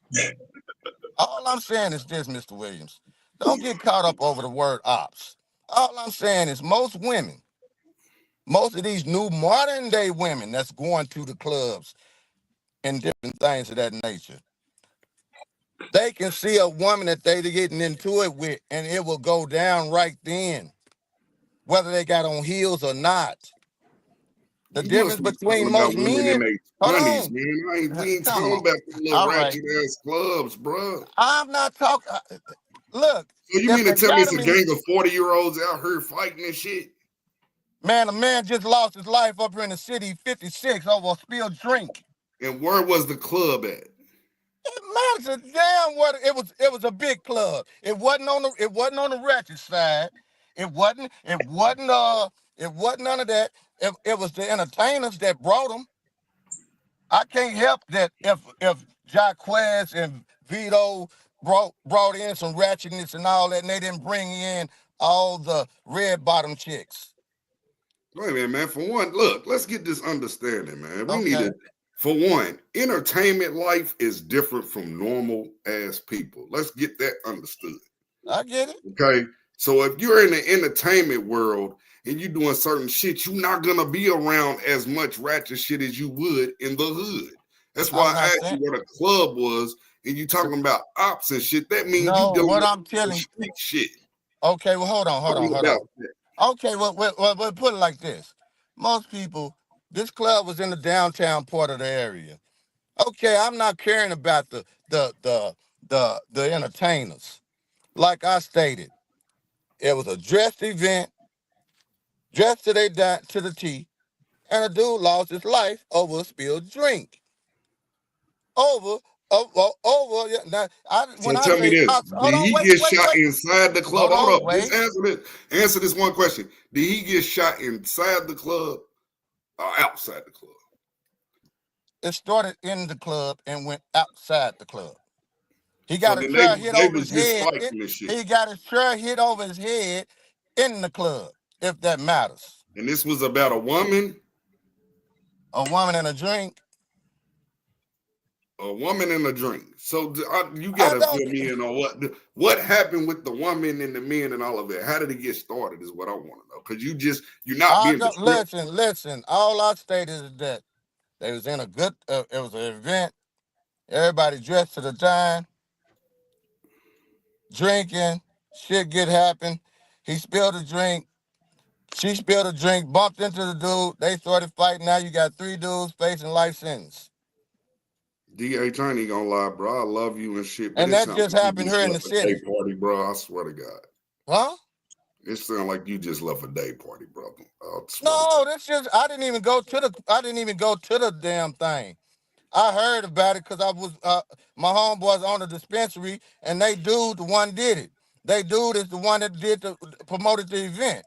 Mr. Williams. Don't get caught up over the word ops. All I'm saying is most women, most of these new modern day women that's going to the clubs and different things of that nature, they can see a woman that they're getting into it with, and it will go down right then, whether they got on heels or not. The You must difference be talking between about most women in men, their hold 20s, on, man. We ain't come talking on. about the little All right, ratchet ass clubs, bro. I'm not talking. Look, So you if mean to they tell me got it's them a in, gang of 40-year-olds out here fighting and shit? man, a man just lost his life up here in the city, 56, over a spilled drink. And where was the club at? It matters a damn what it was. It was a big club. It wasn't on the ratchet side. It wasn't none of that. It was the entertainers that brought them. I can't help that if Jaquez and Vito brought in some ratchetness and all that, and they didn't bring in all the red bottom chicks. Wait a minute, man. For one, look, let's get this understanding, man. We need Okay. to, for one, entertainment life is different from normal ass people. Let's get that understood. I get it. Okay. So if you're in the entertainment world and you're doing certain shit, you're not gonna be around as much ratchet shit as you would in the hood. That's why I asked you what a club was, and you talking about ops and shit. That means you No, dealing what with I'm telling you. street shit. Okay, well, hold on. Okay, well, put it like this. Most people, this club was in the downtown part of the area. Okay, I'm not caring about the entertainers. Like I stated, it was a dressed event, dressed to the T, and a dude lost his life over a spilled drink. Over. Yeah, now, So when I tell me say, this: hold did on, he wait, get shot inside the club? hold Hold on, up, just wait. answer this one question: did he get shot inside the club or outside the club? It started in the club and went outside the club. He So got a then chair hit they over was his just head. fighting this shit. He got his chair hit over his head in the club, if that matters. And this was about a woman? A woman and a drink. A woman and a drink. So you gotta fill me in on what happened with the woman and the men and all of that. How did it get started is what I want to know. Because you're not being descriptive. Listen. All I stated is that they was in a good, it was an event. Everybody dressed to the time, drinking, shit get happen. He spilled a drink. She spilled a drink, bumped into the dude. They started fighting. Now you got 3 dudes facing life sentence. DA Tiny gonna lie, bro. I love you and shit, but And it that sounds just like you happened just here in the left a day city. party, bro. I swear to God. Huh? It sounds like you just left a day party, brother. No, I didn't even go to the damn thing. I heard about it because I was my homeboys on the dispensary, and the one did it. They dude is the one that promoted the event.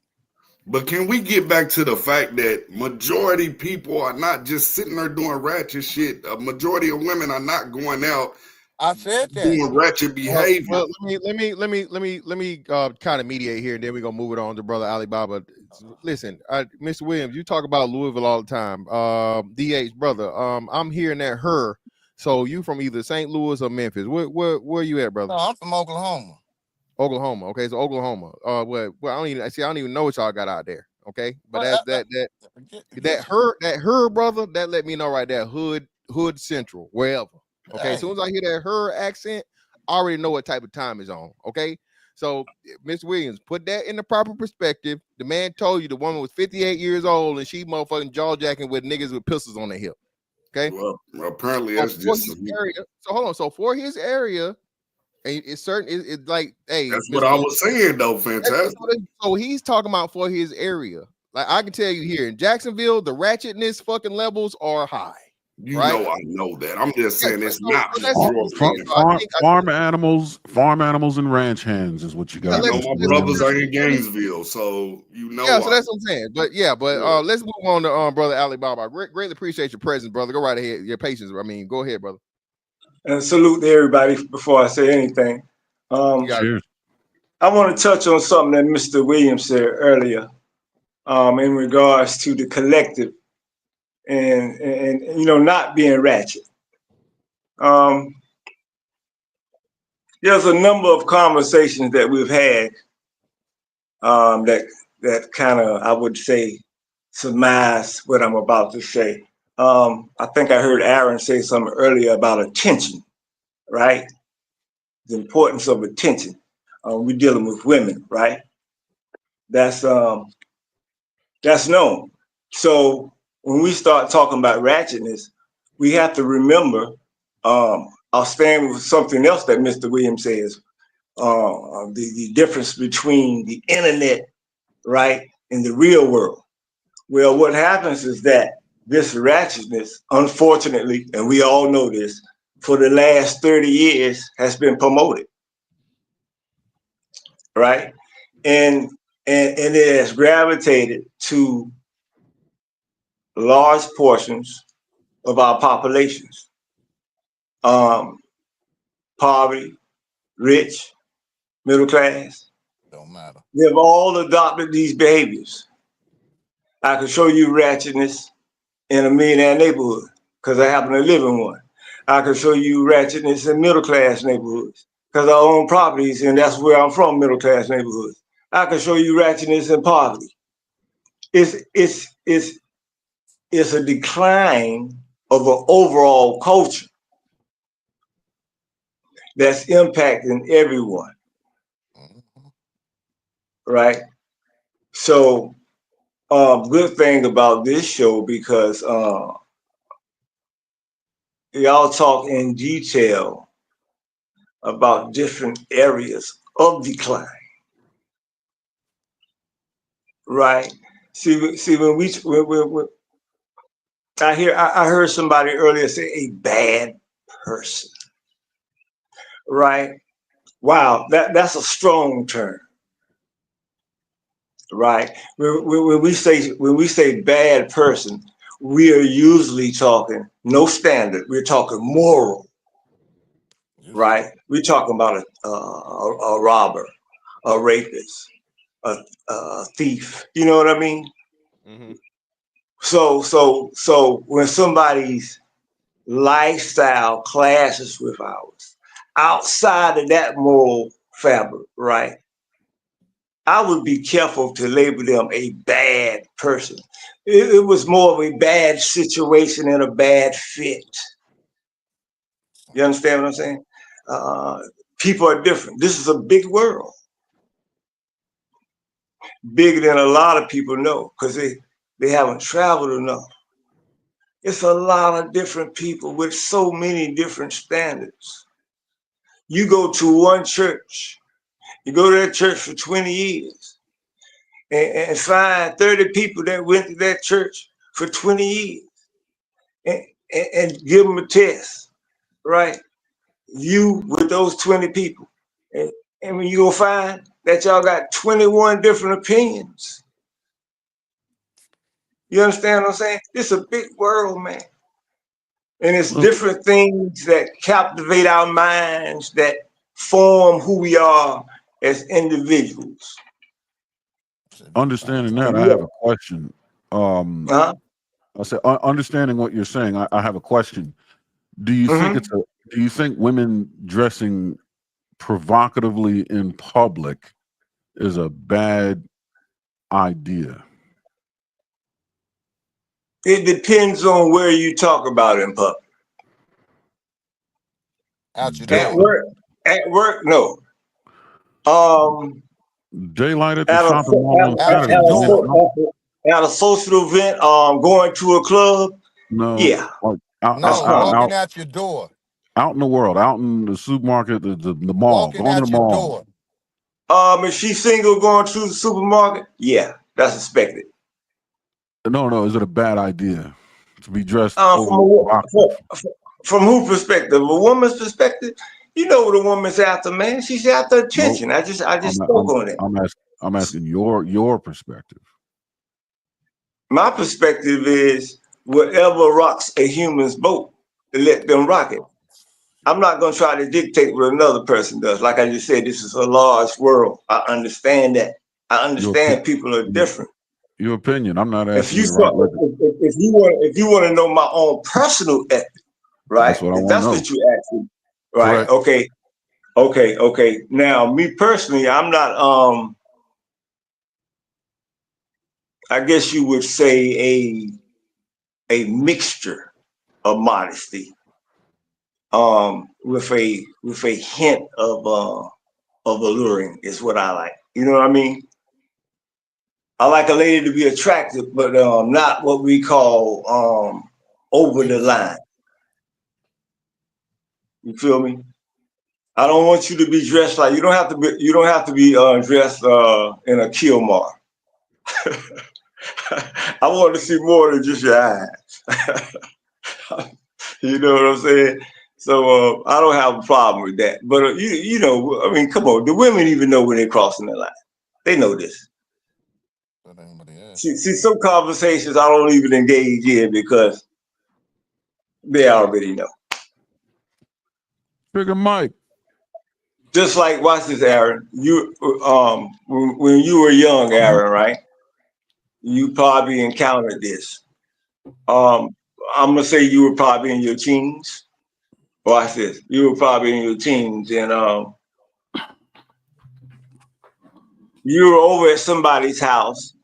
But can we get back to the fact that majority people are not just sitting there doing ratchet shit? A majority of women are not going out. I said that. Doing ratchet behavior. Well, let me kind of mediate here, and then we're gonna move it on to brother Alibaba. Listen, Mr. Williams, you talk about Louisville all the time. DH brother, I'm hearing that her. So you from either St. Louis or Memphis? Where you at, brother? No, I'm from Oklahoma. Oklahoma. Okay, so Oklahoma. Well, I don't even know what y'all got out there. Okay, but that her brother, that let me know right there. Hood Central, wherever. Okay, as soon as I hear that her accent, I already know what type of time is on. Okay, so Miss Williams, put that in the proper perspective. The man told you the woman was 58 years old and she motherfucking jaw jacking with niggas with pistols on their hip. Okay. Well, apparently that's just area. So hold on. So for his area, and it's certain. It's like, hey, that's what I was saying though. Fantastic. So he's talking about for his area. Like I can tell you here in Jacksonville, the ratchetness fucking levels are high. You right? know, I know that. I'm just saying it's so not that's what I'm saying. Farm animals, and ranch hands is what you got. You know, my brothers are in Gainesville, so you know. Yeah, so that's what I'm saying. But let's move on to brother Alibaba. Greatly appreciate your presence, brother. Go right ahead. Your patience. I mean, go ahead, brother. And salute to everybody before I say anything. Cheers. I want to touch on something that Mr. Williams said earlier in regards to the collective and you know, not being ratchet. There's a number of conversations that we've had that kind of, I would say, surmise what I'm about to say. I think I heard Aaron say something earlier about attention, right? The importance of attention. We're dealing with women, right? That's known. So when we start talking about ratchetness, we have to remember, I'll stand with something else that Mr. Williams says, the difference between the internet, right, and the real world. Well, what happens is that this ratchetness, unfortunately, and we all know this, for the last 30 years has been promoted, right? And it has gravitated to large portions of our populations. Poverty, rich, middle class. Don't matter. They've all adopted these behaviors. I can show you ratchetness in a millionaire neighborhood because I happen to live in one. I can show you ratchetness in middle class neighborhoods because I own properties and that's where I'm from, middle class neighborhoods. I can show you ratchetness in poverty. It's a decline of an overall culture that's impacting everyone, right? So, good thing about this show because y'all talk in detail about different areas of decline, right? See when I heard somebody earlier say a bad person, right? Wow, that's a strong term, right? When we say bad person, we are usually talking no standard. We're talking moral, right? We're talking about a robber, a rapist, a thief. You know what I mean? Mm-hmm. So when somebody's lifestyle clashes with ours, outside of that moral fabric, right? I would be careful to label them a bad person. It was more of a bad situation and a bad fit. You understand what I'm saying? People are different. This is a big world. Bigger than a lot of people know because they haven't traveled enough. It's a lot of different people with so many different standards. You go to one church, you go to that church for 20 years and find 30 people that went to that church for 20 years and give them a test, right? You with those 20 people. And when you go find that y'all got 21 different opinions. You understand what I'm saying? It's a big world, man. And it's different things that captivate our minds that form who we are as individuals. Understanding that, I have a question. I said, understanding what you're saying, I have a question. Do you think do you think women dressing provocatively in public is a bad idea? It depends on where you talk about in public. At work, no. Daylight at the shopping mall at a social event, going to a club. No. Yeah. Like walking out your door. Out in the world, out in the supermarket, the mall, Walking going to out the your mall. door. If she's single going to the supermarket, yeah, that's expected. No, is it a bad idea to be dressed From provocative? from whose perspective? A woman's perspective? You know what a woman's after, man. She's after attention. Nope. I just spoke on it. I'm asking your perspective. My perspective is whatever rocks a human's boat, let them rock it. I'm not going to try to dictate what another person does. Like I just said, this is a large world. I understand that. I understand people are different. Your opinion. I'm not If asking you if you want to know my own personal ethic, right? That's what I If want that's to know. what you ask me, right? Correct. Okay. Now, me personally, I'm not. I guess you would say a mixture of modesty, with a hint of alluring is what I like. You know what I mean? I like a lady to be attractive, but not what we call over the line. You feel me? I don't want you to be dressed like you don't have to be dressed in a Kilmar. I want to see more than just your eyes. You know what I'm saying? So I don't have a problem with that. But you know, I mean, come on, the women even know when they're crossing the line. They know this. See, some conversations I don't even engage in because they already know. Trigger Mike. Just like, watch this, Aaron. You when you were young, Aaron, right? You probably encountered this. I'm gonna say you were probably in your teens. Watch this. You were probably in your teens, and you were over at somebody's house,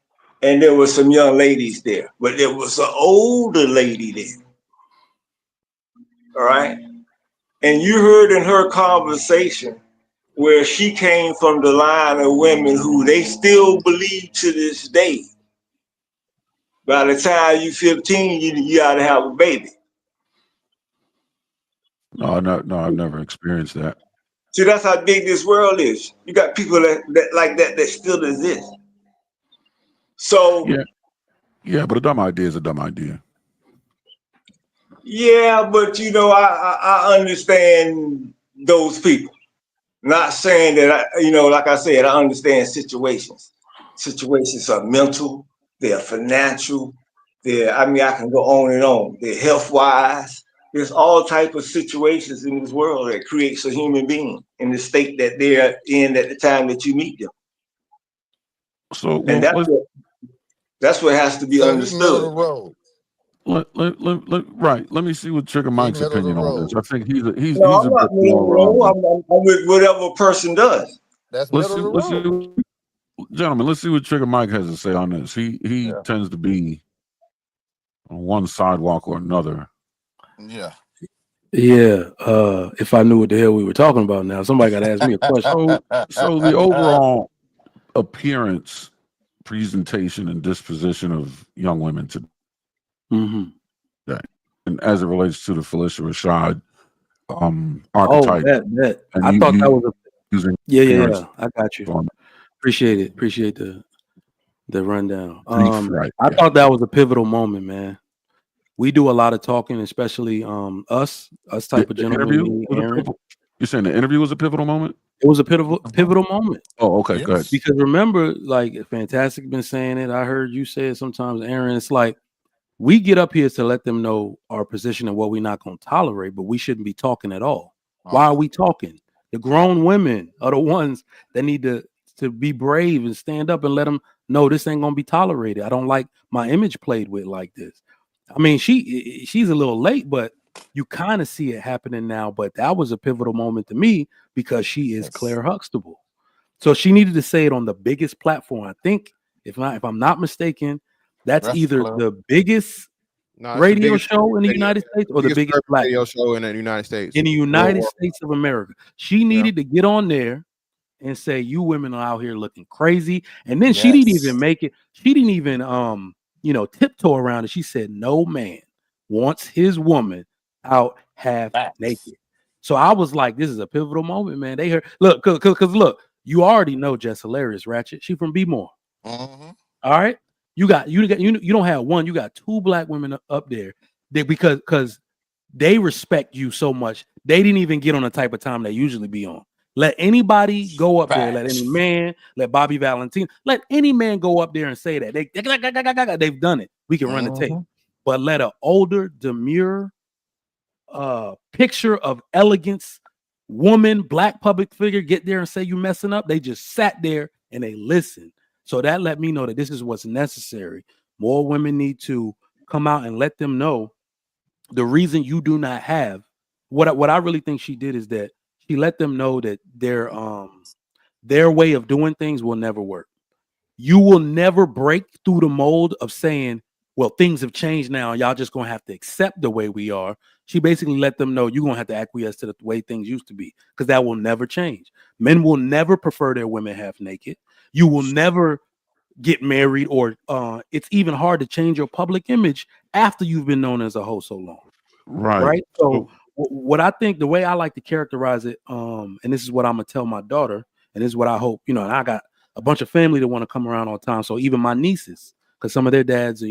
and there were some young ladies there, but there was an older lady there. All right, and you heard in her conversation where she came from the line of women who they still believe to this day. By the time you're 15, you gotta have a baby. No, I've never experienced that. See, that's how big this world is. You got people that like that still exist. So yeah, but a dumb idea is a dumb idea. yeah, but you know, I understand those people. Not saying that like I said, I understand situations. Situations are mental, they're financial, I can go on and on. They're health-wise. There's all type of situations in this world that creates a human being in the state that they're in at the time that you meet them. So and that's what has to be understood. Right. Let me see what Trigger Mike's opinion on this. I think he's a I'm bit not more. I'm with whatever a person does. That's let's see, gentlemen. Let's see what Trigger Mike has to say on this. He tends to be on one sidewalk or another. Yeah. Yeah. If I knew what the hell we were talking about now, somebody got to ask me a question. So the overall appearance, presentation, and disposition of young women today, and as it relates to the Phylicia Rashad archetype. That. I thought that was a yeah. I got you. Appreciate it. Appreciate the rundown. I thought that was a pivotal moment, man. We do a lot of talking, especially us type of gentlemen. You're saying the interview was a pivotal moment? It was a pivotal moment. Oh, okay, good. Because remember, like Fantastic been saying it. I heard you say it sometimes, Aaron. It's like we get up here to let them know our position and what we're not going to tolerate, but we shouldn't be talking at all. Why are we talking? The grown women are the ones that need to be brave and stand up and let them know this ain't going to be tolerated. I don't like my image played with like this. I mean, she's a little late, but you kind of see it happening now. But that was a pivotal moment to me because she is Clair Huxtable. So she needed to say it on the biggest platform. I think, if I'm not mistaken, that's either the biggest radio show in the United States or the biggest black radio show in the United States. In the United States of America. She needed to get on there and say, you women are out here looking crazy. And then she didn't even make it. She didn't even tiptoe around it. She said, no man wants his woman out half naked. So I was like, this is a pivotal moment, man. They heard, look, cause look, you already know Jess Hilarious, Ratchet. She from B-More. All right. You don't have one, you got two black women up there because they respect you so much. They didn't even get on the type of time they usually be on. Let anybody go up there, let any man, let Bobby Valentine, let any man go up there and say that. They've done it. We can run the tape. But let an older, demure picture of elegance woman, black public figure get there and say you messing up. They just sat there and they listened. So that let me know that this is what's necessary. More women need to come out and let them know the reason you do not have what I really think she did is that she let them know that their way of doing things will never work. You will never break through the mold of saying, well, things have changed now. Y'all just gonna have to accept the way we are. She basically let them know you're gonna have to acquiesce to the way things used to be, because that will never change. Men will never prefer their women half naked. You will never get married, or it's even hard to change your public image after you've been known as a hoe so long. Right. So what I think, the way I like to characterize it, and this is what I'm gonna tell my daughter, and this is what I hope, and I got a bunch of family that want to come around all the time. So even my nieces, because some of their dads,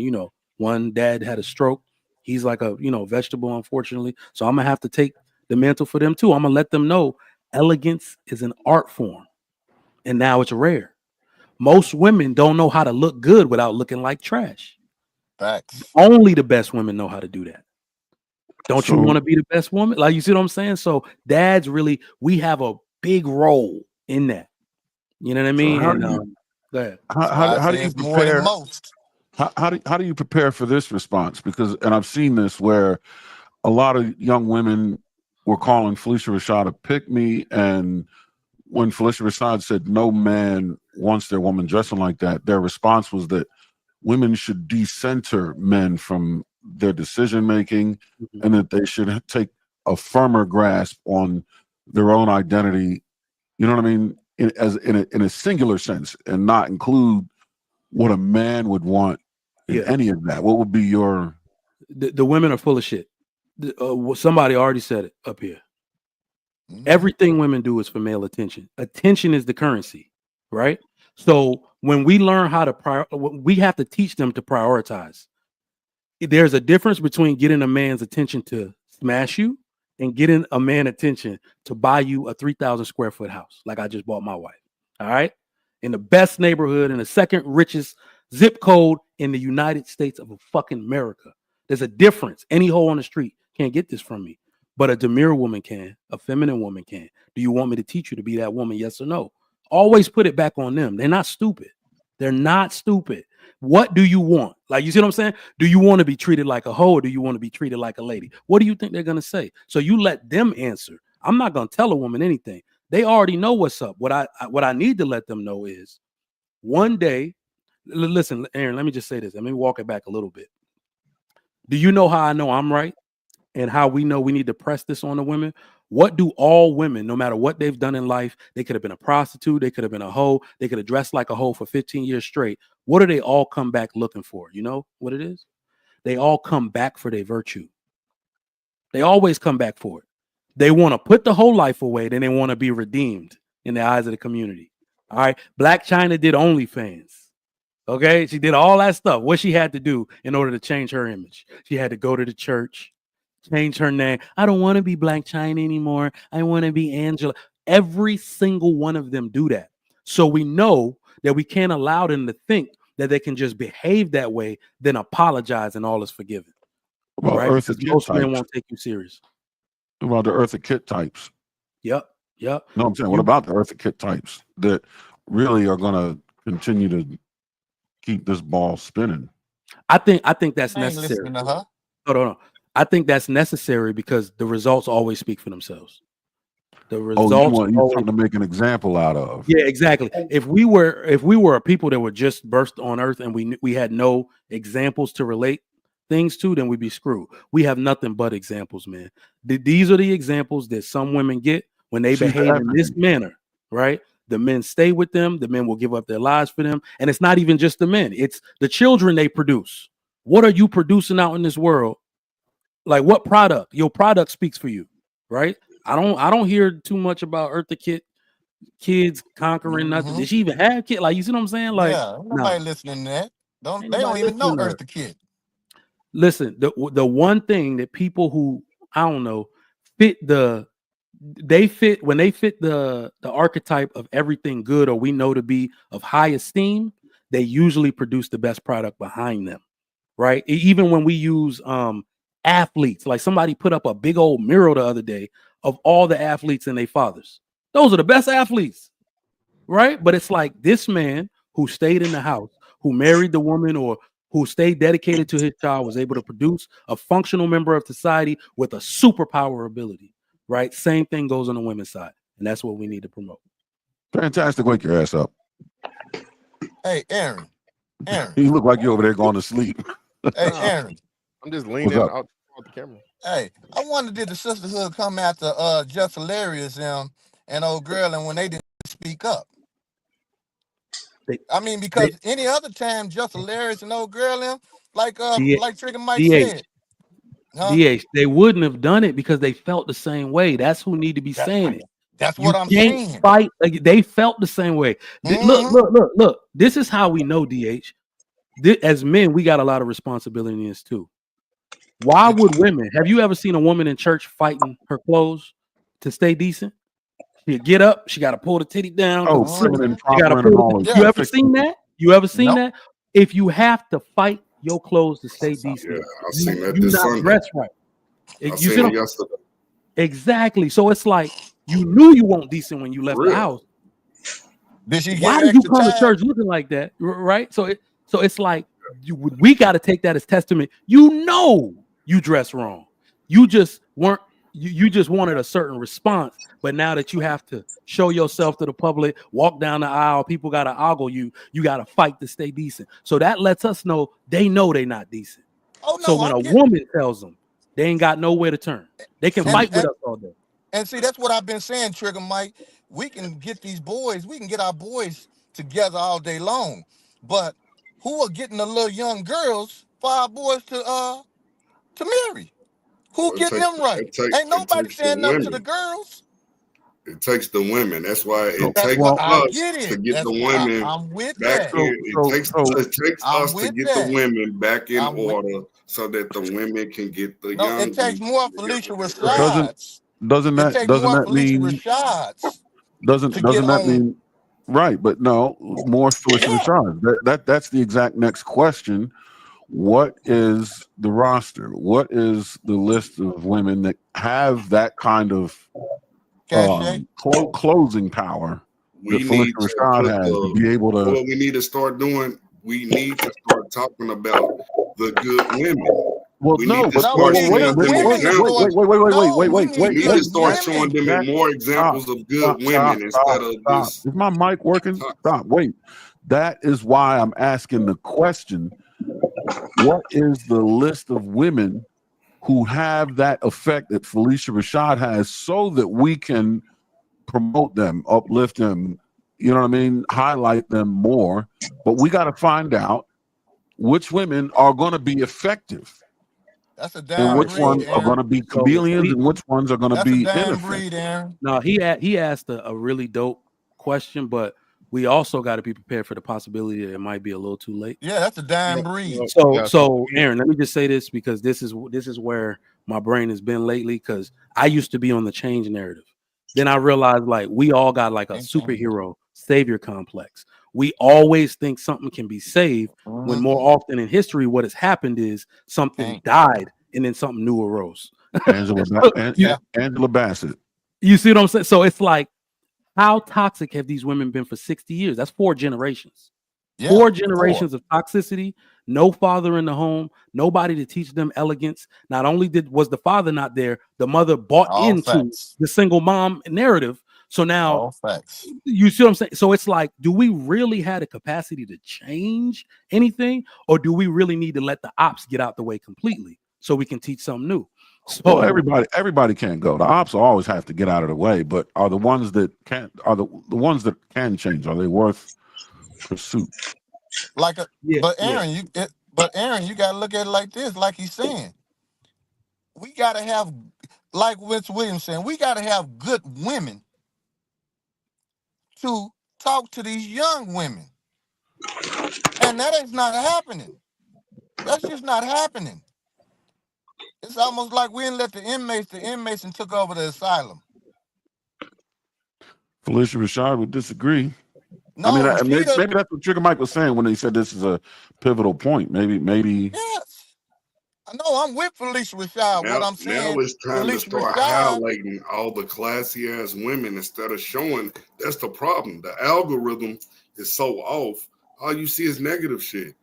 one dad had a stroke. He's like a, vegetable, unfortunately. So I'm gonna have to take the mantle for them too. I'm gonna let them know elegance is an art form, and now it's rare. Most women don't know how to look good without looking like trash. Facts. Only the best women know how to do that. Don't you want to be the best woman? Like, you see what I'm saying? So dads we have a big role in that. You know what I mean? Go ahead. How do you prepare? How do you prepare for this response? Because, and I've seen this where a lot of young women were calling Phylicia Rashad a pick-me, and when Phylicia Rashad said no man wants their woman dressing like that, their response was that women should decenter men from their decision making, and that they should take a firmer grasp on their own identity. You know what I mean? In a singular sense, and not include what a man would want in any of that. What would be your? The women are full of shit. Somebody already said it up here. Everything women do is for male attention. Attention is the currency, right? So when we learn how to we have to teach them to prioritize. There's a difference between getting a man's attention to smash you and getting a man attention to buy you a 3,000 square foot house, like I just bought my wife. All right, in the best neighborhood, in the second richest zip code in the United States of fucking America. There's a difference. Any hoe on the street can't get this from me, but a demure woman can, a feminine woman can. Do you want me to teach you to be that woman? Yes or no? Always put it back on them. They're not stupid. They're not stupid. What do you want? Like, you see what I'm saying? Do you want to be treated like a hoe, or do you want to be treated like a lady? What do you think they're going to say? So you let them answer. I'm not going to tell a woman anything. They already know what's up. What I need to let them know is one day, listen, Aaron, let me just say this. Let me walk it back a little bit. Do you know how I know I'm right? And how we know we need to press this on the women? What do all women, no matter what they've done in life, they could have been a prostitute, they could have been a hoe, they could have dressed like a hoe for 15 years straight. What do they all come back looking for? You know what it is? They all come back for their virtue. They always come back for it. They want to put the whole life away, then they want to be redeemed in the eyes of the community. All right. Black China did OnlyFans. Okay. She did all that stuff. What she had to do in order to change her image. She had to go to the church, change her name. I don't want to be Black China anymore. I want to be Angela. Every single one of them do that. So we know that we can't allow them to think that they can just behave that way, then apologize and all is forgiven. Well, right? Because most men won't take you serious. Well, the Eartha Kitt types. Yep. No, I'm saying, what about the Eartha Kitt types that really are going to continue to keep this ball spinning? I think that's necessary. To her. No. I think that's necessary because the results always speak for themselves. The results. You want something to make an example out of. Yeah, exactly. If we were a people that were just burst on earth and we had no examples to relate things to, then we'd be screwed. We have nothing but examples, man. These are the examples that some women get when they behave in this manner, right? The men stay with them. The men will give up their lives for them. And it's not even just the men. It's the children they produce. What are you producing out in this world Like what product? Your product speaks for you, right? I don't hear too much about Eartha kids conquering nothing. Did she even have kids? Like, you see what I'm saying? Like, Yeah, ain't no, nobody listening to that. ain't They don't nobody even know listening to her. Eartha Kitt. Listen, the one thing that people who I don't know fit the archetype of everything good or we know to be of high esteem, they usually produce the best product behind them, right? Even when we use athletes, like somebody put up a big old mural the other day of all the athletes and their fathers. Those are the best athletes, right? But it's like this man who stayed in the house, who married the woman or who stayed dedicated to his child, was able to produce a functional member of society with a superpower ability, right? Same thing goes on the women's side. And that's what we need to promote. Fantastic. Wake your ass up. Hey, Aaron. You look like you're over there going to sleep. Hey, Aaron. I'm just leaning out the camera. Hey, I wonder did the sisterhood come after Just Hilarious and old girl and when they didn't speak up? I mean, because any other time Just Hilarious and old girl like Trigger Mike said. Huh? DH, they wouldn't have done it because they felt the same way. That's who need to be saying it. That's what I'm saying. Fight like they felt the same way. Look. This is how we know, DH. As men, we got a lot of responsibility in this too. Why would women? Have you ever seen a woman in church fighting her clothes to stay decent? She get up, she got to pull the titty down. Oh, you ever seen that? You ever seen that? If you have to fight your clothes to stay decent, I seen that you this not Sunday. dressed right. I seen it yesterday. Exactly. So it's like you knew you weren't decent when you left the house. Why did you come to church looking like that? Right. So it's like we got to take that as testament. You know you dress wrong. You just weren't. You just wanted a certain response, but now that you have to show yourself to the public, walk down the aisle, people got to ogle you. You got to fight to stay decent. So that lets us know they know they're not decent. Oh, no, so when a woman tells them they ain't got nowhere to turn, they can fight with us all day. And see, that's what I've been saying, Trigger Mike. We can get these boys, we can get our boys together all day long. But who are getting the little young girls for our boys to marry? Who getting them right? Ain't nobody saying nothing to the girls. It takes the women. That's why it That's takes what us I get it. to get That's the women I'm with back that. in. It takes us to get that. the women back in order so that the women can get the No, young. it takes more Phylicia Rashad. Doesn't that mean Rashads doesn't that mean right? But no, more Phylicia Rashad. That's the exact next question. What is the roster? What is the list of women that have that kind of closing power that Phylicia Rashad has to be able to? What we need to start doing, we need to start talking about the good women. Well, we no, need to but start showing them wait. We need to start showing them more examples of good women instead of this. Is my mic working? Stop. Wait. That is why I'm asking the question. What is the list of women who have that effect that Phylicia Rashad has so that we can promote them, uplift them, you know what I mean, highlight them more? But we got to find out which women are going to be effective. That's a damn and which breed, ones Aaron. are going to be chameleons and which ones are going to be ineffective. Aaron. No, he asked a really dope question, but we also got to be prepared for the possibility that it might be a little too late. Yeah, that's a damn breed. So Aaron, let me just say this because this is where my brain has been lately. Because I used to be on the change narrative, then I realized like we all got like a superhero savior complex. We always think something can be saved when more often in history, what has happened is something died and then something new arose. Angela Bassett. You see what I'm saying? So it's like, how toxic have these women been for 60 years? That's 4 generations. Yeah, 4 generations of toxicity, no father in the home, nobody to teach them elegance. Not only was the father not there, the mother bought into the single mom narrative. So now you see what I'm saying? So it's like, do we really have the capacity to change anything? Or do we really need to let the ops get out the way completely so we can teach something new? So well, everybody can't go. The ops always have to get out of the way, but are the ones that can't, are the ones that can change, are they worth pursuit? But Aaron, you got to look at it like this, like he's saying. we got to have, like Vince Williams saying, we got to have good women to talk to these young women. And that is not happening. That's just not happening. It's almost like we didn't let the inmates and took over the asylum. Phylicia Rashad would disagree. No, maybe that's what Trigger Mike was saying when he said this is a pivotal point. Maybe. Yes. I know I'm with Phylicia Rashad. Now, What I'm saying, now it's time to Phylicia start Rashad, highlighting all the classy ass women instead of showing. That's the problem. The algorithm is so off. All you see is negative shit.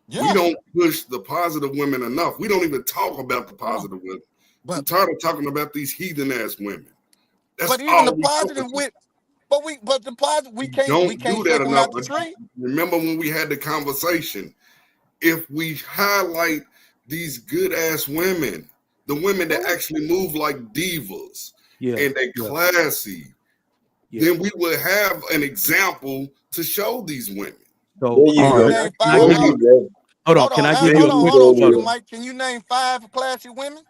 Yeah. We don't push the positive women enough. We don't even talk about the positive women. I'm tired of talking about these heathen ass women. That's but even all the we positive focus with, but the positive we can't don't we can't do shake that them enough. out the tree. Remember when we had the conversation? If we highlight these good ass women, the women that actually move like divas and they classy, then we would have an example to show these women. So, hold on. Can I give you a quick? Hold on, Mike. Can you name 5 classy women?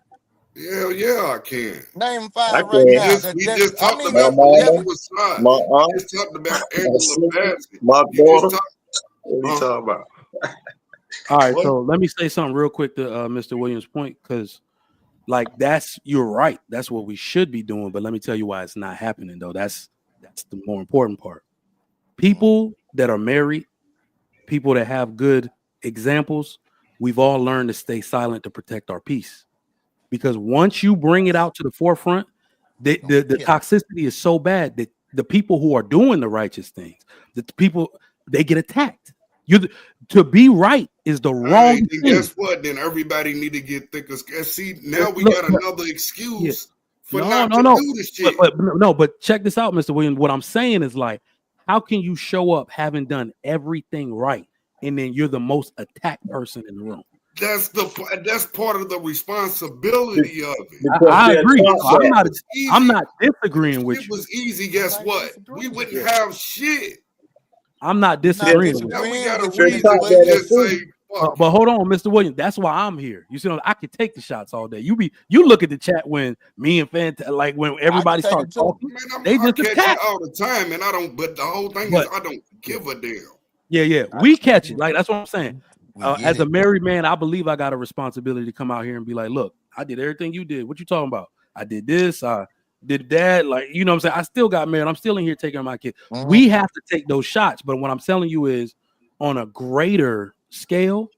Hell yeah, I can. Name 5 right now. We just talked about Phylicia Rashad. We just talked about Angela Bassett. My daughter. What are you talking about? All right, so let me say something real quick to Mr. Williams' point, because like you're right. That's what we should be doing. But let me tell you why it's not happening, though. That's the more important part. People that are married, people that have good examples, we've all learned to stay silent to protect our peace. Because once you bring it out to the forefront, the toxicity is so bad that the people who are doing the righteous things, the people, they get attacked. To be right is the wrong thing. Guess what? Then everybody need to get thicker skin. See, now we got another excuse for not to do this shit. But check this out, Mr. Williams. What I'm saying is, like, how can you show up having done everything right and then you're the most attacked person in the room? That's part of the responsibility of it. I agree. I'm not disagreeing with you. If it was easy, guess what? We wouldn't have shit. I'm not disagreeing with Now you. we got a reason to just say, but hold on, Mr. Williams. That's why I'm here. You see, I could take the shots all day. You look at the chat when me and like when everybody starts talking, they just attack all the time, and I don't. But the whole thing is, I don't give a damn. Yeah, we catch it. Like that's what I'm saying. As a married man, I believe I got a responsibility to come out here and be like, look, I did everything you did. What you talking about? I did this. I did that. Like, you know what I'm saying? I still got married. I'm still in here taking care of my kids. We have to take those shots. But what I'm telling you is, on a greater scale,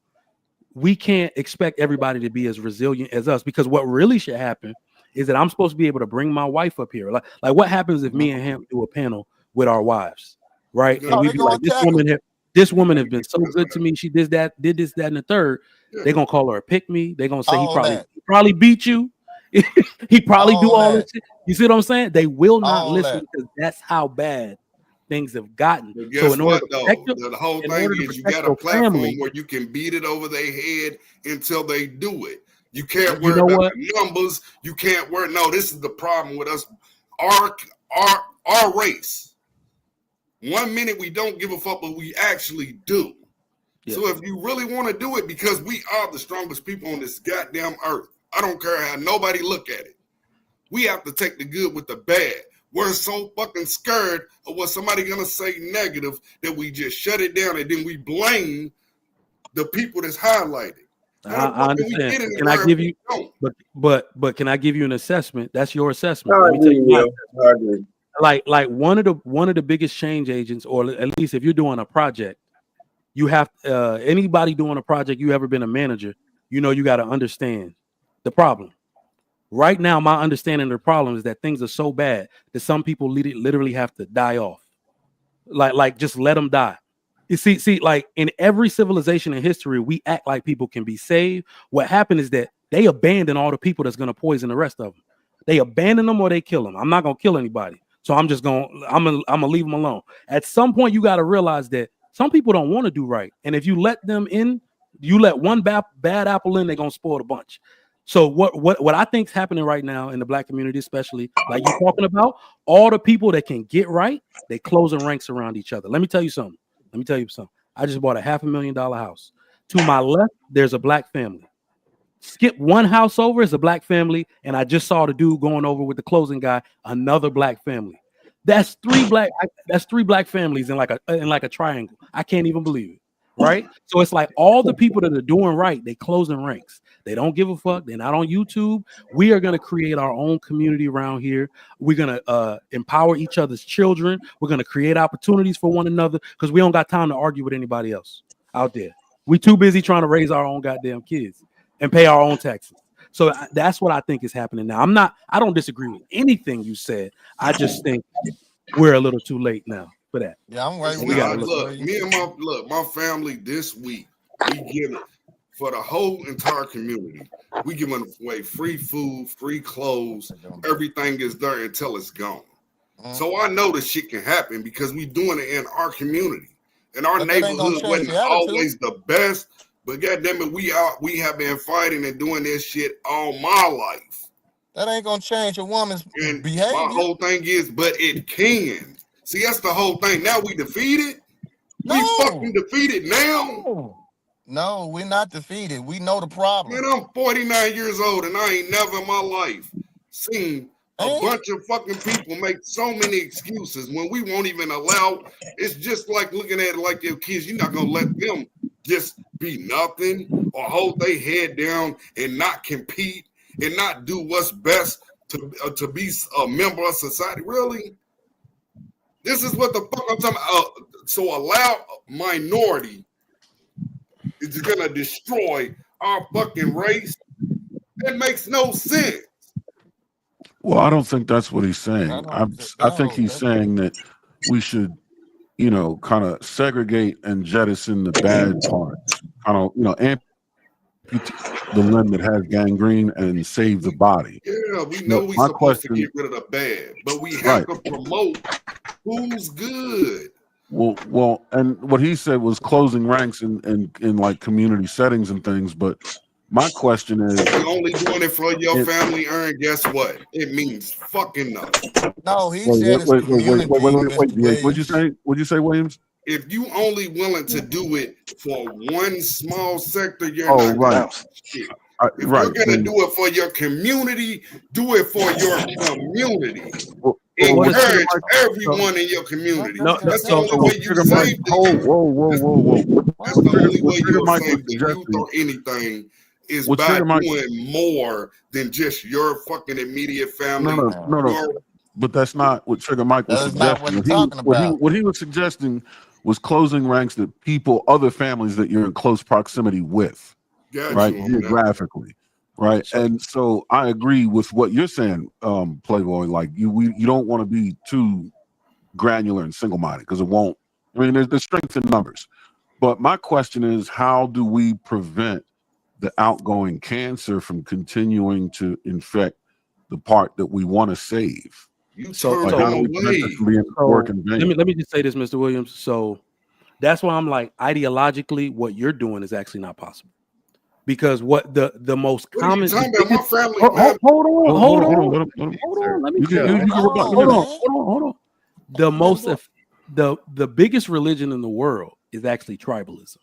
we can't expect everybody to be as resilient as us, because what really should happen is that I'm supposed to be able to bring my wife up here. Like what happens if me and him do a panel with our wives, right? And we be like, this woman has been so good to me. She did this, that, and the third. They're gonna call her a pick me. They're gonna say he probably beat you. He probably do all this shit. You see what I'm saying? They will not listen because that's how bad things have gotten. So in order to protect the whole thing is you got a platform where you can beat it over their head until they do it. You can't worry about the numbers. You can't worry. No, this is the problem with us. Our race. 1 minute we don't give a fuck, but we actually do. Yeah. So if you really want to do it, because we are the strongest people on this goddamn earth, I don't care how nobody look at it. We have to take the good with the bad. We're so fucking scared of what somebody gonna say negative that we just shut it down and then we blame the people that's highlighted. I understand. Can I give you? But can I give you an assessment? That's your assessment. Let me tell you my assessment. Like one of the biggest change agents, or at least if you're doing a project, you have anybody doing a project, you ever been a manager, you know you got to understand the problem. Right now, my understanding of the problem is that things are so bad that some people literally have to die off. Like just let them die. You see, like in every civilization in history, we act like people can be saved. What happened is that they abandon all the people that's gonna poison the rest of them. They abandon them or they kill them. I'm not gonna kill anybody. So I'm gonna leave them alone. At some point, you got to realize that some people don't want to do right, and if you let them in, you let one bad apple in, they're gonna spoil the bunch. So what I think is happening right now in the black community, especially like you're talking about, all the people that can get right, they closing ranks around each other. Let me tell you something. I just bought a $500,000 house. To my left, there's a black family. Skip one house over, it's a black family, and I just saw the dude going over with the closing guy, another black family. That's three black families in like a triangle. I can't even believe it. Right? So it's like all the people that are doing right, they closing ranks. They don't give a fuck. They're not on YouTube. We are going to create our own community around here. We're going to empower each other's children. We're going to create opportunities for one another because we don't got time to argue with anybody else out there. We too busy trying to raise our own goddamn kids and pay our own taxes. So that's what I think is happening now. I don't disagree with anything you said. I just think we're a little too late now for that. Yeah, I'm right. We got look. Me and my family this week, we give it for the whole entire community. We giving away free food, free clothes. Everything is there until it's gone. So I know this shit can happen because we doing it in our community. And our neighborhood wasn't always the best, but goddamn it, we have been fighting and doing this shit all my life. That ain't gonna change a woman's behavior. My whole thing is, but it can. See, that's the whole thing. Now we defeated. No. We fucking defeated now. No, we're not defeated. We know the problem. Man, I'm 49 years old and I ain't never in my life seen a bunch of fucking people make so many excuses when we won't even allow. It's just like looking at it like your kids. You're not gonna let them just be nothing or hold their head down and not compete and not do what's best to be a member of society. Really? This is what the fuck I'm talking about. So allow minority is gonna destroy our fucking race. That makes no sense. Well, I don't think that's what he's saying. I think he's saying that we should, kind of segregate and jettison the bad parts. Kind of, amputate the limb that has gangrene and save the body. Yeah, we know we're supposed to get rid of the bad, but we have to promote who's good. Well, and what he said was closing ranks in like community settings and things, but my question is, you're only doing it for your family, Aaron. Guess what? It means fucking nothing. No, he said it's community. Wait. What'd you say, Williams? If you only willing to do it for one small sector, you're not gonna do shit. If you're gonna do it for your community, do it for your community. Encourage everyone in your community. That's the only way you save the youth. That's the only way you save the youth or anything. Is by doing more than just your fucking immediate family. No. But that's not what Trigger Mike was suggesting. What he was suggesting was closing ranks that other families that you're in close proximity with, right? Geographically, right? And so I agree with what you're saying, Playboy. Like you don't want to be too granular and single-minded because it won't. I mean, there's strength in numbers. But my question is, how do we prevent the outgoing cancer from continuing to infect the part that we want to save? Let me just say this, Mr. Williams. So that's why I'm like, ideologically, what you're doing is actually not possible. Because what the most common hold on. Let me hold on. The biggest religion in the world is actually tribalism.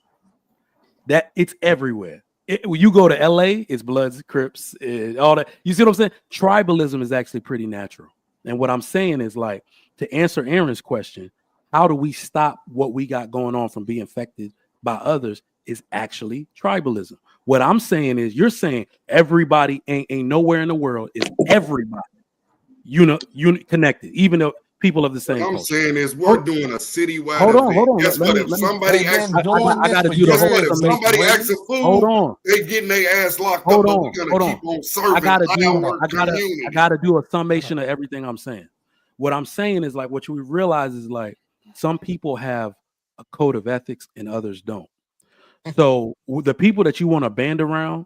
That it's everywhere. When you go to LA, it's Bloods, Crips, all that. You see what I'm saying? Tribalism is actually pretty natural. And what I'm saying is, like, to answer Aaron's question, how do we stop what we got going on from being affected by others is actually tribalism. What I'm saying is, you're saying everybody ain't nowhere in the world is everybody connected, even though people of the same. What I'm saying is, we're doing a citywide. Hold on. Guess what? If somebody asks, I got to do the whole. If somebody asks for food, hold on, they getting their ass locked up. We're gonna keep on serving. I gotta do a summation of everything I'm saying. What I'm saying is, like, what you realize is, like, some people have a code of ethics and others don't. So the people that you want to band around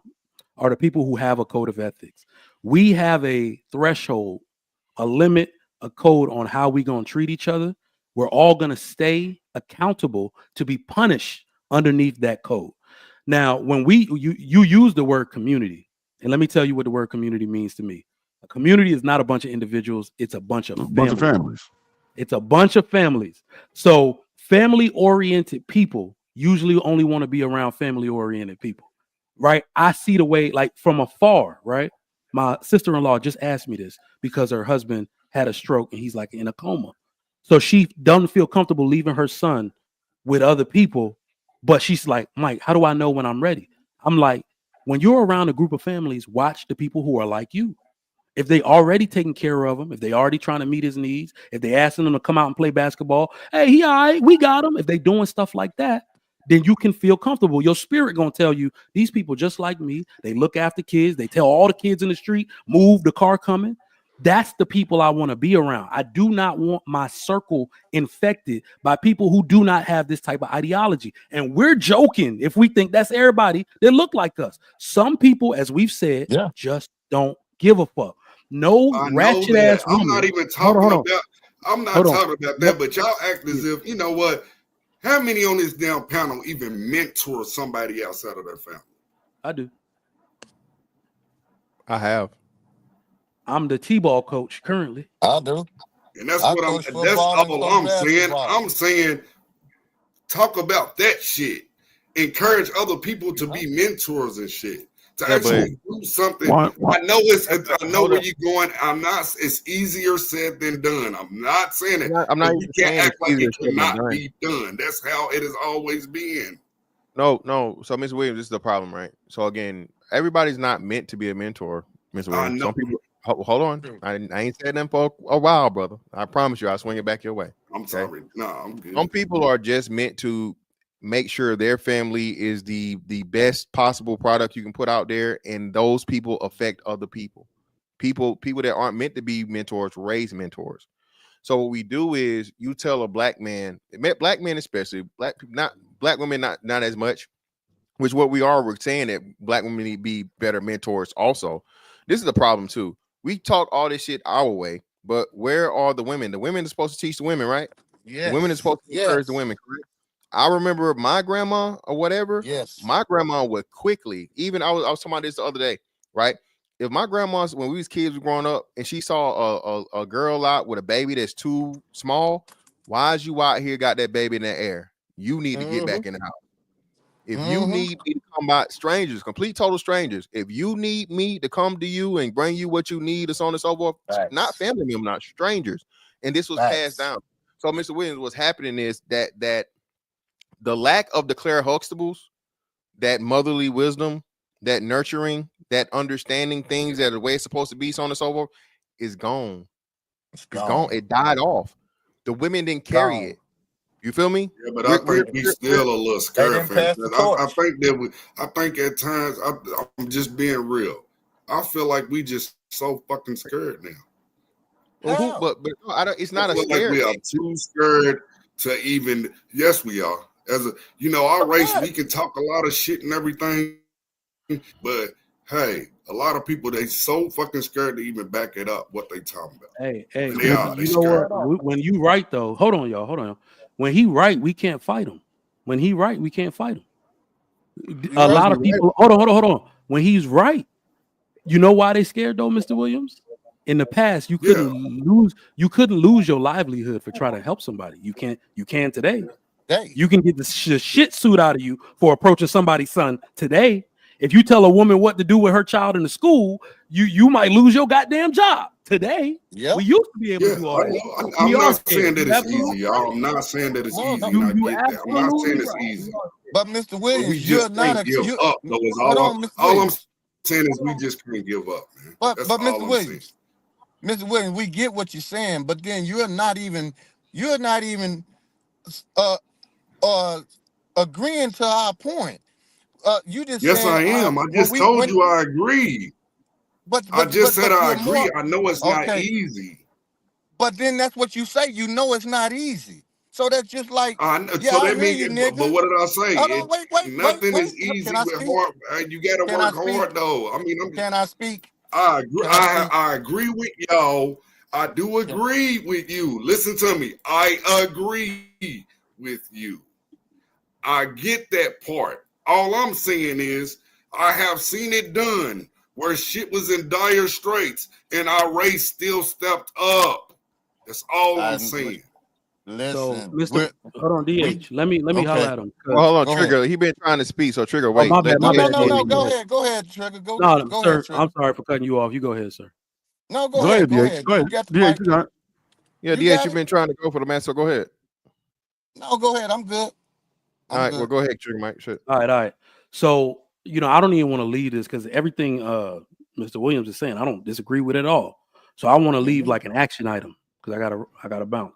are the people who have a code of ethics. We have a threshold, a limit, a code on how we're going to treat each other. We're all going to stay accountable to be punished underneath that code. Now, when you use the word community, and let me tell you what the word community means to me. A community is not a bunch of individuals. It's a bunch of families. It's a bunch of families. So family-oriented people usually only want to be around family-oriented people. right? I see the way, like from afar, right? My sister-in-law just asked me this because her husband had a stroke and he's like in a coma. So she doesn't feel comfortable leaving her son with other people, but she's like, Mike, how do I know when I'm ready? I'm like, when you're around a group of families, watch the people who are like you. If they already taking care of him, if they already trying to meet his needs, if they asking him to come out and play basketball, hey, he all right, we got him. If they doing stuff like that, then you can feel comfortable. Your spirit gonna tell you these people just like me. They look after kids. They tell all the kids in the street, move, the car coming. That's the people I want to be around. I do not want my circle infected by people who do not have this type of ideology. And we're joking if we think that's everybody that look like us. Some people, as we've said, just don't give a fuck. No ratchet ass woman. I'm not even talking about. I'm not talking about that. But y'all act as if, you know what? How many on this damn panel even mentor somebody outside of their family? I do. I have. I'm the T-ball coach currently. I do. And that's what I'm. That's all I'm saying. I'm saying, talk about that shit. Encourage other people to be mentors and shit. To actually do something. I know it's. I know where you're going. I'm not. It's easier said than done. I'm not saying it. I'm not. You can't act like it cannot be done. That's how it has always been. No. So, Mr. Williams, this is the problem, right? So again, everybody's not meant to be a mentor, Mr. Williams. Some people. Hold on. I ain't said that for a while, brother. I promise you, I'll swing it back your way. I'm sorry. No, I'm good. Some people are just meant to make sure their family is the best possible product you can put out there, and those people affect other people. People that aren't meant to be mentors raise mentors. So what we do is you tell a black man especially, black women not as much, which what we're saying that black women need to be better mentors also. This is the problem too. We talk all this shit our way, but where are the women? The women are supposed to teach the women, right? Yeah. The women are supposed to encourage the women, correct? I remember my grandma or whatever. Yes. My grandma would quickly, even I was talking about this the other day, right? If my grandma's, when we was kids growing up and she saw a girl out with a baby that's too small, why is you out here got that baby in the air? You need to get back in the house. If you need me to come by, strangers, complete total strangers, if you need me to come to you and bring you what you need, or so on and so forth, not family members, not strangers. And this was passed down. So, Mr. Williams, what's happening is that the lack of the Clair Huxtables, that motherly wisdom, that nurturing, that understanding things that are the way it's supposed to be, so on and so forth, is gone. It's gone. It died off. The women didn't carry it. You feel me? Yeah, but I think we still a little scared. I think at times, I'm just being real. I feel like we just so fucking scared now. But it's not a scare. Like we are too scared to even. Yes, we are. As our race, we can talk a lot of shit and everything, but hey, a lot of people, they so fucking scared to even back it up what they talking about. Hey, you know what? When you right though, hold on, y'all. When he right, we can't fight him. When he right, we can't fight him. A lot of people. Hold on. When he's right, you know why they scared though, Mr. Williams? In the past, you couldn't lose your livelihood for trying to help somebody. You can today. You can get the shit suit out of you for approaching somebody's son today. If you tell a woman what to do with her child in the school, you might lose your goddamn job today. Yeah, we used to be able to do all that. I'm not saying that it's easy, y'all. I'm not saying that it's easy. I'm not saying it's easy. But Mr. Williams, you're not give up. All I'm saying is we just can't give up, man. But Mr. Williams, we get what you're saying, but then you're not even agreeing to our point. You just yes, I am. I just told you I agree. But I just said I agree. I know it's not easy. But then that's what you say. You know it's not easy. So that's just like but what did I say? Nothing is easy with hard. You gotta work hard though. I mean, can I speak? I agree. I agree with y'all. I do agree with you. Listen to me. I agree with you. I get that part. All I'm saying is I have seen it done where shit was in dire straits and our race still stepped up. That's all I'm saying. Listen, Mr. Hold on, DH. Let me holler at him. Well, hold on, Go Trigger. He been trying to speak, so Trigger, Oh, wait. my bad. No. Go ahead, Trigger. Go No, go sir. ahead, Trigger. I'm sorry for cutting you off. You go ahead, sir. No, go ahead. Go ahead. Go You ahead. got the DH, mic. you got it. Yeah, You DH, got you've it. been trying to go for the man, so go ahead. No, go ahead. I'm good. All right, well, go ahead, Trigger, Mike. Shit. All right. So, I don't even want to leave this because everything Mr. Williams is saying, I don't disagree with at all. So I want to leave like an action item because I gotta bounce.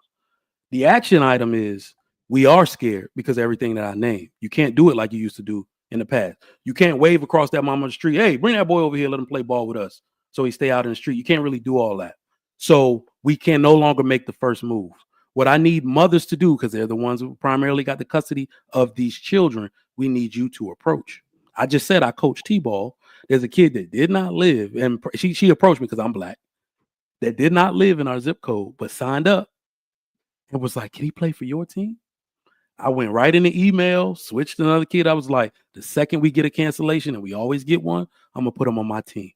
The action item is we are scared because of everything that I named. You can't do it like you used to do in the past. You can't wave across that mama on the street. Hey, bring that boy over here. Let him play ball with us. So he stay out in the street. You can't really do all that. So we can no longer make the first move. What I need mothers to do, because they're the ones who primarily got the custody of these children, we need you to approach. I just said I coach T-ball. There's a kid that did not live, and she approached me because I'm black, that did not live in our zip code, but signed up and was like, can he play for your team? I went right in the email, switched to another kid. I was like, the second we get a cancellation, and we always get one, I'm going to put him on my team.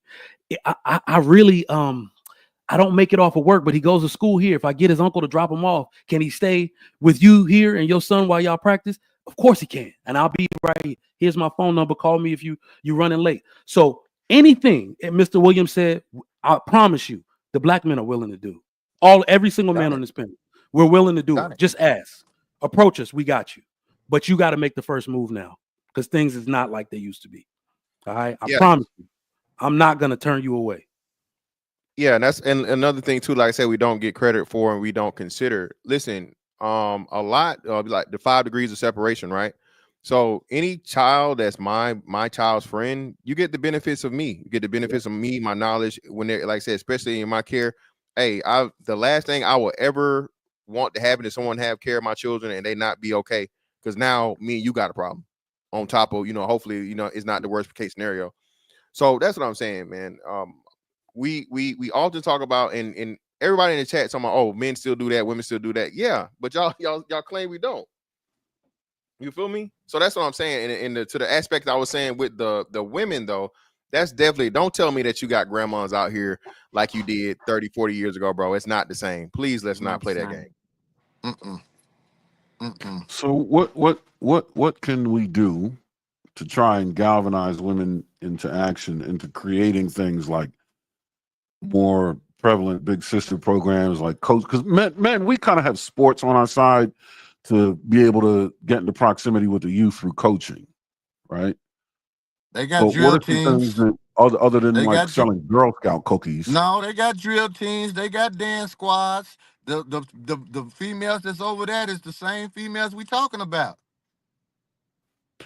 I really, I don't make it off of work, but he goes to school here. If I get his uncle to drop him off, can he stay with you here and your son while y'all practice? Of course he can. And I'll be right here. Here's my phone number. Call me if you running late. So anything Mr. Williams said, I promise you, the black men are willing to do. Every single man on this panel, we're willing to do it. Just ask. Approach us. We got you. But you got to make the first move now because things is not like they used to be. All right? I promise you. I'm not going to turn you away. Yeah, and that's another thing too. Like I said, we don't get credit for and we don't consider. Listen, a lot like the 5 degrees of separation, right? So any child that's my child's friend, you get the benefits of me. You get the benefits of me, my knowledge when they're, like I said, especially in my care. Hey, the last thing I will ever want to happen is someone have care of my children and they not be okay, because now me and you got a problem on top of, hopefully, it's not the worst case scenario. So that's what I'm saying, man. We often talk about and everybody in the chat talking about, oh, men still do that, women still do that. Yeah, but y'all claim we don't. You feel me? So that's what I'm saying. And to the aspect I was saying with the women though, that's definitely, don't tell me that you got grandmas out here like you did 30, 40 years ago, bro. It's not the same. Please, let's not play that game. So what can we do to try and galvanize women into action, into creating things like more prevalent big sister programs like coach? Because men, we kind of have sports on our side to be able to get into proximity with the youth through coaching, right? They got drill teams that, other than like selling Girl Scout cookies. No, they got drill teams. They got dance squads. The females that's over there is the same females we talking about.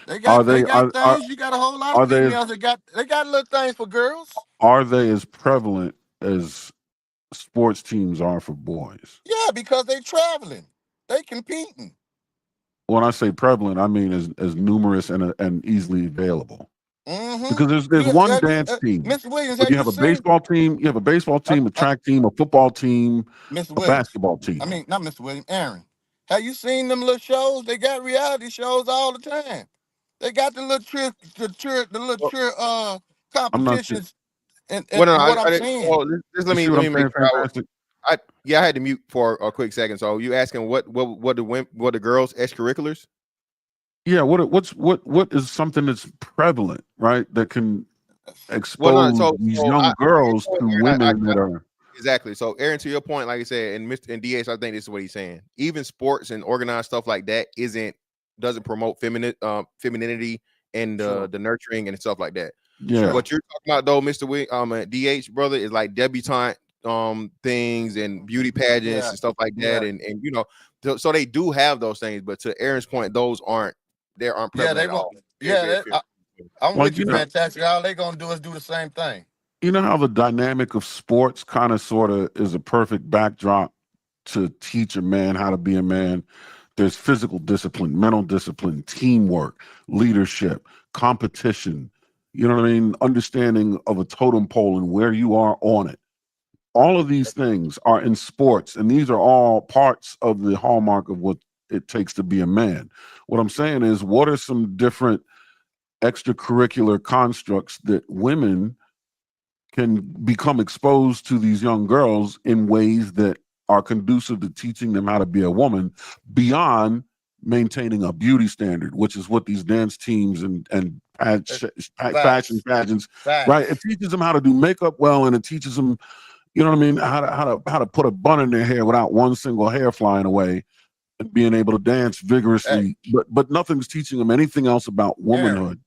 They got things. You got a whole lot of females that got little things for girls. Are they as prevalent as sports teams are for boys? Yeah, because they traveling. They competing. When I say prevalent, I mean as numerous and easily available. Mm-hmm. Because there's one dance team. Mr. Williams, but you have a baseball team, a track team, a football team, a basketball team. I mean, not Mr. Williams, Aaron. Have you seen them little shows? They got reality shows all the time. They got the little competitions. And what I'm saying. Well, just let me make sure. I had to mute for a quick second. So you asking what the girls extracurriculars? Yeah, what is something that's prevalent, right? That can expose these young girls to women that are exactly. So Aaron, to your point, like I said, and DH, I think this is what he's saying. Even sports and organized stuff like that doesn't promote femininity and the nurturing and stuff like that. Yeah. What you're talking about though, Mr. DH brother, is like debutante things and beauty pageants and stuff like that, and so they do have those things, but to Aaron's point, those aren't prevalent at all. I'm with you, fantastic. All they gonna do is do the same thing. You know how the dynamic of sports kind of sort of is a perfect backdrop to teach a man how to be a man. There's physical discipline, mental discipline, teamwork, leadership, competition, you know what I mean? Understanding of a totem pole and where you are on it. All of these things are in sports, and these are all parts of the hallmark of what it takes to be a man. What I'm saying is, what are some different extracurricular constructs that women can become exposed to these young girls in ways that are conducive to teaching them how to be a woman beyond maintaining a beauty standard, which is what these dance teams and fashion pageants, right? It teaches them how to do makeup well, and it teaches them, you know what I mean, how to put a bun in their hair without one single hair flying away, and being able to dance vigorously. But nothing's teaching them anything else about womanhood.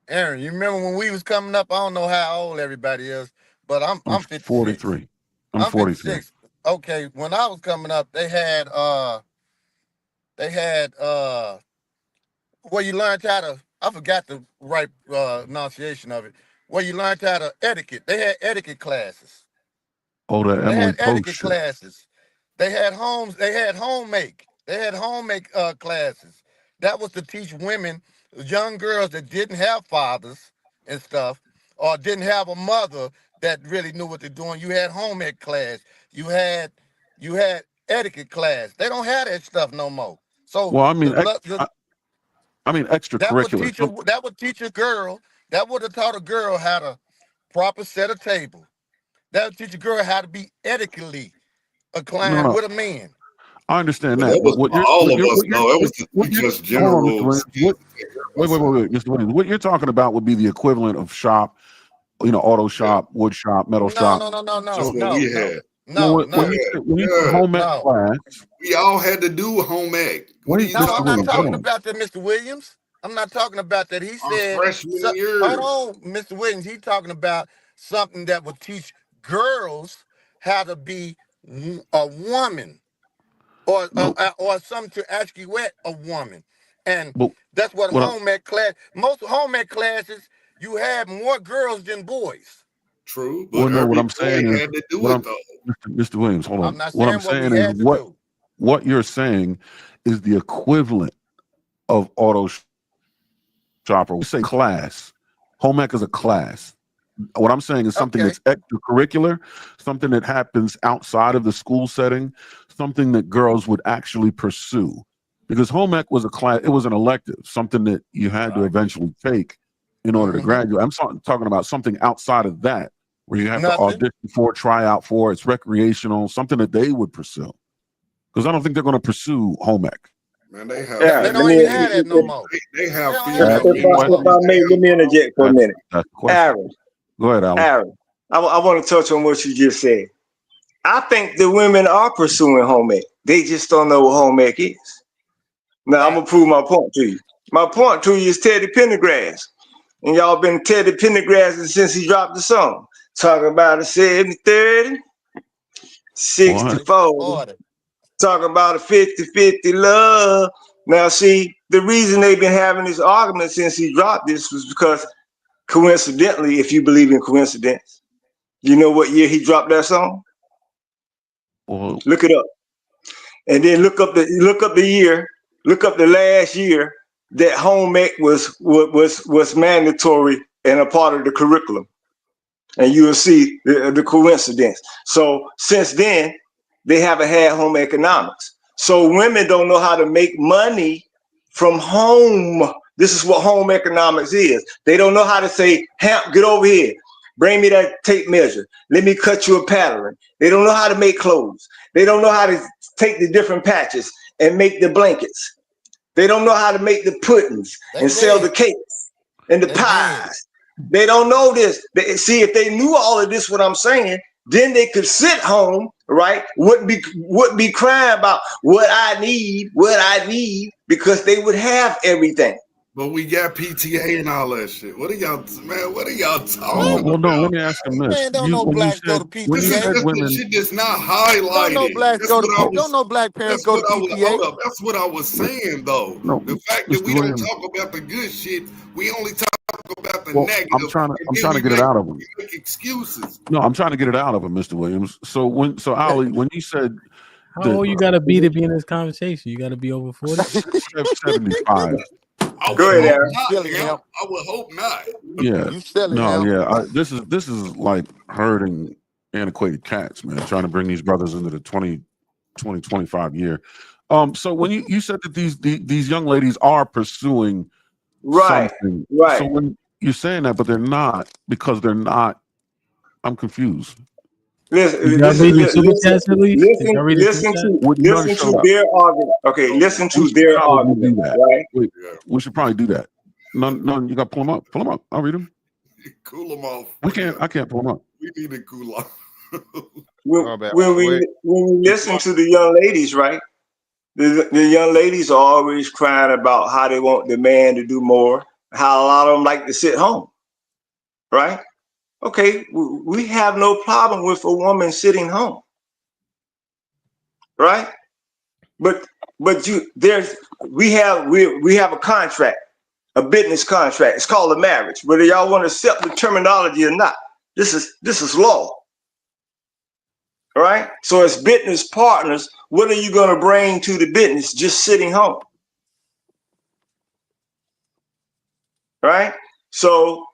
Aaron, you remember when we was coming up? I don't know how old everybody is, but I'm 56. 43. I'm 43. 56. Okay, when I was coming up, they had where you learned how to, I forgot the right enunciation of it, where you learned how to etiquette. They had etiquette classes. Oh, that They Emily had Post etiquette shit. classes. They had homemake. They had homemake classes. That was to teach women, young girls that didn't have fathers and stuff, or didn't have a mother that really knew what they're doing. You had homemake class. You had etiquette class. They don't have that stuff no more. So Well, I mean, that extracurricular. that would teach a girl. That would have taught a girl how to proper set a table. That would teach a girl how to be etiquetely inclined with a man. I understand But that. that was What for you're, all what of you're, us, what you're, though. That was what you're, just hold on, Mr. general. Williams. Wait, Mr. Williams. What you're talking about would be the equivalent of shop, auto shop, wood shop, metal shop. No. That's what we had. When you say home ec class, we all had to do home ec. wait, No, Mr. I'm not Williams, talking hold on. about that, Mr. Williams. I'm not talking about that. He said, freshman year. hold on, Mr. Williams. He's talking about something that would teach girls how to be a woman, or something to actually wet a woman, and that's what home ec class. Most home ec classes, you have more girls than boys. True, but Well, no, what every I'm saying boy is, had to do it though. Mr. Williams, hold on. I'm not What I'm saying what we saying is had to do. what you're saying is the equivalent of auto shop, or we say class. Home ec is a class. What I'm saying is something that's extracurricular, something that happens outside of the school setting, something that girls would actually pursue. Because home ec was a class, it was an elective, something that you had to eventually take in order to graduate. I'm talking about something outside of that, where you have to audition for, try out for, it's recreational, something that they would pursue. Because I don't think they're going to pursue home ec. Man, they have. They don't even have that no more. They have. If I may, let me interject for a minute. Aaron, go ahead, Alan. Aaron, I want to touch on what you just said. I think the women are pursuing home ec. They just don't know what home ec is. Now, I'm going to prove my point to you. My point to you is Teddy Pendergrass. And y'all been Teddy Pendergrass since he dropped the song. Talking about a 70-30, 60-40. Talking about a 50-50 love. Now, see, the reason they've been having this argument since he dropped this was because, coincidentally, if you believe in coincidence, you know what year he dropped that song? Look it up. And then look up the year, look up the last year that home ec was mandatory and a part of the curriculum. And you will see the coincidence. So since then, they haven't had home economics. So women don't know how to make money from home. This is what home economics is. They don't know how to say, HAMP, get over here. Bring me that tape measure. Let me cut you a pattern. They don't know how to make clothes. They don't know how to take the different patches and make the blankets. They don't know how to make the puddings and sell the cakes and the pies. They don't know this. See, if they knew all of this, what I'm saying, then they could sit home, right? Wouldn't be crying about what I need, because they would have everything. But we got PTA and all that shit. What are y'all talking Well, about? no, let me ask them this. Man, don't no blacks go to PTA. This shit is not highlighted. Don't no black parents go to PTA. Hold up. That's what I was saying, though. The fact that we don't talk about the good shit, we only talk about the negative. I'm trying to get it out of them. Make excuses. No, I'm trying to get it out of him, Mr. Williams. So Ali, when you said how old you gotta be to be in this conversation? You gotta be over 40? 75. Go ahead, Aaron. I would hope not. Yeah. This is like herding antiquated cats, man. Trying to bring these brothers into the 25 year. So when you said that these young ladies are pursuing something, so when you're saying that, but they're not, because they're not, I'm confused. Listen Did y'all read the super chats at least? Did y'all read the super chat? listen to their argument. Okay, listen to their argument, right? We should probably do that. None. You got to pull them up. Pull them up. I'll read them. Cool them off. I can't pull them up. We need to cool off. When we listen to the young ladies, right? The young ladies are always crying about how they want the man to do more, how a lot of them like to sit home, right? Okay, we have no problem with a woman sitting home, right? But we have a contract, a business contract. It's called a marriage. Whether y'all want to accept the terminology or not, this is law. All right. So as business partners, what are you going to bring to the business just sitting home? Right. So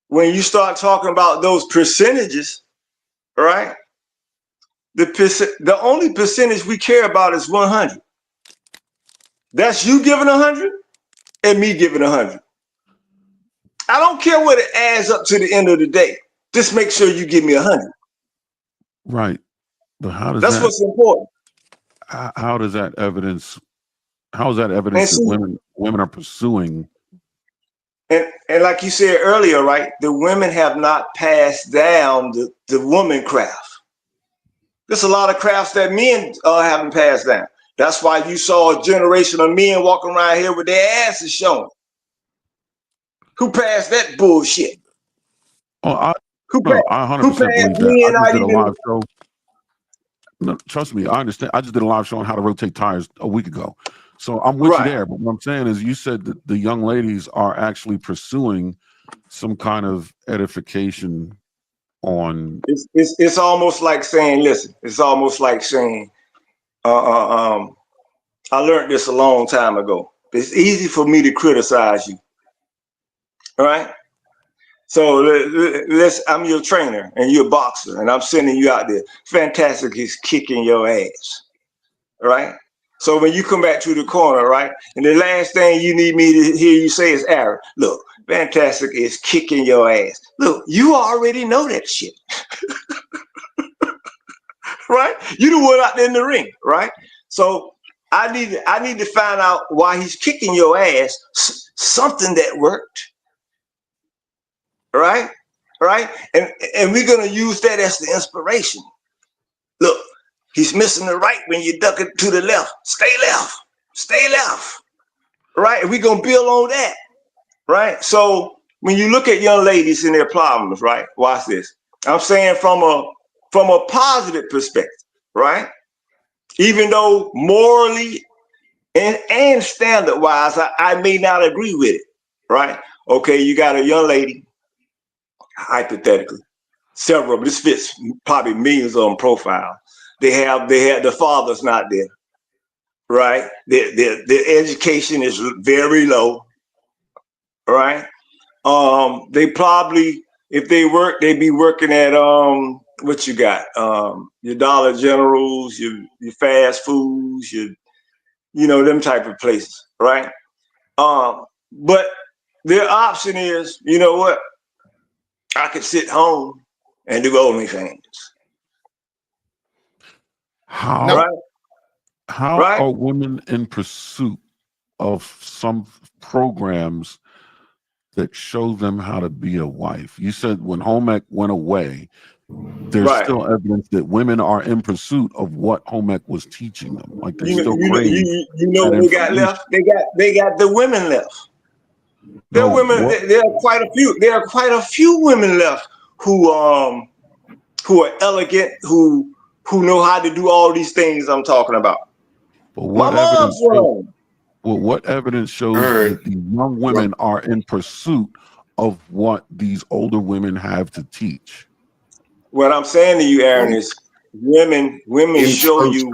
when you start talking about those percentages, right? The only percentage we care about is 100. That's you giving 100 and me giving 100. I don't care what it adds up to the end of the day. Just make sure you give me 100. Right. But how does That's what's important. How does that evidence? How is that evidence that women are pursuing? And like you said earlier, right? The women have not passed down the woman craft. There's a lot of crafts that men haven't passed down. That's why you saw a generation of men walking around here with their asses showing. Who passed that bullshit? Oh, who 100% believe that. I just did a live show. No, trust me, I understand. I just did a live show on how to rotate tires a week ago. So I'm with you there. But what I'm saying is you said that the young ladies are actually pursuing some kind of edification on. It's almost like saying, listen, it's almost like saying, I learned this a long time ago. It's easy for me to criticize you. All right. So I'm your trainer and you're a boxer and I'm sending you out there. Fantastic is kicking your ass. All right. So when you come back to the corner, right, and the last thing you need me to hear you say is, Aaron, look, Fantastic is kicking your ass. Look, you already know that shit. Right? You the one out there in the ring, right? So I need to find out why he's kicking your ass. Something that worked. Right? Right? And we're gonna use that as the inspiration. Look, he's missing the right when you duck it to the left. Stay left. Stay left. Right? And we're gonna build on that. Right? So when you look at young ladies and their problems, right? Watch this. I'm saying from a positive perspective, right? Even though morally and standard-wise, I may not agree with it, right? Okay, you got a young lady, hypothetically, several, but this fits probably millions on profile. They have the father's not there, right? Their education is very low, right? They probably, if they work, they'd be working at what you got? Your Dollar Generals, your fast foods, you know, them type of places, right? But their option is, you know what? I could sit home and do OnlyFans. How are women in pursuit of some programs that show them how to be a wife? You said when home ec went away, there's still evidence that women are in pursuit of what home ec was teaching them. Like they still crave. You know what they got left? They got the women left. There are women. There are quite a few. There are quite a few women left who are elegant, who know how to do all these things I'm talking about. But what evidence shows that the young women are in pursuit of what these older women have to teach? What I'm saying to you, Aaron, is women show you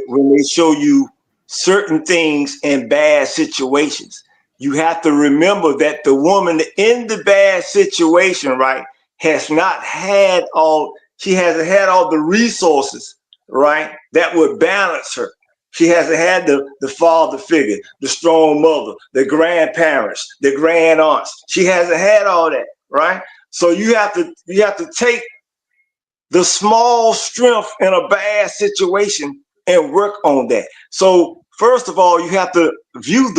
when they show you certain things in bad situations. You have to remember that the woman in the bad situation, right, hasn't had all the resources, right, that would balance her. She hasn't had the father figure, the strong mother, the grandparents, the grand aunts. She hasn't had all that, right? So you have to take the small strength in a bad situation and work on that. So first of all, you have to view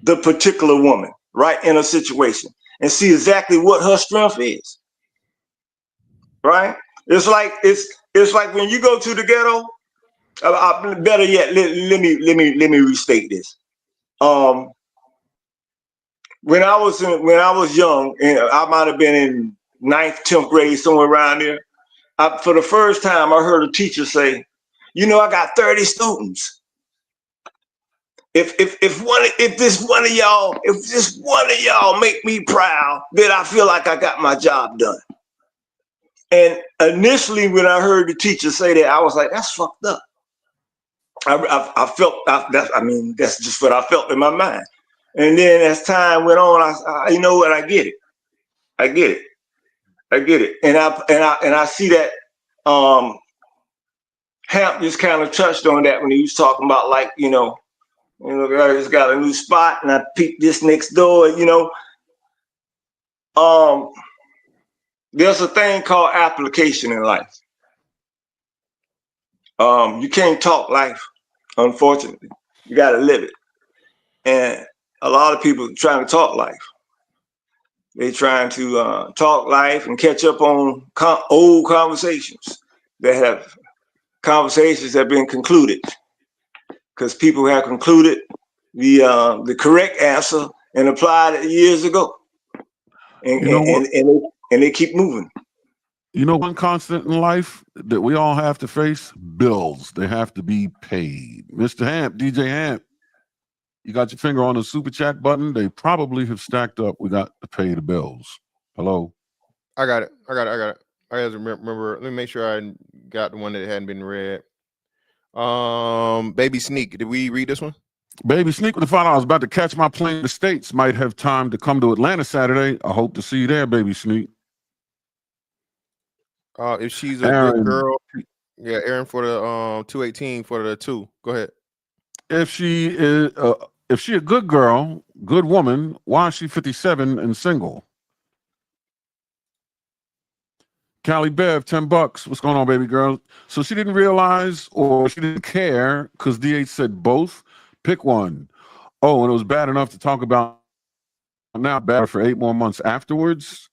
the particular woman, right, in a situation and see exactly what her strength is, right? It's like when you go to the ghetto. Better yet, let me restate this. When I was young, and I might have been in 9th, 10th grade, somewhere around there. For the first time, I heard a teacher say, "You know, I got 30 students. If this one of y'all make me proud, then I feel like I got my job done." And initially, when I heard the teacher say that, I was like, "That's fucked up." I felt that's just what I felt in my mind. And then as time went on, I you know what, I get it, and I see that Hamp just kind of touched on that when he was talking about, like, I just got a new spot and I peeped this next door, there's a thing called application in life. You can't talk life, unfortunately. You got to live it. And a lot of people trying to talk life. They're trying to talk life and catch up on old conversations that have been concluded, because people have concluded the correct answer and applied it years ago, and they keep moving. You know, one constant in life that we all have to face: bills. They have to be paid. Mr. Hamp, DJ Hamp, you got your finger on the super chat button. They probably have stacked up. We got to pay the bills. Hello? I got it. I have to remember. Let me make sure I got the one that hadn't been read. Baby Sneak. Did we read this one? Baby Sneak with the $5. I was about to catch my plane to the States. Might have time to come to Atlanta Saturday. I hope to see you there, Baby Sneak. If she's a Aaron, good girl, yeah, Aaron for the 218 for the 2. Go ahead. If she a good girl, good woman, why is she 57 and single? Callie Bev, $10. What's going on, baby girl? So she didn't realize, or she didn't care because DH said both. Pick one. Oh, and it was bad enough to talk about, now bad for 8 more months afterwards.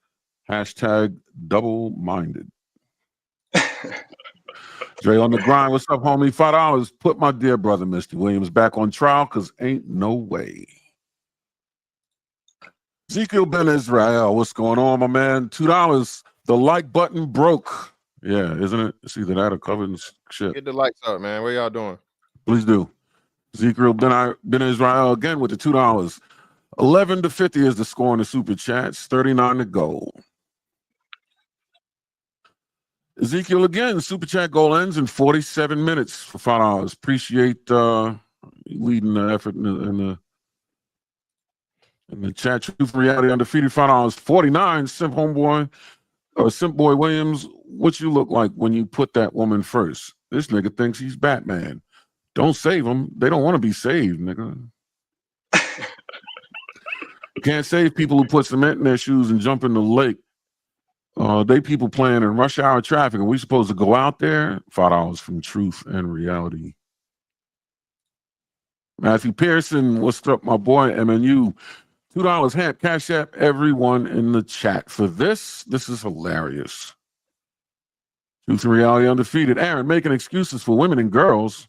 Hashtag double-minded. Dre on the grind. What's up, homie? $5. Put my dear brother, Mr. Williams, back on trial, because ain't no way. Ezekiel Ben Israel, what's going on, my man? $2. The like button broke. Yeah, isn't it? It's either that or covered and shit. Get the lights up, man. What y'all doing? Please do. Ezekiel Ben Israel again with the $2. 11-50 is the score in the super chats. 39 to go. Ezekiel again, super chat goal ends in 47 minutes for $5. Appreciate leading the effort in the chat. Truth Reality Undefeated, $5. 49, Simp Homeboy or Simp Boy Williams. What you look like when you put that woman first? This nigga thinks he's Batman. Don't save them. They don't want to be saved, nigga. You can't save people who put cement in their shoes and jump in the lake. They people playing in rush hour traffic, and we supposed to go out there. $5 from Truth and Reality. Matthew Pearson, what's up, my boy? MNU, $2. Hamp, Cash App, everyone in the chat for this. This is hilarious. Truth and Reality Undefeated. Aaron, making excuses for women and girls.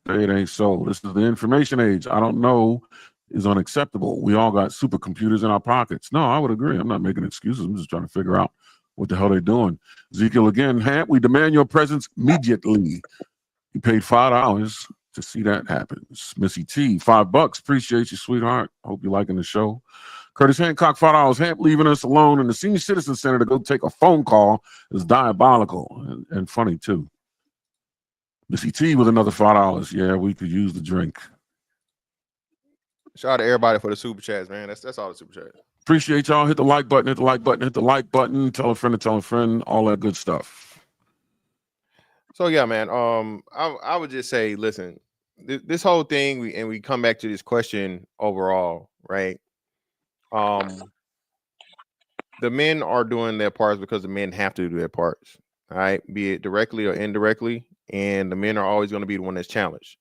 It ain't so. This is the information age. I don't know is unacceptable. We all got supercomputers in our pockets. No, I would agree. I'm not making excuses. I'm just trying to figure out what the hell they're doing. Ezekiel again, Hamp, we demand your presence immediately. You paid $5 to see that happen. Missy T, $5. Appreciate you, sweetheart. Hope you're liking the show. Curtis Hancock, $5. Hamp leaving us alone in the Senior Citizen Center to go take a phone call is diabolical and funny too. Missy T with another $5. Yeah, we could use the drink. Shout out to everybody for the super chats, man. That's all the super chats. Appreciate y'all. Hit the like button, hit the like button, hit the like button. Tell a friend to tell a friend, all that good stuff. So yeah, man. I would just say, listen, this whole thing, we come back to this question overall, right? The men are doing their parts because the men have to do their parts. all right, be it directly or indirectly, and the men are always going to be the one that's challenged.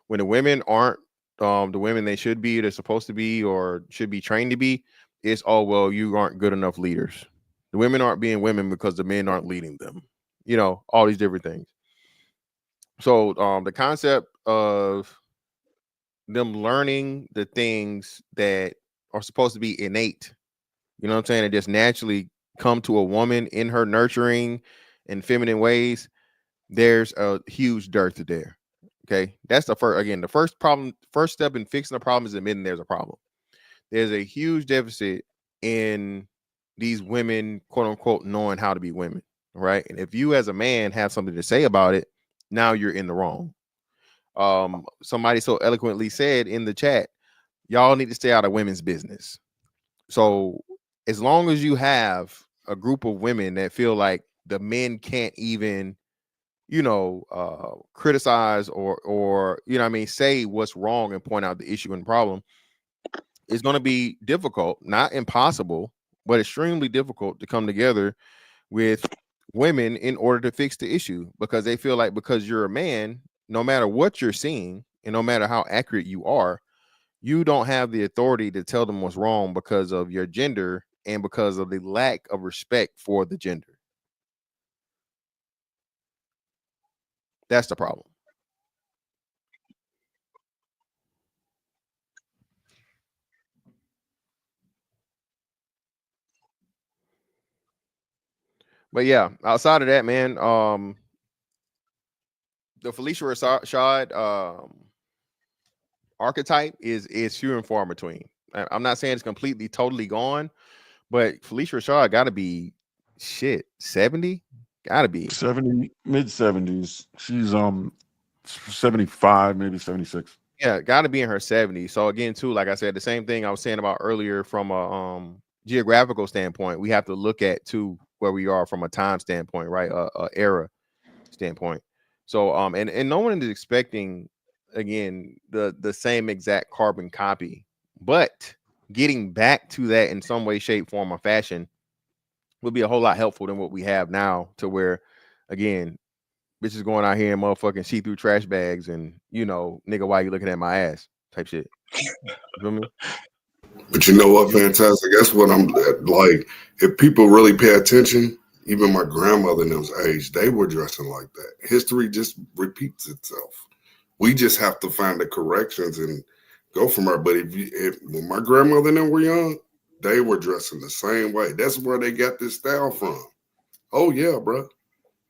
When the women aren't the women they should be, they're supposed to be, or should be trained to be, it's, oh, well, you aren't good enough leaders. The women aren't being women because the men aren't leading them. You know, all these different things. So the concept of them learning the things that are supposed to be innate, you know what I'm saying, and just naturally come to a woman in her nurturing and feminine ways, there's a huge dearth there. Okay, that's the first step in fixing the problem is admitting there's a problem. There's a huge deficit in these women, quote unquote, knowing how to be women, right? And if you as a man have something to say about it, now you're in the wrong. Somebody so eloquently said in the chat, y'all need to stay out of women's business. So as long as you have a group of women that feel like the men can't even, you know, criticize or you know what I mean, say what's wrong and point out the issue and problem, it's going to be difficult, not impossible, but extremely difficult to come together with women in order to fix the issue, because they feel like because you're a man, no matter what you're seeing and no matter how accurate you are, you don't have the authority to tell them what's wrong because of your gender and because of the lack of respect for the gender. That's the problem. But yeah, outside of that, man, the Phylicia Rashad archetype is few and far between. I'm not saying it's completely, totally gone, but Phylicia Rashad got to be 70, got to be 70, mid 70s. She's 75, maybe 76. Yeah, got to be in her 70s. So again, too, like I said, the same thing I was saying about earlier from a geographical standpoint, we have to look at too where we are from a time standpoint, right? Era standpoint. So and no one is expecting, again, the same exact carbon copy, but getting back to that in some way, shape, form, or fashion would be a whole lot helpful than what we have now, to where, again, bitches going out here in motherfucking see-through trash bags and, you know, nigga, why you looking at my ass type shit. You feel me? But you know what, fantastic? That's what I'm like. If people really pay attention, even my grandmother in those age, they were dressing like that. History just repeats itself. We just have to find the corrections and go from there. But when my grandmother and them were young, they were dressing the same way. That's where they got this style from. Oh yeah, bro.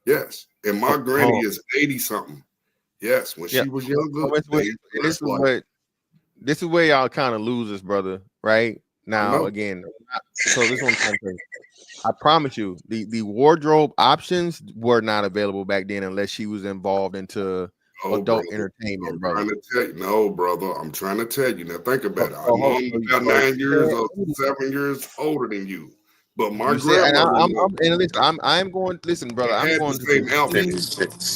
Yes. And my granny is 80 something. Yes. When she was younger, this is where y'all kind of lose us, brother. Right now, again. So this one, I promise you, the wardrobe options were not available back then unless she was involved into adult entertainment, brother. I'm trying to tell you. Now think about it. I'm about 9 years or 7 years older than you. But my grandmother, I'm going. Listen, brother. I'm going to same outfit.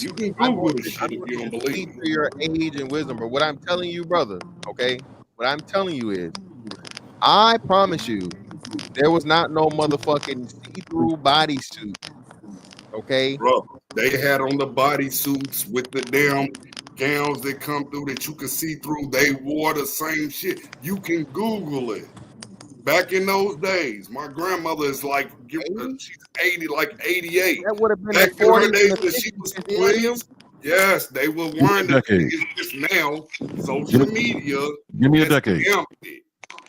You can Google this shit if you don't believe me. Your age and wisdom, but what I'm telling you, brother. Okay, what I'm telling you is, I promise you, there was not no motherfucking see-through bodysuit. Okay, bro. They had on the bodysuits with the damn gowns that come through that you can see through. They wore the same shit. You can Google it. Back in those days, my grandmother is like, she's 80, like 88. That would have been back in her days when she was 20s. Yes, they were wearing the it's just now social media. Give me a decade.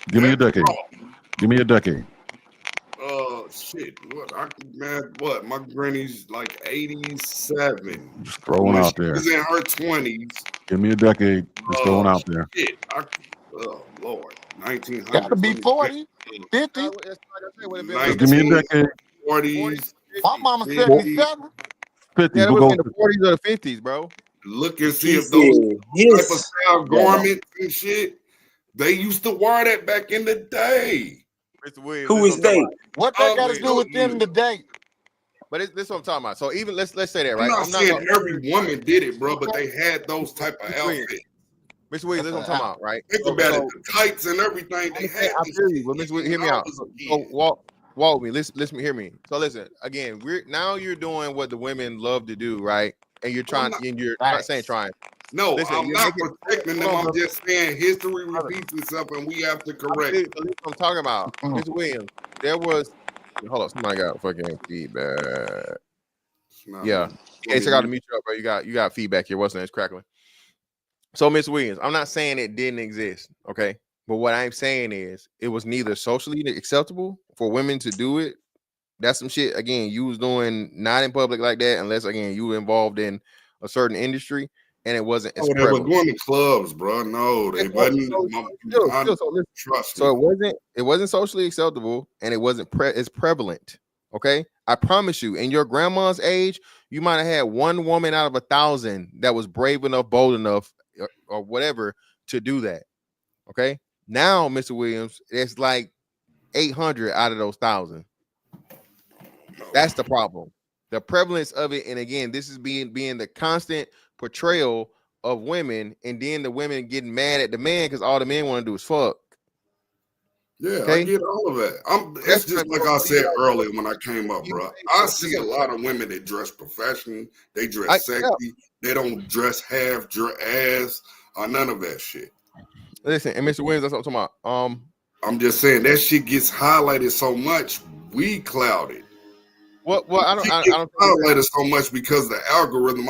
Give me a decade. Give me a decade. Shit. What? My granny's like 87. Just throwing out there. She's in her 20s. Give me a decade. Just throwing out there. Shit. Oh Lord. 1900. Gotta be 40, 50. Just give me a decade. 40s. My mama 77. 50. Yeah, it was in the 40s or the 50s, bro. Look and see if those type of style garments and shit, they used to wear that back in the day. Who is they? What they got to do with them today? But this is what I'm talking about. So even let's say that, right? I'm not saying every woman did it, bro, but they had those type of outfits. Mr. Williams, that's what I'm talking about, right? Think about it, the tights and everything they had. I feel you, but Mr. Williams, hear me out. So walk me. Listen, hear me. So listen, again, you're doing what the women love to do, right? And you're trying, and you're not saying trying. No, listen, I'm not protecting them. I'm just saying history brother. repeats itself, and we have to correct it. That's what I'm talking about, Mr. Williams. There was, hold on, somebody got fucking feedback. Yeah, hey, check out the mute you up, bro. You got feedback here. What's the name? It's crackling. So, Miss Williams, I'm not saying it didn't exist, okay? But what I'm saying is it was neither socially acceptable for women to do it. That's some shit, again, you was doing not in public like that unless, again, you were involved in a certain industry and it wasn't as Oh, they were prevalent. going to clubs, bro. No, they wasn't. So it wasn't socially acceptable and it wasn't as prevalent, okay? I promise you, in your grandma's age, you might have had one woman out of 1,000 that was brave enough, bold enough, or whatever to do that, okay? Now, Mr. Williams, it's like 800 out of those 1,000. That's the problem. The prevalence of it, and again, this is being the constant portrayal of women, and then the women getting mad at the man because all the men want to do is fuck. Yeah, okay? I get all of that. It's just like I said earlier when I came up, bro. I see a lot of women that dress professionally, they dress sexy, they don't dress half ass or none of that shit. Listen, and Mr. Williams, that's what I'm talking about. I'm just saying that shit gets highlighted so much, we clouded. Well, I don't highlighted so much because the algorithm.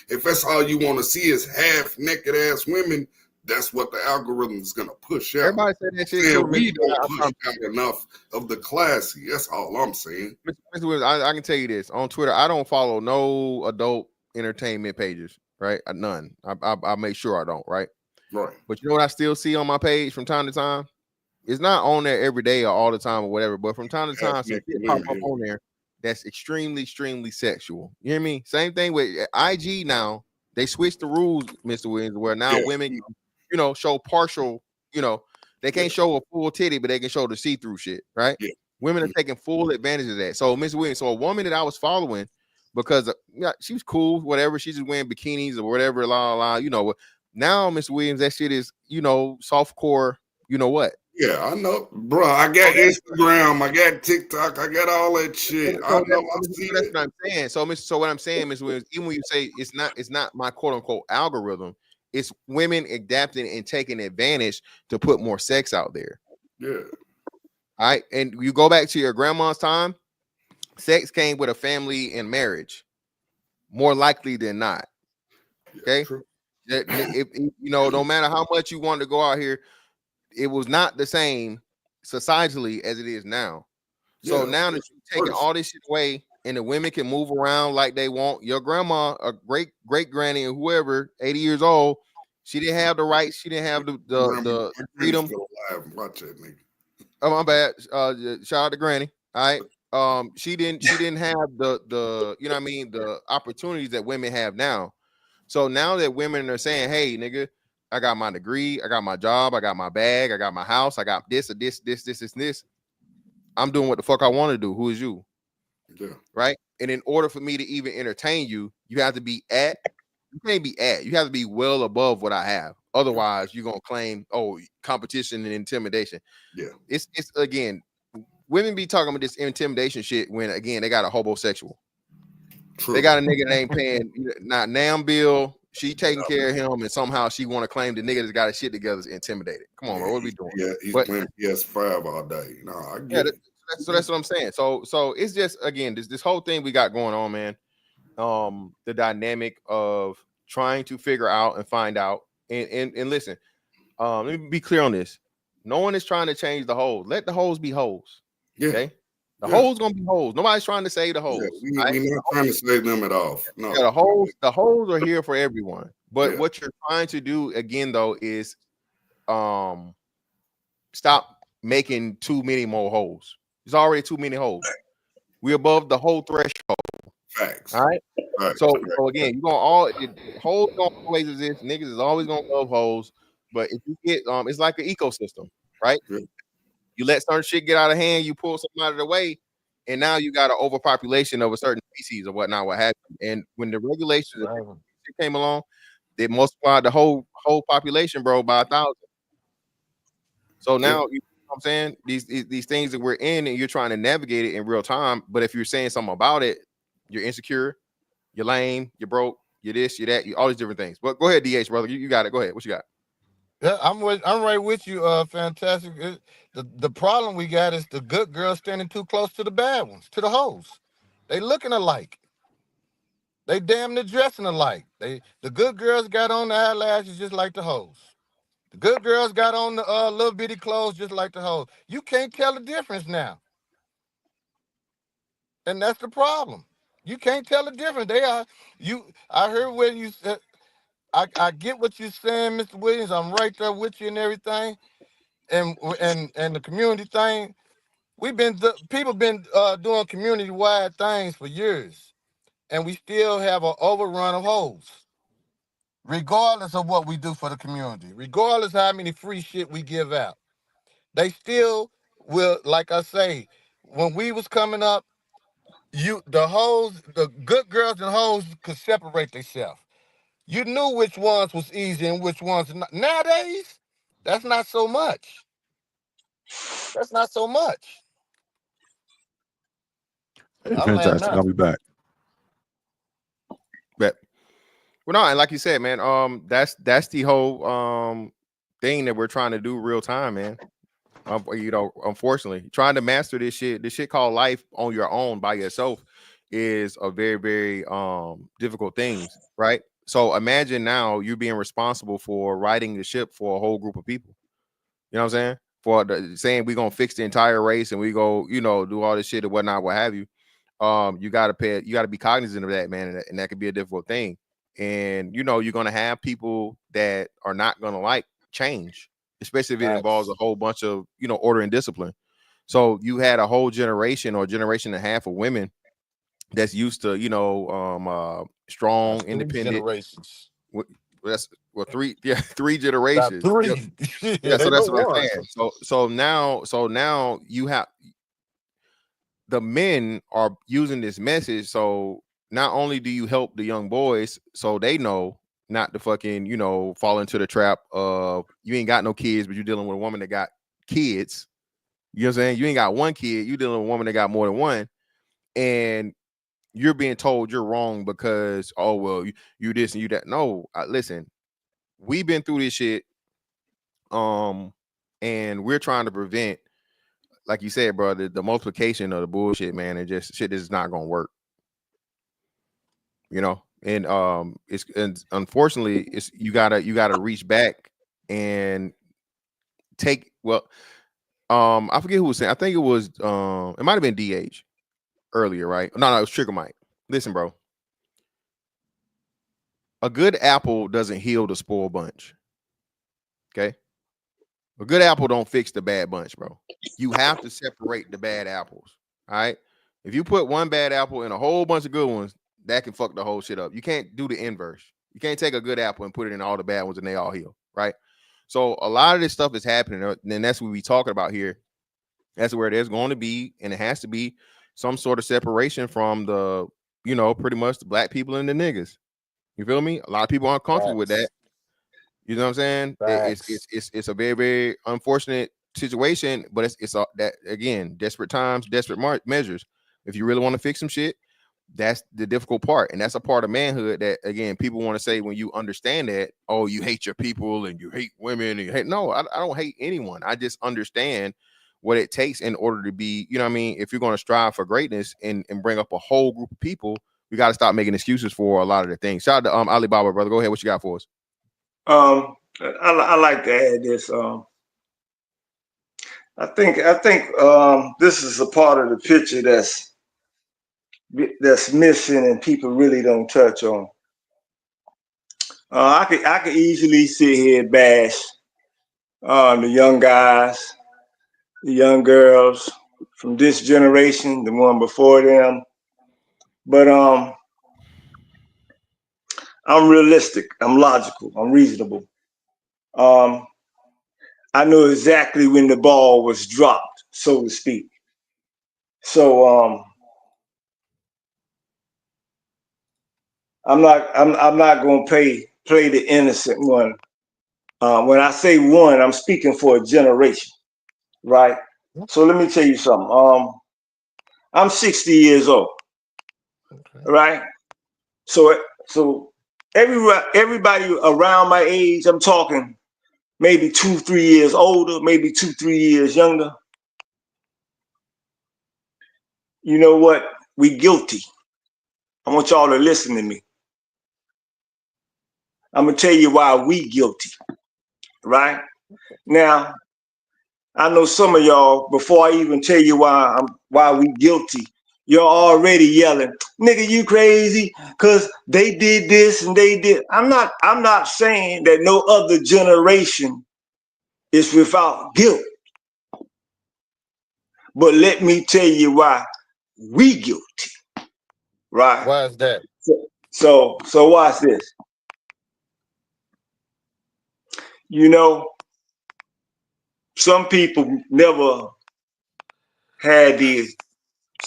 If that's all you want to see is half naked ass women, that's what the algorithm is gonna push out. Everybody said that shit. We don't push out enough of the classy. That's all I'm saying. Mr. Williams, I can tell you this on Twitter. I don't follow no adult entertainment pages, right? None. I make sure I don't, right? Right. But you know what I still see on my page from time to time? It's not on there every day or all the time or whatever, but from time to time, some shit pop up on there that's extremely, extremely sexual. You hear me? Same thing with IG now. They switched the rules, Mr. Williams, where now women, show partial, they can't show a full titty, but they can show the see-through shit, right? Yeah. Women are taking full advantage of that. So, Mr. Williams, a woman that I was following because she was cool, whatever. She's just wearing bikinis or whatever, Now, Mr. Williams, that shit is, softcore, you know what? Yeah, I know, bro. I got Instagram, I got TikTok, I got all that shit. I know. That's what I'm saying. So what I'm saying, Ms. Williams, even when you say it's not my quote unquote algorithm, it's women adapting and taking advantage to put more sex out there. Yeah. All right, and you go back to your grandma's time, sex came with a family and marriage, more likely than not. Okay, if no matter how much you want to go out here, it was not the same societally as it is now. So now that you're taking all this shit away and the women can move around like they want, your grandma, a great granny, or whoever, 80 years old, she didn't have the rights, she didn't have the freedom. Oh, my bad. Shout out to Granny. All right. She didn't have the the opportunities that women have now. So now that women are saying, hey, nigga, I got my degree, I got my job, I got my bag, I got my house, I got this. I'm doing what the fuck I want to do. Who is you? Yeah. Right. And in order for me to even entertain you, you have to be you can't be you have to be well above what I have. Otherwise, you're gonna claim, competition and intimidation. Yeah. It's again, women be talking about this intimidation shit when again they got a homosexual. True. They got a nigga that ain't paying not Nam bill. She taking care of him, and somehow she want to claim the nigga that's got his shit together is intimidated. Come on, bro, what are we doing? Yeah, he's playing PS5 all day. No, I get it. That's what I'm saying. So it's just again this whole thing we got going on, man. The dynamic of trying to figure out and find out and listen. Let me be clear on this. No one is trying to change the hoes. Let the hoes be hoes. Yeah. Okay. The hoes gonna be hoes. Nobody's trying to save the hoes. Yeah, we're not trying to save them at all. No. Yeah, the hoes are here for everyone. But what you're trying to do again, though, is stop making too many more hoes. There's already too many hoes. We're above the whole threshold. Facts. All right. So again, you're gonna hoes gonna always exist. Niggas is always gonna love hoes. But if you get it's like an ecosystem, right? Yeah. You let certain shit get out of hand, you pull something out of the way, and now you got an overpopulation of a certain species or whatnot, what have you. And when the regulations came along, they multiplied the whole population, bro, by 1,000. So now what I'm saying? These things that we're in, and you're trying to navigate it in real time. But if you're saying something about it, you're insecure, you're lame, you're broke, you're this, you're that, you all these different things. But go ahead, DH brother, you got it. Go ahead. What you got? Yeah, I'm right with you. Fantastic. The problem we got is the good girls standing too close to the bad ones, to the hoes. They looking alike. They damn near dressing alike. The good girls got on the eyelashes just like the hoes. The good girls got on the little bitty clothes just like the hoes. You can't tell the difference now, and that's the problem. You can't tell the difference. They are you. I heard what you said. I get what you're saying, Mr. Williams. I'm right there with you and everything. And the community thing. People been doing community wide things for years, and we still have an overrun of hoes. Regardless of what we do for the community, regardless how many free shit we give out, they still will. Like I say, when we was coming up, the good girls and hoes could separate themselves. You knew which ones was easy and which ones not. Nowadays, that's not so much. That's not so much. Hey, fantastic. I'll be back. Bet. Well, no, and like you said, man, that's the whole thing that we're trying to do real time, man. Unfortunately, trying to master this shit called life on your own by yourself is a very, very difficult thing, right? So imagine now you being responsible for riding the ship for a whole group of people. You know what I'm saying? For saying we're gonna fix the entire race and we go, do all this shit and whatnot, what have you. You gotta be cognizant of that, man, and that could be a difficult thing. And you're gonna have people that are not gonna like change, especially if it involves a whole bunch of order and discipline. So you had a whole generation or generation and a half of women that's used to strong, independent generations. Three generations. Three. Yeah, so that's what I'm saying. So now you have the men are using this message. So not only do you help the young boys so they know not to fucking, fall into the trap of you ain't got no kids, but you're dealing with a woman that got kids. You know what I'm saying? You ain't got one kid, you're dealing with a woman that got more than one. And you're being told you're wrong because, oh, well, you this and you that. No, listen, we've been through this shit. And we're trying to prevent, like you said, bro, the multiplication of the bullshit, man. And just shit is not gonna work. And unfortunately you gotta reach back and take I forget who was saying. I think it was it might have been DH earlier, right? No, it was Trigger Mike. Listen, bro. A good apple doesn't heal the spoiled bunch. Okay. A good apple don't fix the bad bunch, bro. You have to separate the bad apples. All right. If you put one bad apple in a whole bunch of good ones, that can fuck the whole shit up. You can't do the inverse. You can't take a good apple and put it in all the bad ones and they all heal, right? So a lot of this stuff is happening, and that's what we talking about here. That's where there's going to be, and it has to be, some sort of separation from the, pretty much the black people and the niggas. You feel me? A lot of people aren't comfortable with that. You know what I'm saying? It's a very, very unfortunate situation, but it's that, again, desperate times, desperate measures. If you really want to fix some shit, that's the difficult part, and that's a part of manhood that, again, people want to say when you understand that, oh, you hate your people and you hate women and you hate. No, I don't hate anyone. I just understand what it takes in order to be, if you're going to strive for greatness and bring up a whole group of people, we got to stop making excuses for a lot of the things. Shout out to Alibaba, brother. Go ahead. What you got for us? I like to add this. I think this is a part of the picture that's missing and people really don't touch on. I could easily sit here and bash the young guys, the young girls from this generation, the one before them. But I'm realistic, I'm logical, I'm reasonable. I know exactly when the ball was dropped, so to speak. So I'm not going to play the innocent one. When I say one, I'm speaking for a generation. right? So let me tell you something. I'm 60 years old, right? So everybody around my age, I'm talking maybe 2-3 years older, maybe 2-3 years younger. You know what? We guilty. I want y'all to listen to me. I'm gonna tell you why we guilty, right? Now, I know some of y'all, before I even tell you why we guilty, you're already yelling, nigga, you crazy, cause they did this and they did. I'm not saying that no other generation is without guilt. But let me tell you why we guilty, right? Why is that? So watch this. You know, some people never had the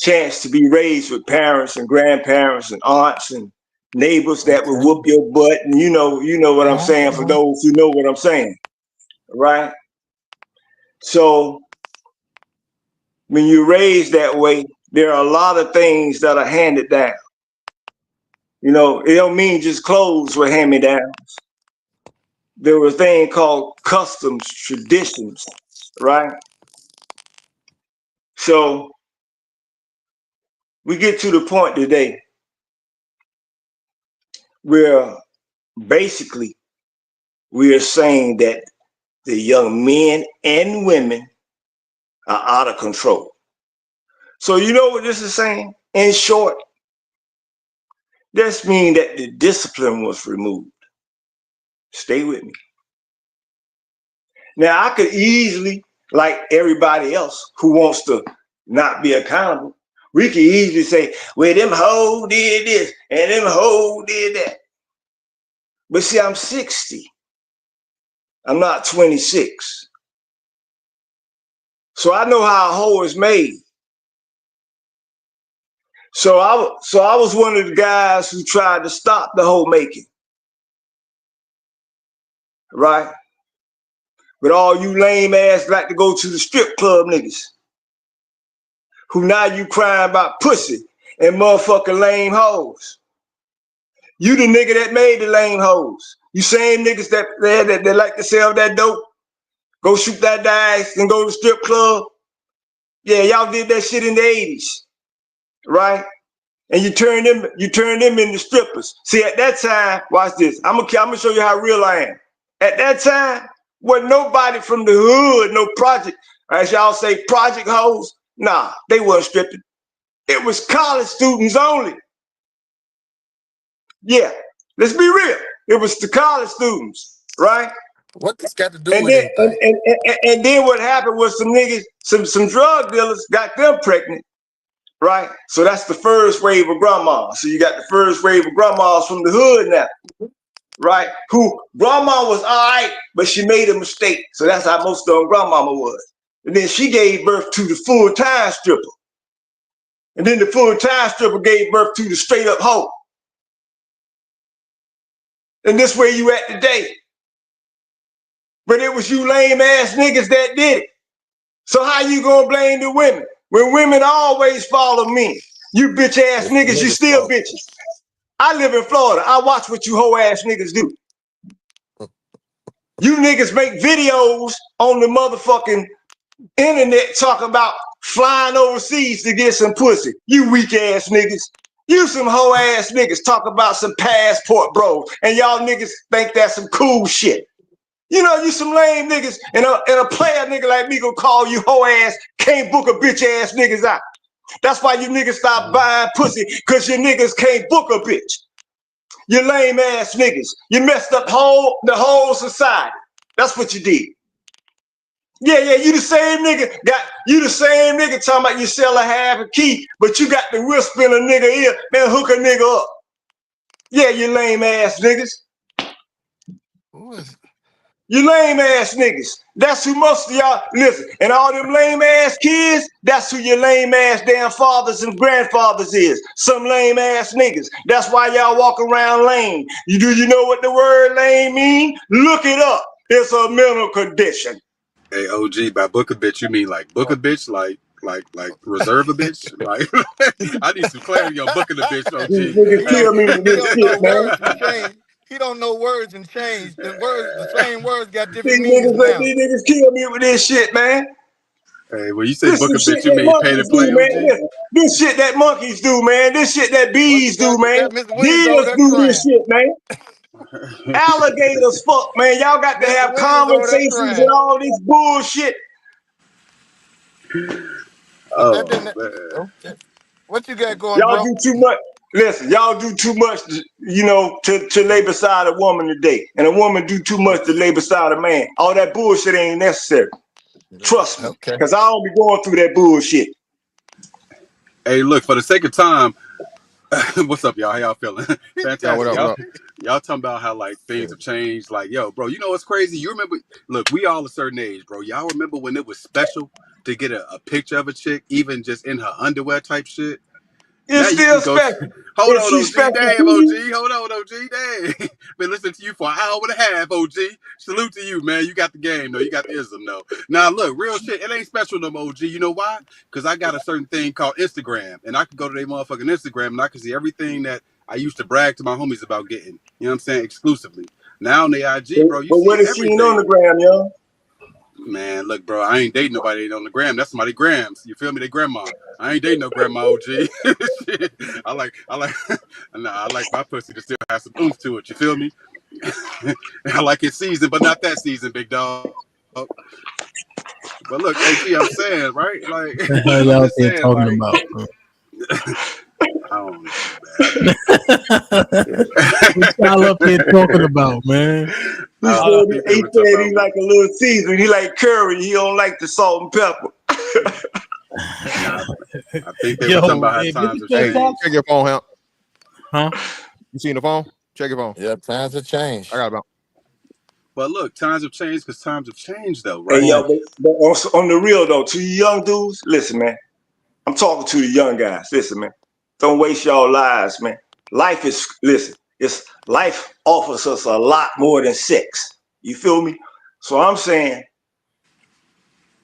chance to be raised with parents and grandparents and aunts and neighbors that would whoop your butt. And you know what I'm saying, for those who know what I'm saying, right? So when you're raised that way, there are a lot of things that are handed down. You know, it don't mean just clothes were hand-me-downs. There was a thing called customs, traditions, right? So we get to the point today where basically we are saying that the young men and women are out of control. So you know what this is saying? In short, this means that the discipline was removed. Stay with me. Now, I could easily, like everybody else who wants to not be accountable, we could easily say, well, them hoes did this and them hoes did that. But see, I'm 60. I'm not 26. So I know how a hoe is made. So I was one of the guys who tried to stop the hoe making, right? But all you lame ass like to go to the strip club niggas, who now you crying about pussy and motherfucking lame hoes. You the nigga that made the lame hoes. You same niggas that like to sell that dope, go shoot that dice and go to the strip club. Yeah, y'all did that shit in the 80s, right? And you turn them into strippers. See, at that time, watch this. I'm gonna show you how real I am. At that time, wasn't nobody from the hood, no project, as y'all say, project hoes. Nah, they weren't stripping. It was college students only. Yeah, let's be real. It was the college students, right? What this got to do And with then, anything? and then what happened was some niggas, some drug dealers got them pregnant, right? So that's the first wave of grandmas. So you got the first wave of grandmas from the hood now, right? Who grandma was all right, but she made a mistake. So that's how most of them grandmama was. And then she gave birth to the full-time stripper. And then the full-time stripper gave birth to the straight-up hoe. And this where you at today. But it was you lame ass niggas that did it. So how you gonna blame the women? When women always follow men. You bitch ass niggas, you still bitches. I live in Florida. I watch what you hoe ass niggas do. You niggas make videos on the motherfucking internet talking about flying overseas to get some pussy. You weak ass niggas. You some hoe ass niggas talk about some passport bros. And y'all niggas think that's some cool shit. You know, you some lame niggas, and a player nigga like me gonna call you hoe ass, can't book a bitch ass niggas out. That's why you niggas stop buying pussy, cause you niggas can't book a bitch. You lame ass niggas. You messed up the whole society. That's what you did. Yeah, you the same nigga. You the same nigga talking about you sell a half a key, but you got the whisper in a nigga ear, man, hook a nigga up. Yeah, you lame ass niggas. You lame ass niggas. That's who most of y'all, listen, and all them lame ass kids, that's who your lame ass damn fathers and grandfathers is. Some lame ass niggas. That's why y'all walk around lame. Do you know what the word lame mean? Look it up. It's a mental condition. Hey, OG, by book a bitch, you mean like book a bitch, like reserve a bitch? Like, I need some clarity on booking a bitch, OG. These niggas Hey. kill me with this don't shit, know man. words and change. He don't know words and change. The same words got different These meanings now. niggas kill me with this shit, man. Hey, when you say This book a some shit bitch, you that mean pay to monkeys play, do, man. OG? Listen, this shit that monkeys do, man. This shit that bees do, man. Mr. Williams over Deers there do this crying. shit, man. Alligators fuck, man. Y'all got to Mr. have Williams over there conversations crying. and all this bullshit. But that Oh, didn't. man. Okay. What you got going, Y'all bro? do too much. Listen, y'all do too much, to lay beside a woman today. And a woman do too much to lay beside a man. All that bullshit ain't necessary. Trust me. Okay. Because I don't be going through that bullshit. Hey, look, for the sake of time, what's up, y'all? How y'all feeling? Yo, what Fantastic. up? What up? Y'all talking about how like things have changed. Like, yo, bro, you know what's crazy? You remember? Look, we all a certain age, bro. Y'all remember when it was special to get a picture of a chick, even just in her underwear type shit? Now It's you still can go. special. Hold If on, she's OG. special to Damn, OG. you, Hold on, OG. Damn. Been listening to you for an hour and a half, OG. Salute to you, man. You got the game, though. You got the ism, though. Now, look, real shit. It ain't special no more, OG. You know why? Because I got a certain thing called Instagram. And I can go to their motherfucking Instagram and I can see everything that I used to brag to my homies about getting. You know what I'm saying? Exclusively. Now on the IG, bro, you but see what is she ain't on everything. the gram, yo? Man, look, bro, I ain't dating nobody that ain't on the gram. That's somebody grams. You feel me? They grandma. I ain't dating no grandma OG. Shit. I like I like my pussy to still have some oomph to it. You feel me? I like it seasoned, but not that season, big dog. But look, OG, I'm saying, right? Like The hell I'm y'all just there saying, talking like, about, bro? I don't know, man. What y'all up here talking about, man? He said I think they were talking about. he like a little season. He like curry. He don't like the salt and pepper. Nah, I think they were talking Yo, about how hey, times have Hey, changed. check your phone, Hamp. Huh? You seen the phone? Check your phone. Yeah, times have changed. I got about. But look, times have changed because times have changed, though, Hey, right? yo, but on the real though, to you young dudes, listen, man. I'm talking to the young guys. Listen, man. Don't waste y'all lives, man. Life offers us a lot more than sex. You feel me? So I'm saying,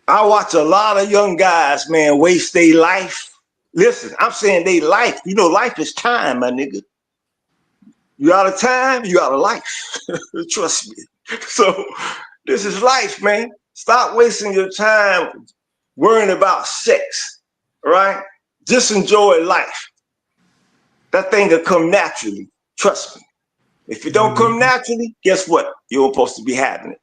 I watch a lot of young guys, man, waste their life. Listen, I'm saying they life. You know, life is time, my nigga. You out of time, you out of life. Trust me. So this is life, man. Stop wasting your time worrying about sex, right? Just enjoy life. That thing will come naturally. Trust me. If it don't come naturally, guess what? You're supposed to be having it.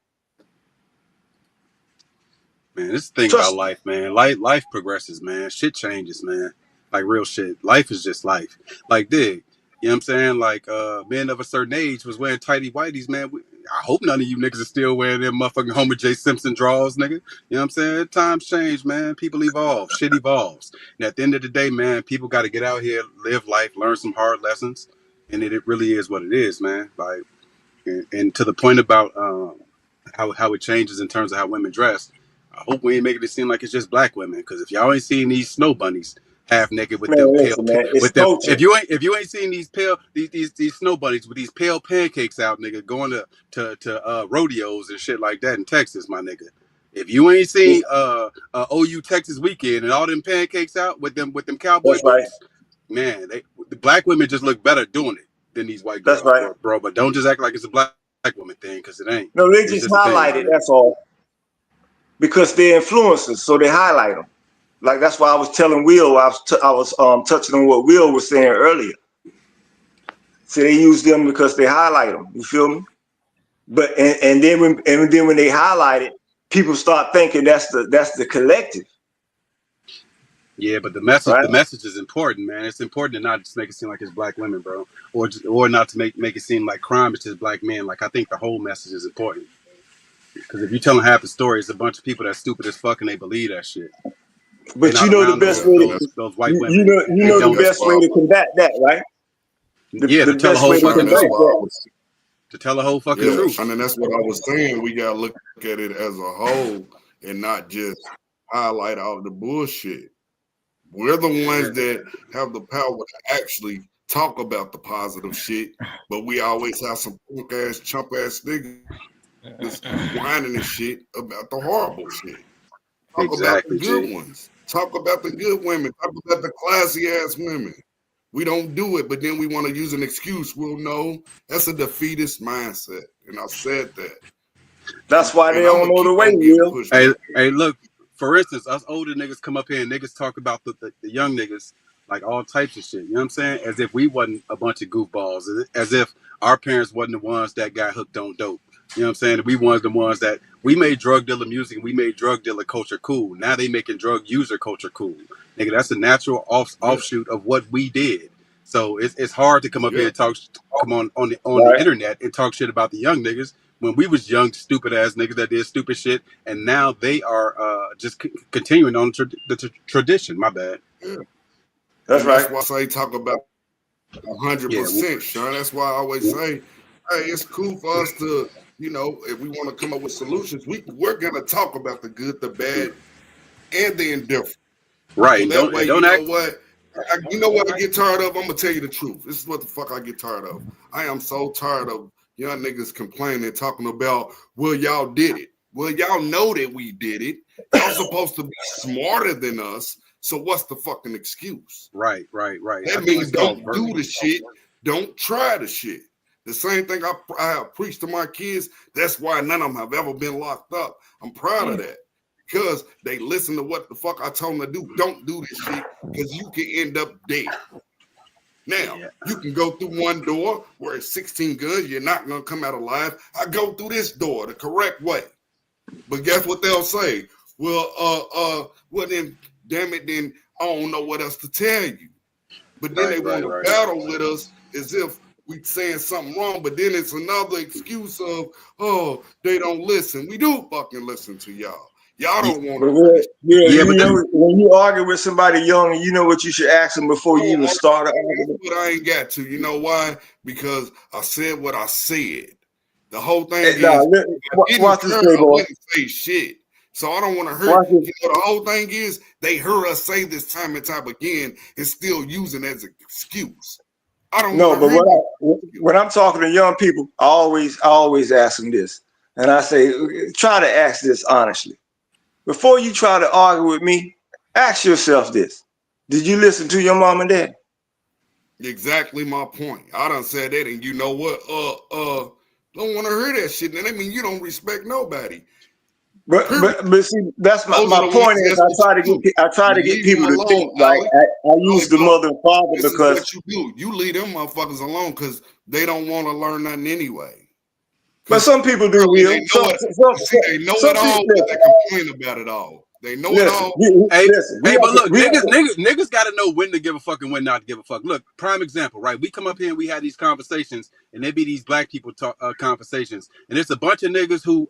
Man, this is the thing Trust about me. life, man. Life progresses, man. Shit changes, man. Like real shit. Life is just life. Like dig. You know what I'm saying? Like men of a certain age was wearing tighty whities, man. I hope none of you niggas are still wearing them motherfucking Homer J. Simpson drawers, nigga. You know what I'm saying? Times change, man. People evolve. Shit evolves. And at the end of the day, man, people got to get out here, live life, learn some hard lessons. And it really is what it is, man. Like, and to the point about how it changes in terms of how women dress. I hope we ain't making it seem like it's just black women. Because if y'all ain't seen these snow bunnies half naked with them Man, pale, listen, man. It's with them, culture. if you ain't seen these pale these snow bunnies with these pale pancakes out, nigga, going to rodeos and shit like that in Texas, my nigga. If you ain't seen OU Texas weekend and all them pancakes out with them cowboy That's right. boots, man, the black women just look better doing it than these white That's girls, right. bro. But don't just act like it's a black woman thing, because it ain't. No, they It's just just a thing, highlight my it. nigga. That's all. Because they're influencers, so they highlight them. Like that's why I was telling Will. I was touching on what Will was saying earlier. So they use them because they highlight them. You feel me? But and then when they highlight it, people start thinking that's the collective, Yeah, but the right? message is important, man. It's important to not just make it seem like it's black women, bro, or not to make it seem like crime is just black men. Like I think the whole message is important, because if you're telling half the story, it's a bunch of people that's stupid as fuck and they believe that shit. They're But you not know the around best Yeah, way and that's those white you women know and the don't. that's best why way I to was. combat that, right? Yeah, The to tell a best whole way to And fucking combat that's truth. why I that. was. To tell a whole fucking Yeah, truth. and then that's what I was saying. We gotta look at it as a whole and not just highlight all the bullshit. We're the ones that have the power to actually talk about the positive shit, but we always have some punk ass, chump ass niggas Just whining and shit about the horrible shit. Talk about the Exactly, good G. ones. Talk about the good women. Talk about the classy ass women. We don't do it, but then we want to use an excuse. Well, no, that's a defeatist mindset. And I said that. That's why they And I'm don't gonna know the keep way, on getting Will. pushed Hey, back. hey, look. For instance, us older niggas come up here and niggas talk about the young niggas like all types of shit. You know what I'm saying? As if we wasn't a bunch of goofballs. As if our parents wasn't the ones that got hooked on dope. You know what I'm saying? We was the ones that we made drug dealer music. We made drug dealer culture cool. Now they making drug user culture cool. Nigga, that's a natural offshoot of what we did. So it's hard to come up here and come on the internet and talk shit about the young niggas when we was young, stupid ass niggas that did stupid shit, and now they are just continuing on the tradition. My bad. Yeah. That's and right. That's why I say talk about 100%, Sean. That's why I always say, hey, it's cool for us to, you know, if we want to come up with solutions, we're gonna talk about the good, the bad, and the indifferent. Right. So that way, don't you know act. what? You know what I get tired of? I'm gonna tell you the truth. This is what the fuck I get tired of. I am so tired of young niggas complaining, talking about, well, y'all did it. Well, y'all know that we did it. Y'all supposed to be smarter than us. So what's the fucking excuse? Right. That means don't do the shit. Don't try the shit. The same thing I have preached to my kids. That's why none of them have ever been locked up. I'm proud of that. Because they listen to what the fuck I told them to do. Don't do this shit because you can end up dead. Now, you can go through one door where it's 16 guns. You're not going to come out alive. I go through this door the correct way. But guess what they'll say? Well, then, damn it, then I don't know what else to tell you. But then they want to battle with us as if we saying something wrong. But then it's another excuse of, oh, they don't listen. We do fucking listen to y'all. Y'all don't want to. You know, when you argue with somebody young, you know what you should ask them before you even start an argument. But I ain't got to. You know why? Because I said what I said. The whole thing is, watch this, I wouldn't say shit. So I don't want to hurt. You know, the whole thing is, they heard us say this time and time again and still using it as an excuse. I don't know. But hurt when I'm talking to young people, I always ask them this. And I say, try to ask this honestly. Before you try to argue with me, ask yourself this. Did you listen to your mom and dad? Exactly my point. I done said that, and you know what? Don't want to hear that shit. And I mean, you don't respect nobody. But see, that's my point. Is I try to get people to think like I use the mother and father because because what you do. You leave them motherfuckers alone because they don't want to learn nothing anyway. But some people do, Will. They know it all, but they complain about it all. They know it all. But look, niggas got to know when to give a fuck and when not to give a fuck. Look, prime example, right? We come up here and we have these conversations, and they be these black people conversations, and it's a bunch of niggas who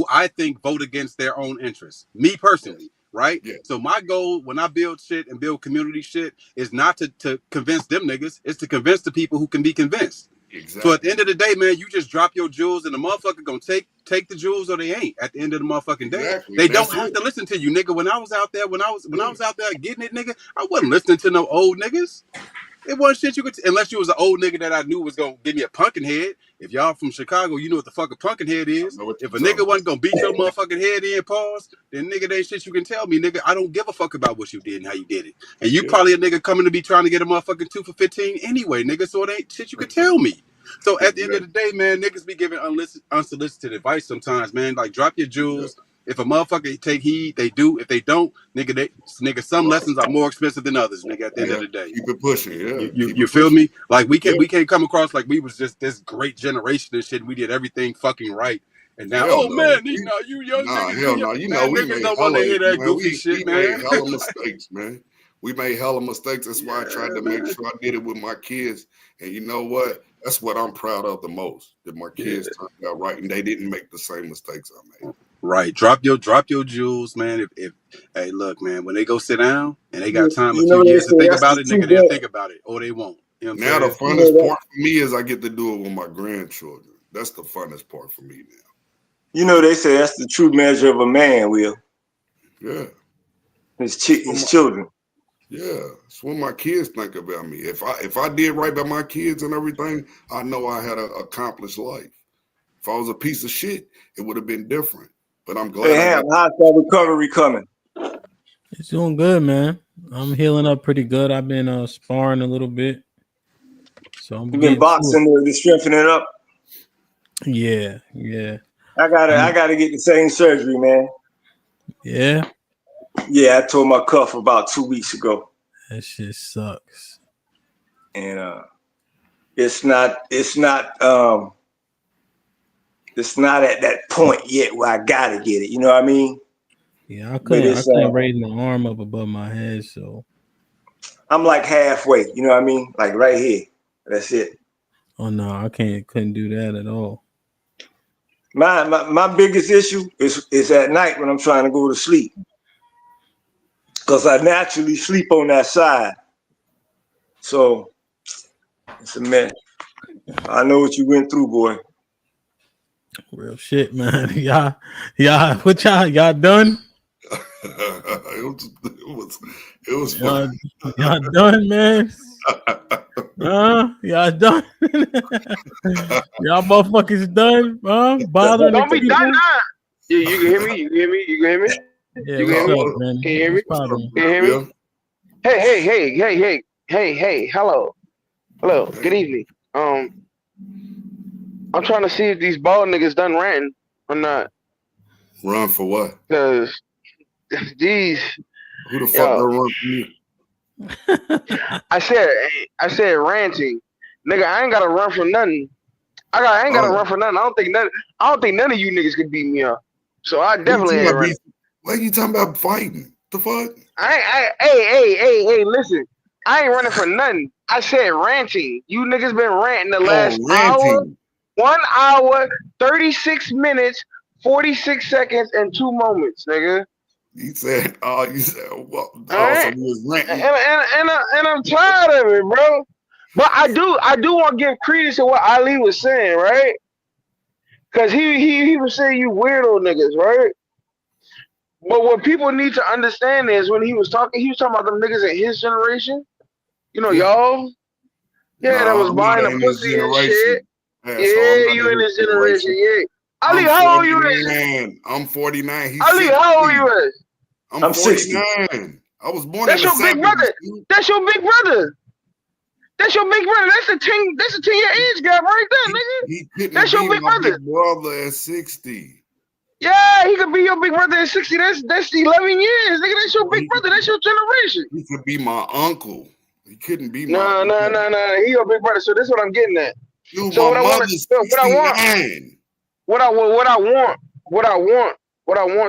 I think vote against their own interests. Me personally, right? Yeah. So my goal when I build shit and build community shit is not to convince them niggas, it's to convince the people who can be convinced. Exactly. So at the end of the day, man, you just drop your jewels and the motherfucker gonna take the jewels or they ain't at the end of the motherfucking day. Exactly. They don't have to listen to you, nigga. When I was out there getting it, nigga, I wasn't listening to no old niggas. It wasn't shit you could, unless you was an old nigga that I knew was gonna give me a pumpkin head. If y'all from Chicago, you know what the fuck a pumpkin head is. If a nigga wasn't gonna beat your motherfucking head in, pause, then nigga, there ain't shit you can tell me, nigga. I don't give a fuck about what you did and how you did it. And you probably a nigga coming to be trying to get a motherfucking 2 for 15 anyway, nigga. So it ain't shit you can tell me. So at the end of the day, man, niggas be giving unsolicited advice sometimes, man. Like drop your jewels. If a motherfucker take heed, they do. If they don't, nigga, some lessons are more expensive than others, nigga. At the end of the day, keep it pushing. Yeah, you feel me? Like we can't come across like we was just this great generation and shit. And we did everything fucking right. And now, man, you young niggas, hell no. You know, we niggas don't want to hear that goofy shit, man. We made hella mistakes, man. We made hella mistakes. That's why I tried to make sure I did it with my kids. And you know what? That's what I'm proud of the most. That my kids turned out right, and they didn't make the same mistakes I made. Right. Drop your jewels, man. If hey, look, man, when they go sit down and they got time a few years to think about it, nigga, they'll think about it. Or they won't. You know what now the funnest part for me is I get to do it with my grandchildren. That's the funnest part for me now. You know, they say that's the true measure of a man, Will. Yeah. His children. Yeah, it's what my kids think about me. If I did right by my kids and everything, I know I had an accomplished life. If I was a piece of shit, it would have been different. But I'm Hey, glad I Ham, got. how's that recovery coming? It's doing good, man. I'm healing up pretty good. I've been sparring a little bit, so I'm You been getting to it. boxing to strengthen it up? Yeah. I gotta get the same surgery, man. Yeah. Yeah, I tore my cuff about 2 weeks ago. That shit sucks. And it's not at that point yet where I gotta get it. You know what I mean? Yeah, I couldn't raise my arm up above my head, so I'm like halfway. You know what I mean? Like right here. That's it. oh no, I couldn't do that at all. My biggest issue is at night when I'm trying to go to sleep, because I naturally sleep on that side. So it's a mess. I know what you went through, boy. Real shit, man. Y'all done? It was fun. Y'all done, man? Y'all done? Y'all motherfuckers done? Bothering Don't the be people? done now. Yeah, you can hear me. You can hear me. You can hear me. Yeah, You can what's hear up, me. man? Can you hear me? What's poppin'? Can you hear me? Hey. Hello. Good evening. I'm trying to see if these bald niggas done ranting or not. Run for what? Cause these. Who the fuck gonna run from you? I said ranting, nigga. I ain't gotta run from nothing. I ain't gotta run for nothing. I don't think none of you niggas could beat me up. So I definitely ain't running. What are you talking about fighting? The fuck? Hey, listen. I ain't running for nothing. I said ranting. You niggas been ranting the last hour. 1 hour, 36 minutes, 46 seconds, and 2 moments, nigga. You said what? Right? So you was ranting. And I'm tired of it, bro. But I do want to give credence to what Ali was saying, right? Because he was saying you weirdo niggas, right? But what people need to understand is when he was talking about them niggas in his generation. You know, y'all. Yeah, that was buying the pussy and shit. Yeah, you in this generation, yeah. Ali, how old you is? I'm 49. He's Ali, 60. how old you is? I'm 49. I was born in the 70s. That's your big brother. That's your big brother. That's your big brother. That's a 10-year age gap right there, nigga. That's your big brother. Big brother at 60. Yeah, he could be your big brother at 60. That's 11 years, nigga. That's your big brother. That's your generation. He could be my uncle. He couldn't be my No. He your big brother. So this is what I'm getting at. Dude, so what I want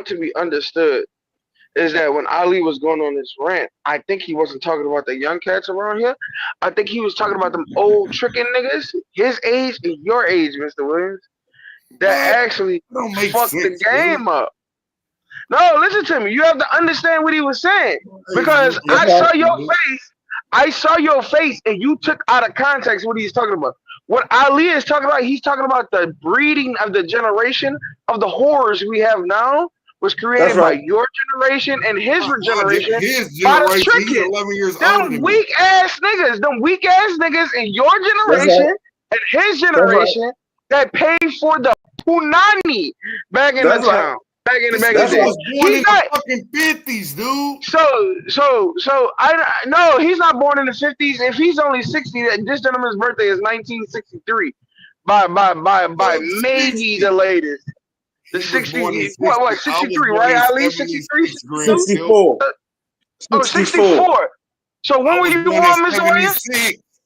to be understood is that when Ali was going on this rant, I think he wasn't talking about the young cats around here. I think he was talking about them old tricking niggas, his age and your age, Mr. Williams, that actually fucked the game up. No, listen to me. You have to understand what he was saying. Because I saw your face. I saw your face and you took out of context what he's talking about. What Ali is talking about, he's talking about the breeding of the generation of the horrors we have now was created by your generation and his generation. By the tricking. He's 11 years older than weak ass niggas in your generation and his generation that paid for the punani back in the town. Back in the day. Was born in the fucking 50s, dude. So I no, he's not born in the 50s. If he's only 60, this gentleman's birthday is 1963. By maybe the latest. The 60s. What 63, right? Ali 63? 64. Oh, 64. So when were you born, Mr. Williams?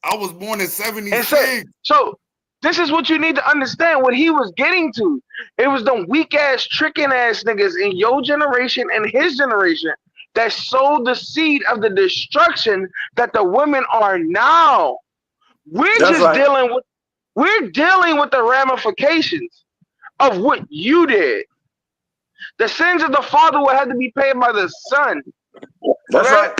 I was born in 76. So this is what you need to understand. What he was getting to, it was them weak ass, tricking ass niggas in your generation and his generation that sowed the seed of the destruction that the women are now. We're dealing with the ramifications of what you did. The sins of the father will have to be paid by the son. That's right.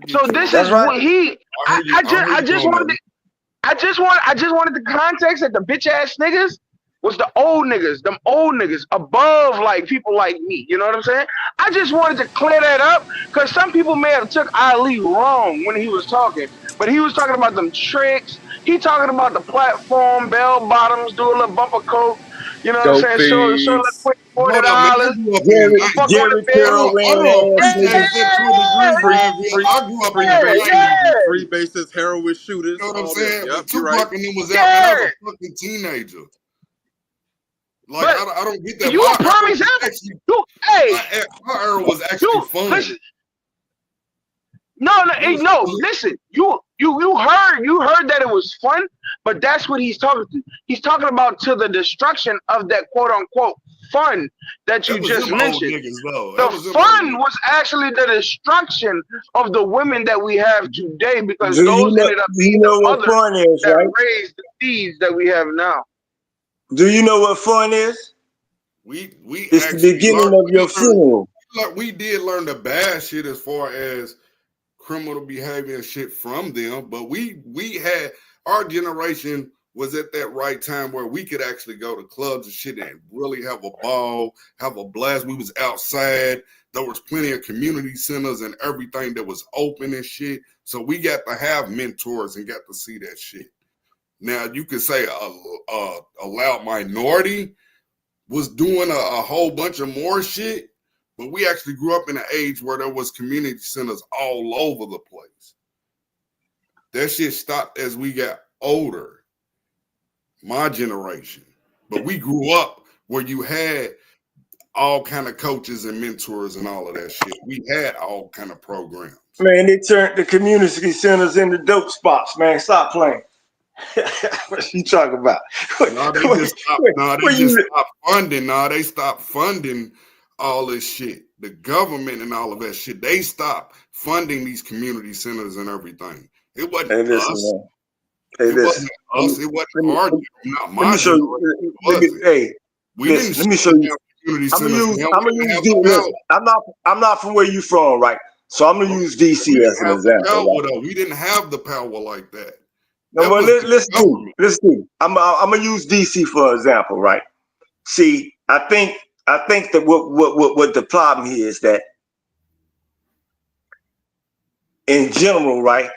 So this is what he. I just wanted the context that the bitch ass niggas was the old niggas, them old niggas above like people like me. You know what I'm saying? I just wanted to clear that up because some people may have took Ali wrong when he was talking, but he was talking about them tricks. He talking about the platform, bell bottoms, do a little bumper coat. You know what I'm saying? Show the quick Hold up, man. I $40. grew up in Jerry, the Fuck 90s. on the Jerry bitch. Curl wearing Hold on. ass Appreciate nigga. that to a degree, Rev. I grew up in the free 90s. bases, heroin shooters, You know what I'm all this. saying? Yep, But you're right. Tupac and them was out, man. I was Yeah. a fucking teenager. Like, But I don't get that. you a prime example. My era was actually fun. Listen. No, listen. You heard that it was fun, but that's what he's talking to. He's talking about to the destruction of that quote unquote fun that you just mentioned. The fun was actually the destruction of the women that we have today, because those ended up being the mothers that raised the seeds that we have now. Do you know what fun is? It's the beginning of your funeral. We did learn the bad shit as far as criminal behavior and shit from them, but we had, our generation was at that right time where we could actually go to clubs and shit and really have a ball, have a blast. We was outside. There was plenty of community centers and everything that was open and shit. So we got to have mentors and got to see that shit. Now you could say a loud minority was doing a whole bunch of more shit, but we actually grew up in an age where there was community centers all over the place. That shit stopped as we got older, my generation. But we grew up where you had all kind of coaches and mentors and all of that shit. We had all kind of programs. Man, they turned the community centers into dope spots, man. Stop playing. What you talking about? No, they just stopped funding. No, they stopped funding all this shit. The government and all of that shit, they stopped funding these community centers and everything. It wasn't us. It wasn't us. It wasn't our, not my generation. Let me show you. I'm not from where you from, right? So I'm gonna use DC as an example. Right? We didn't have the power like that. No, well, let's do. I'm gonna use DC for example, right? See, I think that what the problem here is that in general, right,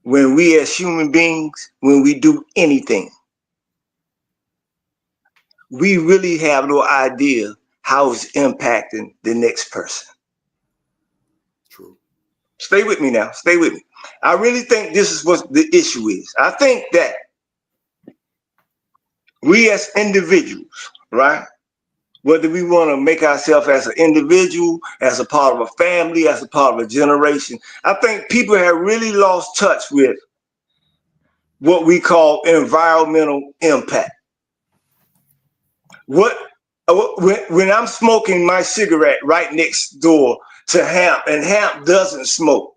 when we as human beings, when we do anything, we really have no idea how it's impacting the next person. True. Stay with me now. Stay with me. I really think this is what the issue is. I think that we as individuals, right, whether we want to make ourselves as an individual, as a part of a family, as a part of a generation, I think people have really lost touch with what we call environmental impact. When I'm smoking my cigarette right next door to HAMP, and HAMP doesn't smoke,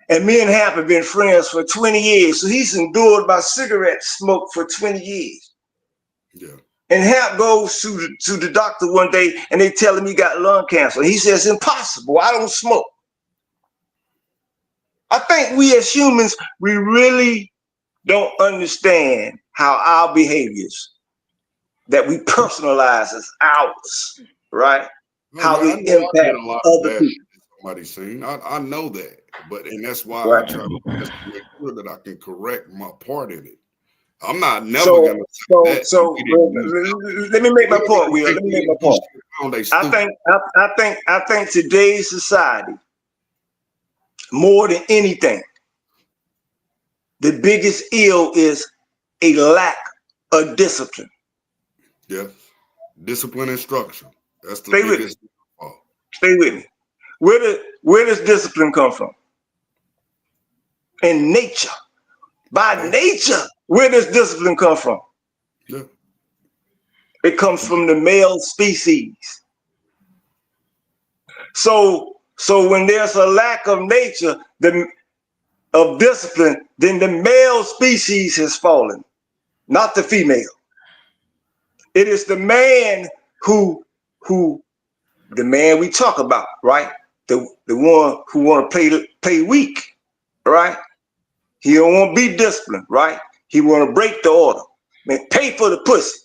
and me and HAMP have been friends for 20 years, so he's endured my cigarette smoke for 20 years. Yeah. And HAMP goes to the doctor one day and they tell him he got lung cancer. He says, impossible, I don't smoke. I think we as humans, we really don't understand how our behaviors that we personalize as ours, right? How they impact other people. Somebody's seen. I know that, and that's why I try to make sure that I can correct my part in it. I'm not never gonna say that. So let me make my point, Will. Let me make my point. I think today's society, more than anything, the biggest ill is a lack of discipline. Yes, discipline and structure. That's the biggest. With me. Stay with me. Where does discipline come from? In nature. By nature, where does discipline come from? Yeah. It comes from the male species. So when there's a lack of nature, of discipline, then the male species has fallen, not the female. It is the man the man we talk about, right? The one who want to play weak, right? He don't want to be disciplined, right? He want to break the order. Man, pay for the pussy.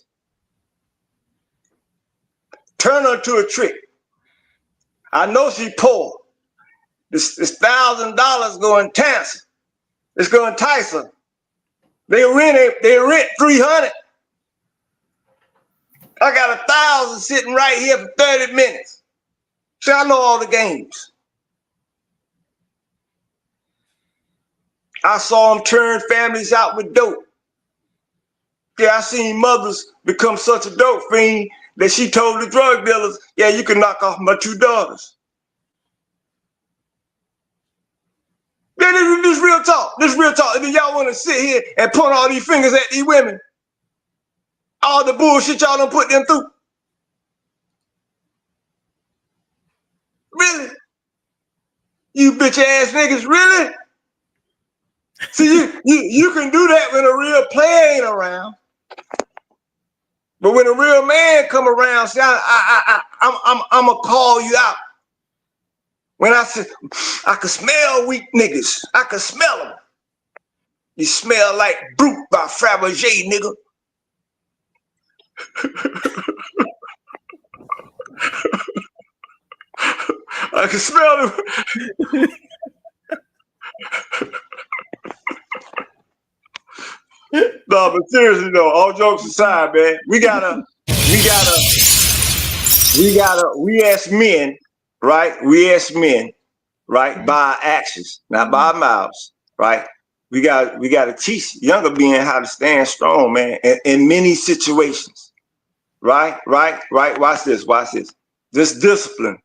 Turn her to a trick. I know she poor. This $1,000 going to entice her. It's going to entice her. They rent 300. I got 1,000 sitting right here for 30 minutes. See, I know all the games. I saw them turn families out with dope. Yeah, I seen mothers become such a dope fiend that she told the drug dealers, yeah, you can knock off my 2 daughters. Then this real talk. This real talk. And then y'all want to sit here and point all these fingers at these women. All the bullshit y'all done put them through. Really? You bitch ass niggas, really? See, you can do that when a real player ain't around. But when a real man come around, see, I'm gonna call you out. When I said, I can smell weak niggas. I can smell them. You smell like Brute by Fabergé, nigga. I can smell them. No, but seriously though, all jokes aside, man, we as men, right? We as men, right? By our actions, not by our mouths, right? We gotta teach younger men how to stand strong, man, in many situations, right? Watch this. This discipline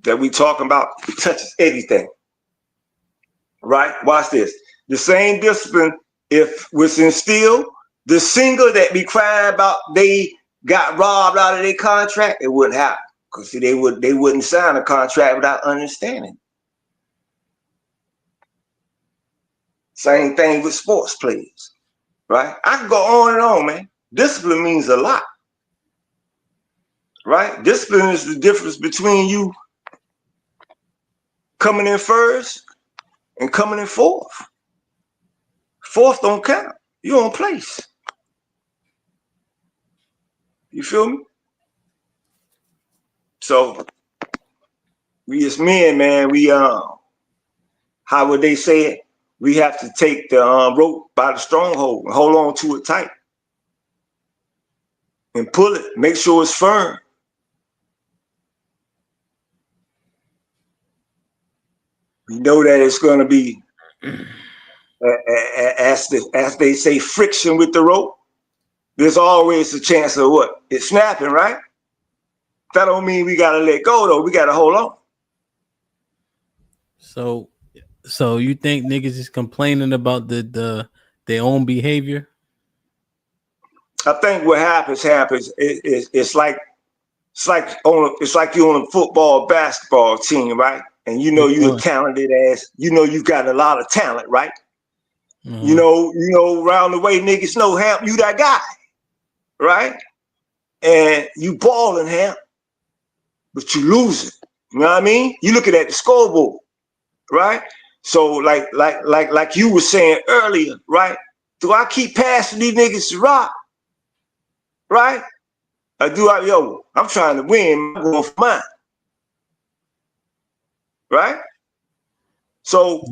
that we talking about, it touches everything, right? Watch this. The same discipline, if was instilled, the single that be crying about they got robbed out of their contract, it wouldn't happen. Because see, they wouldn't sign a contract without understanding. Same thing with sports players, right? I can go on and on, man. Discipline means a lot, right? Discipline is the difference between you coming in first and coming in fourth. Fourth don't count. You're on place. You feel me? So we as men, man, we how would they say it? We have to take the rope by the stronghold and hold on to it tight and pull it. Make sure it's firm. We know that it's going to be, as they say, friction with the rope. There's always a chance of what? It's snapping, right? That don't mean we got to let go, though. We got to hold on. So you think niggas is complaining about their own behavior? I think what happens. It's like you're on a football, basketball team, right? And you know you're talented ass. You know you got a lot of talent, right? Mm-hmm. You know around the way niggas know Hamp, you that guy, right? And you balling Hamp, but you losing. You know what I mean? You looking at the scoreboard, right? So like you were saying earlier, right? Do I keep passing these niggas to rock? Right? Or do I'm trying to win, I'm going for mine. Right? So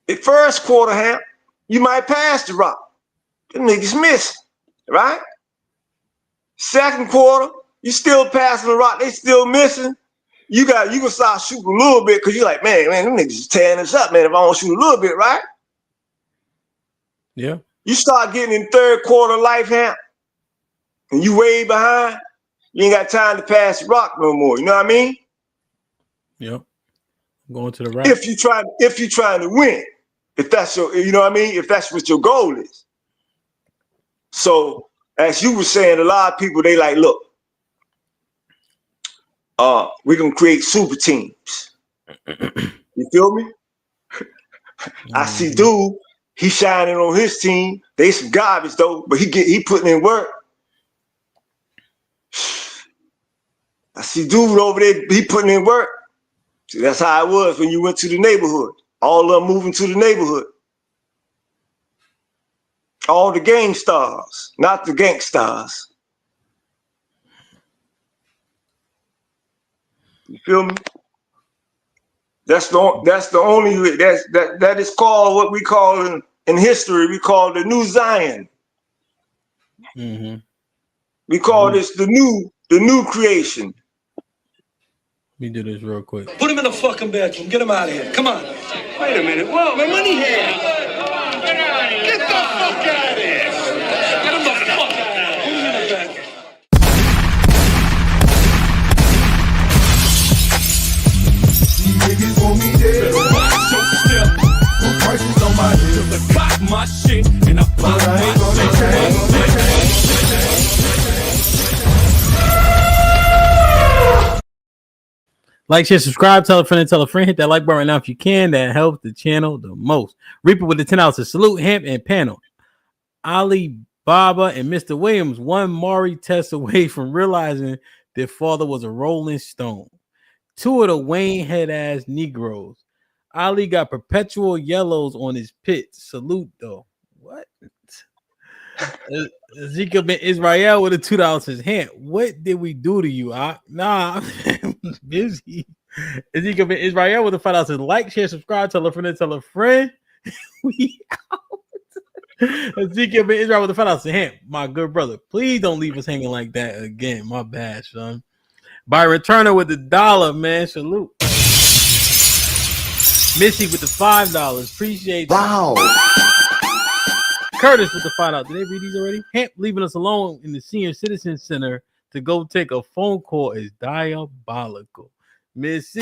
the first quarter, Hamp, you might pass the rock. The niggas missing, right? Second quarter, you still passing the rock, they still missing. You can start shooting a little bit because you're like, man, them niggas is tearing us up, man. If I don't shoot a little bit, right? Yeah. You start getting in third quarter life, Hamp, and you way behind, you ain't got time to pass the rock no more. You know what I mean? Yep. I'm going to the right. If you trying to win, if that's your, you know what I mean? If that's what your goal is. So as you were saying, a lot of people, they like, look, we're gonna create super teams. You feel me? I see dude, he shining on his team. They some garbage though, but he putting in work. I see dude over there, he putting in work. See, that's how it was when you went to the neighborhood. All of them moving to the neighborhood. All the gang stars, not the gangsters. You feel me? That's the only way. That is called what we call in history. We call the New Zion. Mm-hmm. We call this the new creation. Let me do this real quick. Put him in the fucking bedroom. Get him out of here. Come on. Wait a minute. Whoa, my money here. Get the fuck out of here. Get him the fuck out of here. Put him in the bedroom. Niggas want me dead. Watch your step. Put prices on my head. Till I got my shit and I pop my Like, share, subscribe, tell a friend, and tell a friend. Hit that like button right now if you can. That helps the channel the most. Reaper with the 10 ounces. Salute, Hamp, and Panel. Ali Baba and Mr. Williams, one Maury test away from realizing their father was a Rolling Stone. Two of the Wayne head ass Negroes. Ali got perpetual yellows on his pit. Salute, though. What? Ezekiel Ben Israel with a $2 hand. What did we do to you? Nah, I'm busy. Ezekiel Ben Israel with a $5. Like, share, subscribe, tell a friend, and tell a friend. We out. Ezekiel Ben Israel with a $5 hand. My good brother, please don't leave us hanging like that again. My bad, son. Byron Turner with the $1, man. Salute. Missy with the $5. Appreciate that. Curtis with the $5. Did they read these already? Hamp leaving us alone in the Senior Citizen Center to go take a phone call is diabolical. Missy.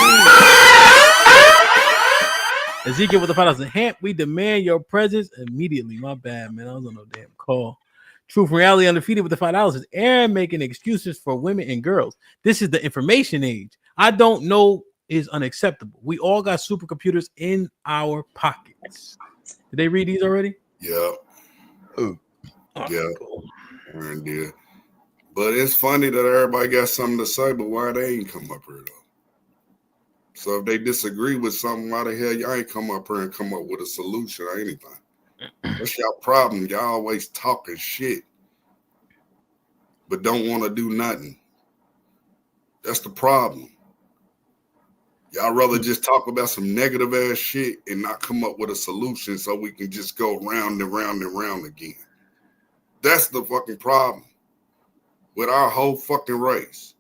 Ezekiel with the $5. Hamp, we demand your presence immediately. My bad, man. I was on no damn call. Truth and Reality Undefeated with the $5 is Aaron making excuses for women and girls. This is the information age. I don't know is unacceptable. We all got supercomputers in our pockets. Did they read these already? Yeah. Ooh. Yeah. And yeah. But it's funny that everybody got something to say, but why they ain't come up here though? So if they disagree with something, why the hell y'all ain't come up here and come up with a solution or anything? That's y'all problem. Y'all always talking shit, but don't want to do nothing. That's the problem. Y'all rather just talk about some negative ass shit and not come up with a solution so we can just go round and round and round again. That's the fucking problem with our whole fucking race.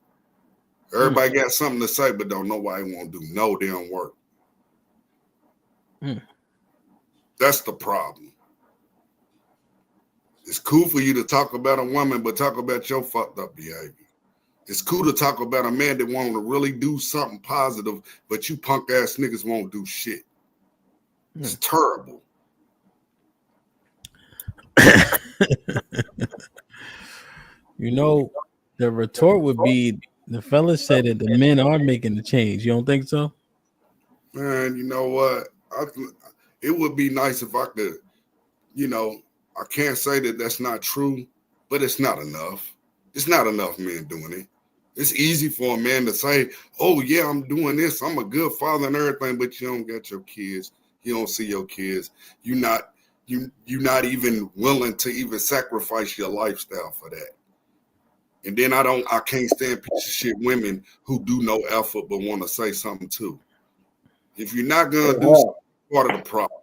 Everybody got something to say, but don't know why they won't do no damn work. That's the problem. It's cool for you to talk about a woman, but talk about your fucked up behavior. It's cool to talk about a man that want to really do something positive, but you punk ass niggas won't do shit. It's terrible. You know, the retort would be the fellas said that the men are making the change. You don't think so? Man, you know what? It would be nice if I could, I can't say that that's not true, but it's not enough. It's not enough men doing it. It's easy for a man to say, oh, yeah, I'm doing this. I'm a good father and everything, but you don't got your kids. You don't see your kids. You're not even willing to even sacrifice your lifestyle for that. And then I can't stand piece of shit women who do no effort but want to say something too. If you're not going to do something, part of the problem.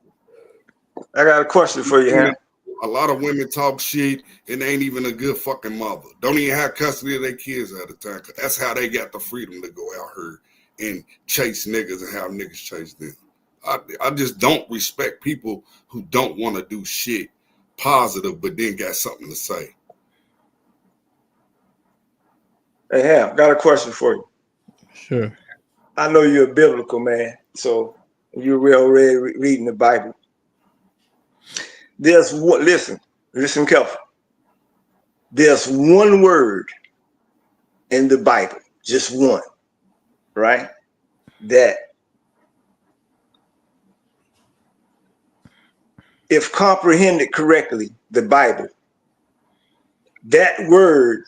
I got a question for you, Ham. A lot of women talk shit and ain't even a good fucking mother. Don't even have custody of their kids at the time. Cause that's how they got the freedom to go out here and chase niggas and have niggas chase them. I just don't respect people who don't want to do shit positive but then got something to say. Hey, Ham, got a question for you. Sure. I know you're a biblical man, so you're already reading the Bible. There's one, listen careful. There's one word in the Bible, just one, right? That if comprehended correctly, the Bible, that word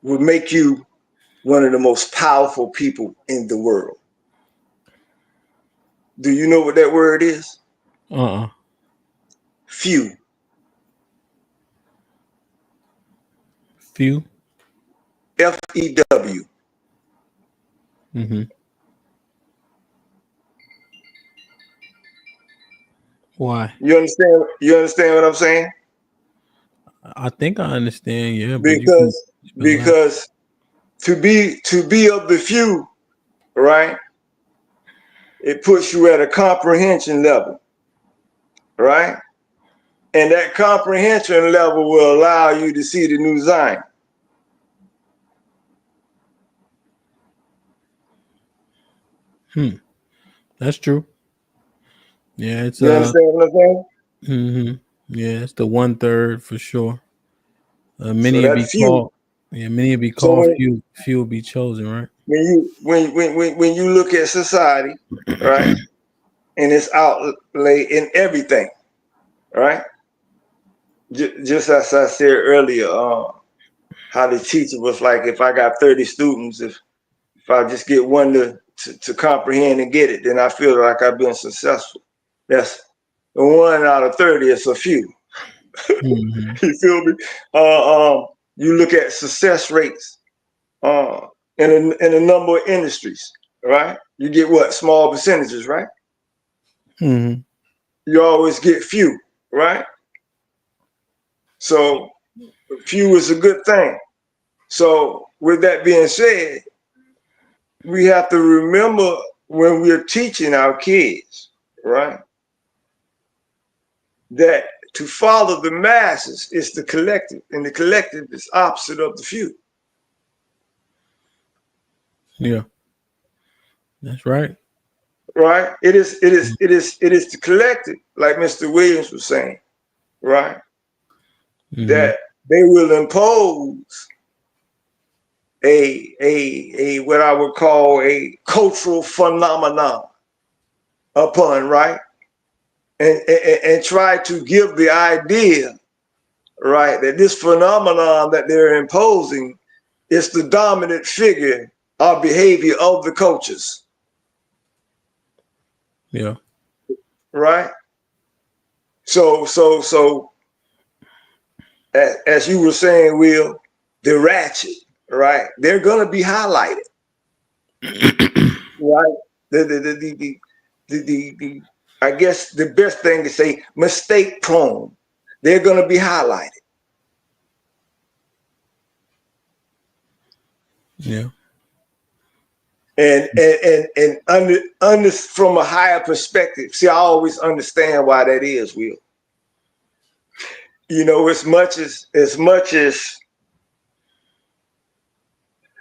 would make you one of the most powerful people in the world. Do you know what that word is? Few. Few. F-E-W. Why? You understand what I'm saying? I think I understand. Yeah, but because to be of the few, right? It puts you at a comprehension level, right? And that comprehension level will allow you to see the new Zion. That's true. Yeah, it's You understand what I'm saying? Yeah, it's the 1/3 for sure. Many So will that be few. called. Yeah, many will be So called. Few will be chosen. Right. when you look at society, right, and its outlay in everything, right? Just as I said earlier, how the teacher was like, if I got 30 students, if I just get one to comprehend and get it, then I feel like I've been successful. That's the 1 out of 30 is a few. You feel me? You look at success rates in a number of industries, right? You get what? Small percentages, right? You always get few, right? So few is a good thing. So with that being said, we have to remember when we're teaching our kids, right, that to follow the masses is the collective, and the collective is opposite of the few. Yeah, that's right. Right? It is the collective, like Mr. Williams was saying, right? That they will impose a what I would call a cultural phenomenon upon, right? And try to give the idea, right, that this phenomenon that they're imposing is the dominant figure or behavior of the cultures. Yeah. Right? So as you were saying, Will, the ratchet, right? They're gonna be highlighted. Right? The I guess the best thing to say, mistake prone. They're gonna be highlighted. Yeah. And under from a higher perspective. See, I always understand why that is, Will. You know, as much as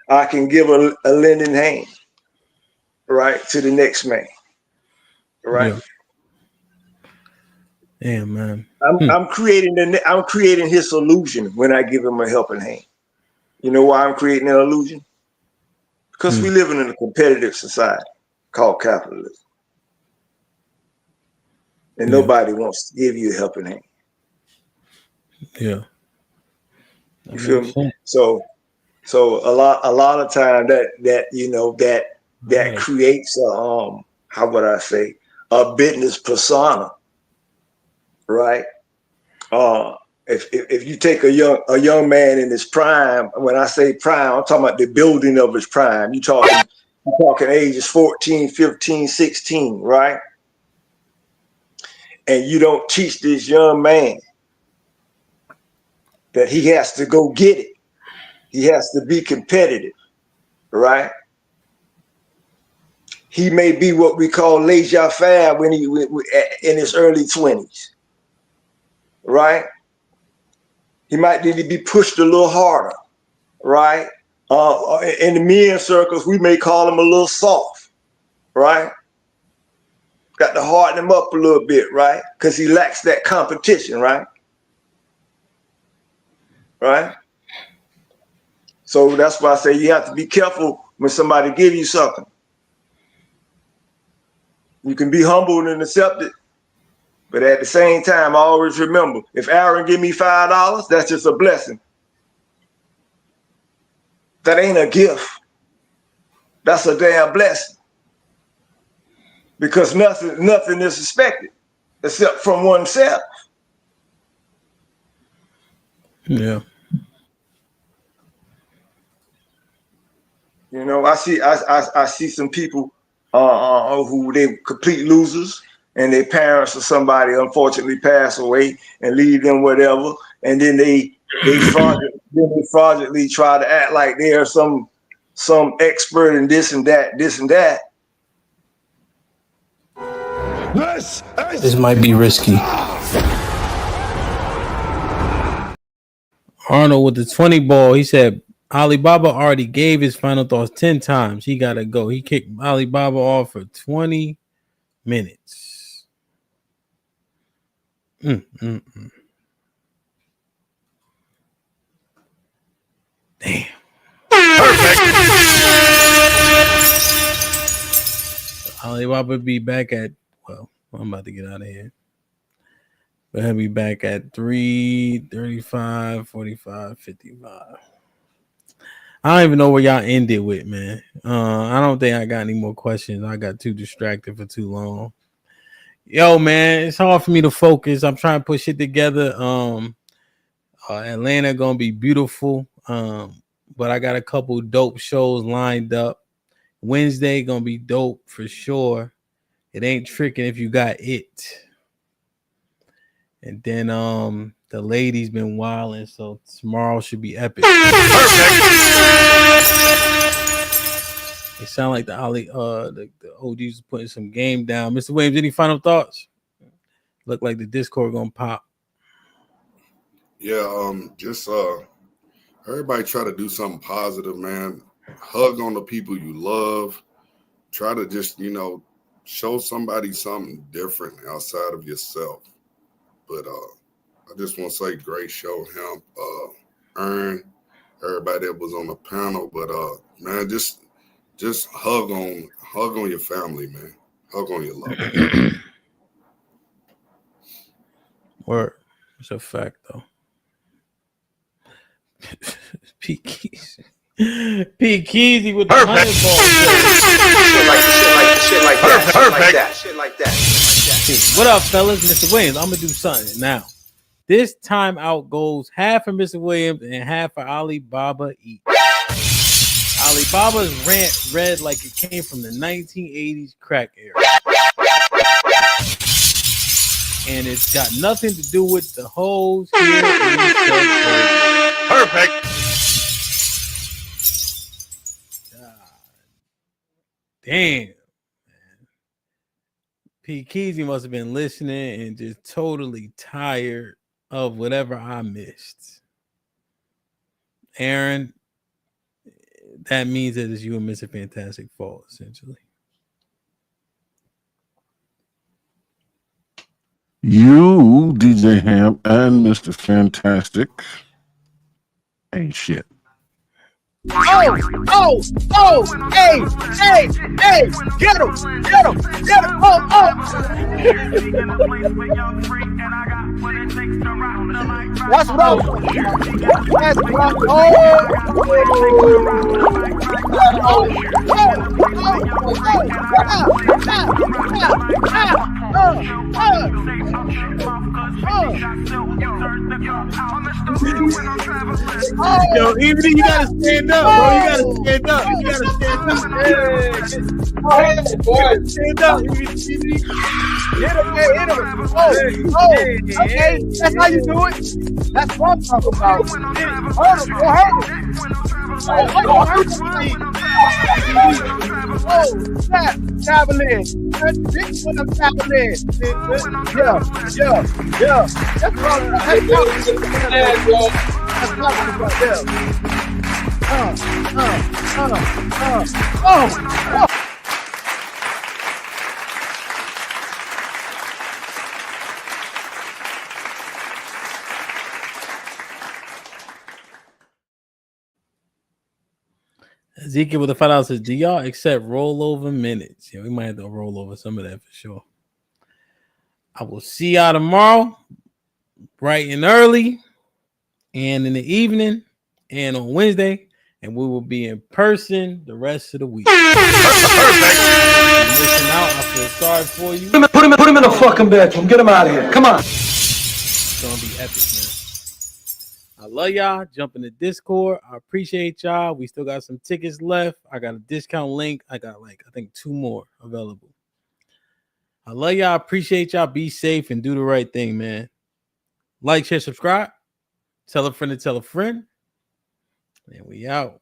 I can give a lending hand, right, to the next man. Right. Yeah. Damn, man. I'm creating his illusion when I give him a helping hand. You know why I'm creating an illusion? Because we live in a competitive society called capitalism. And nobody wants to give you a helping hand. Yeah. You feel me? So a lot of time that creates a how would I say, a business persona, right? If you take a young man in his prime, when I say prime, I'm talking about the building of his prime. You're talking ages 14, 15, 16, right? And you don't teach this young man that he has to go get it. He has to be competitive, right? He may be what we call laissez-faire when he in his early 20s, right? He might need to be pushed a little harder, right? In the men circles, we may call him a little soft, right? Got to harden him up a little bit, right? Because he lacks that competition, right? Right? So that's why I say you have to be careful when somebody give you something. You can be humble and accept it, but at the same time, always remember, if Aaron give me $5, that's just a blessing. That ain't a gift. That's a damn blessing. Because nothing is expected except from oneself. Yeah. You know, I see some people who they complete losers, and their parents or somebody unfortunately pass away and leave them whatever, and then they fraudulently try to act like they are some expert in this and that. This might be risky. Arnold with the 20 ball. He said Alibaba already gave his final thoughts 10 times. He got to go. He kicked Alibaba off for 20 minutes. Damn. Perfect. Alibaba be back at, well, I'm about to get out of here. But he'll be back at 3:35, 45, 55. I don't even know where y'all ended with, man. I don't think I got any more questions. I got too distracted for too long. Yo, man, it's hard for me to focus. I'm trying to put shit together. Atlanta gonna be beautiful. But I got a couple dope shows lined up. Wednesday gonna be dope for sure. It ain't tricking if you got it. And then the ladies been wilding, so tomorrow should be epic. Perfect. It sound like the OGs putting some game down. Mr. Williams, any final thoughts? Look like the Discord gonna pop. Yeah, just everybody try to do something positive, man. Hug on the people you love. Try to just, show somebody something different outside of yourself. But I just want to say great show, HAMP, Earn, everybody that was on the panel. But man, just hug on your family, man. Hug on your loved ones. Word. It's a fact though. Pete Keezy with the 100 ball. Shit like that. What up, fellas? Mr. Williams, I'm gonna do something now. This time out goes half for Mr. Williams and half for Alibaba each. Alibaba's rant read like it came from the 1980s crack era. And it's got nothing to do with the hoes here. Perfect. Damn, man. P. Keezy must have been listening and just totally tired of whatever I missed. Aaron, that means that it's you and Mr. Fantastic fault, essentially. You, DJ Hamp, and Mr. Fantastic ain't shit. Hey, get him, That's what I was. That's what Yo, even you gotta stand up, bro. You gotta stand up. You gotta stand up. Stand up. Hit him. Okay. That's how you do it. That's what I'm talking about. Hurt him. Traveling. This when I'm traveling. Yeah. That's what I'm Ezekiel with the $5 says, do y'all accept rollover minutes? Yeah, we might have to roll over some of that for sure. I will see y'all tomorrow, bright and early, and in the evening, and on Wednesday, and we will be in person the rest of the week. Perfect. Listen out, I feel sorry for you. Put him in a fucking bedroom. Get him out of here. Come on. It's gonna be epic, man. I love y'all. Jump in the Discord. I appreciate y'all. We still got some tickets left. I got a discount link. I got I think 2 more available. I love y'all. Appreciate y'all. Be safe and do the right thing, man. Like, share, subscribe. Tell a friend to tell a friend. And we out.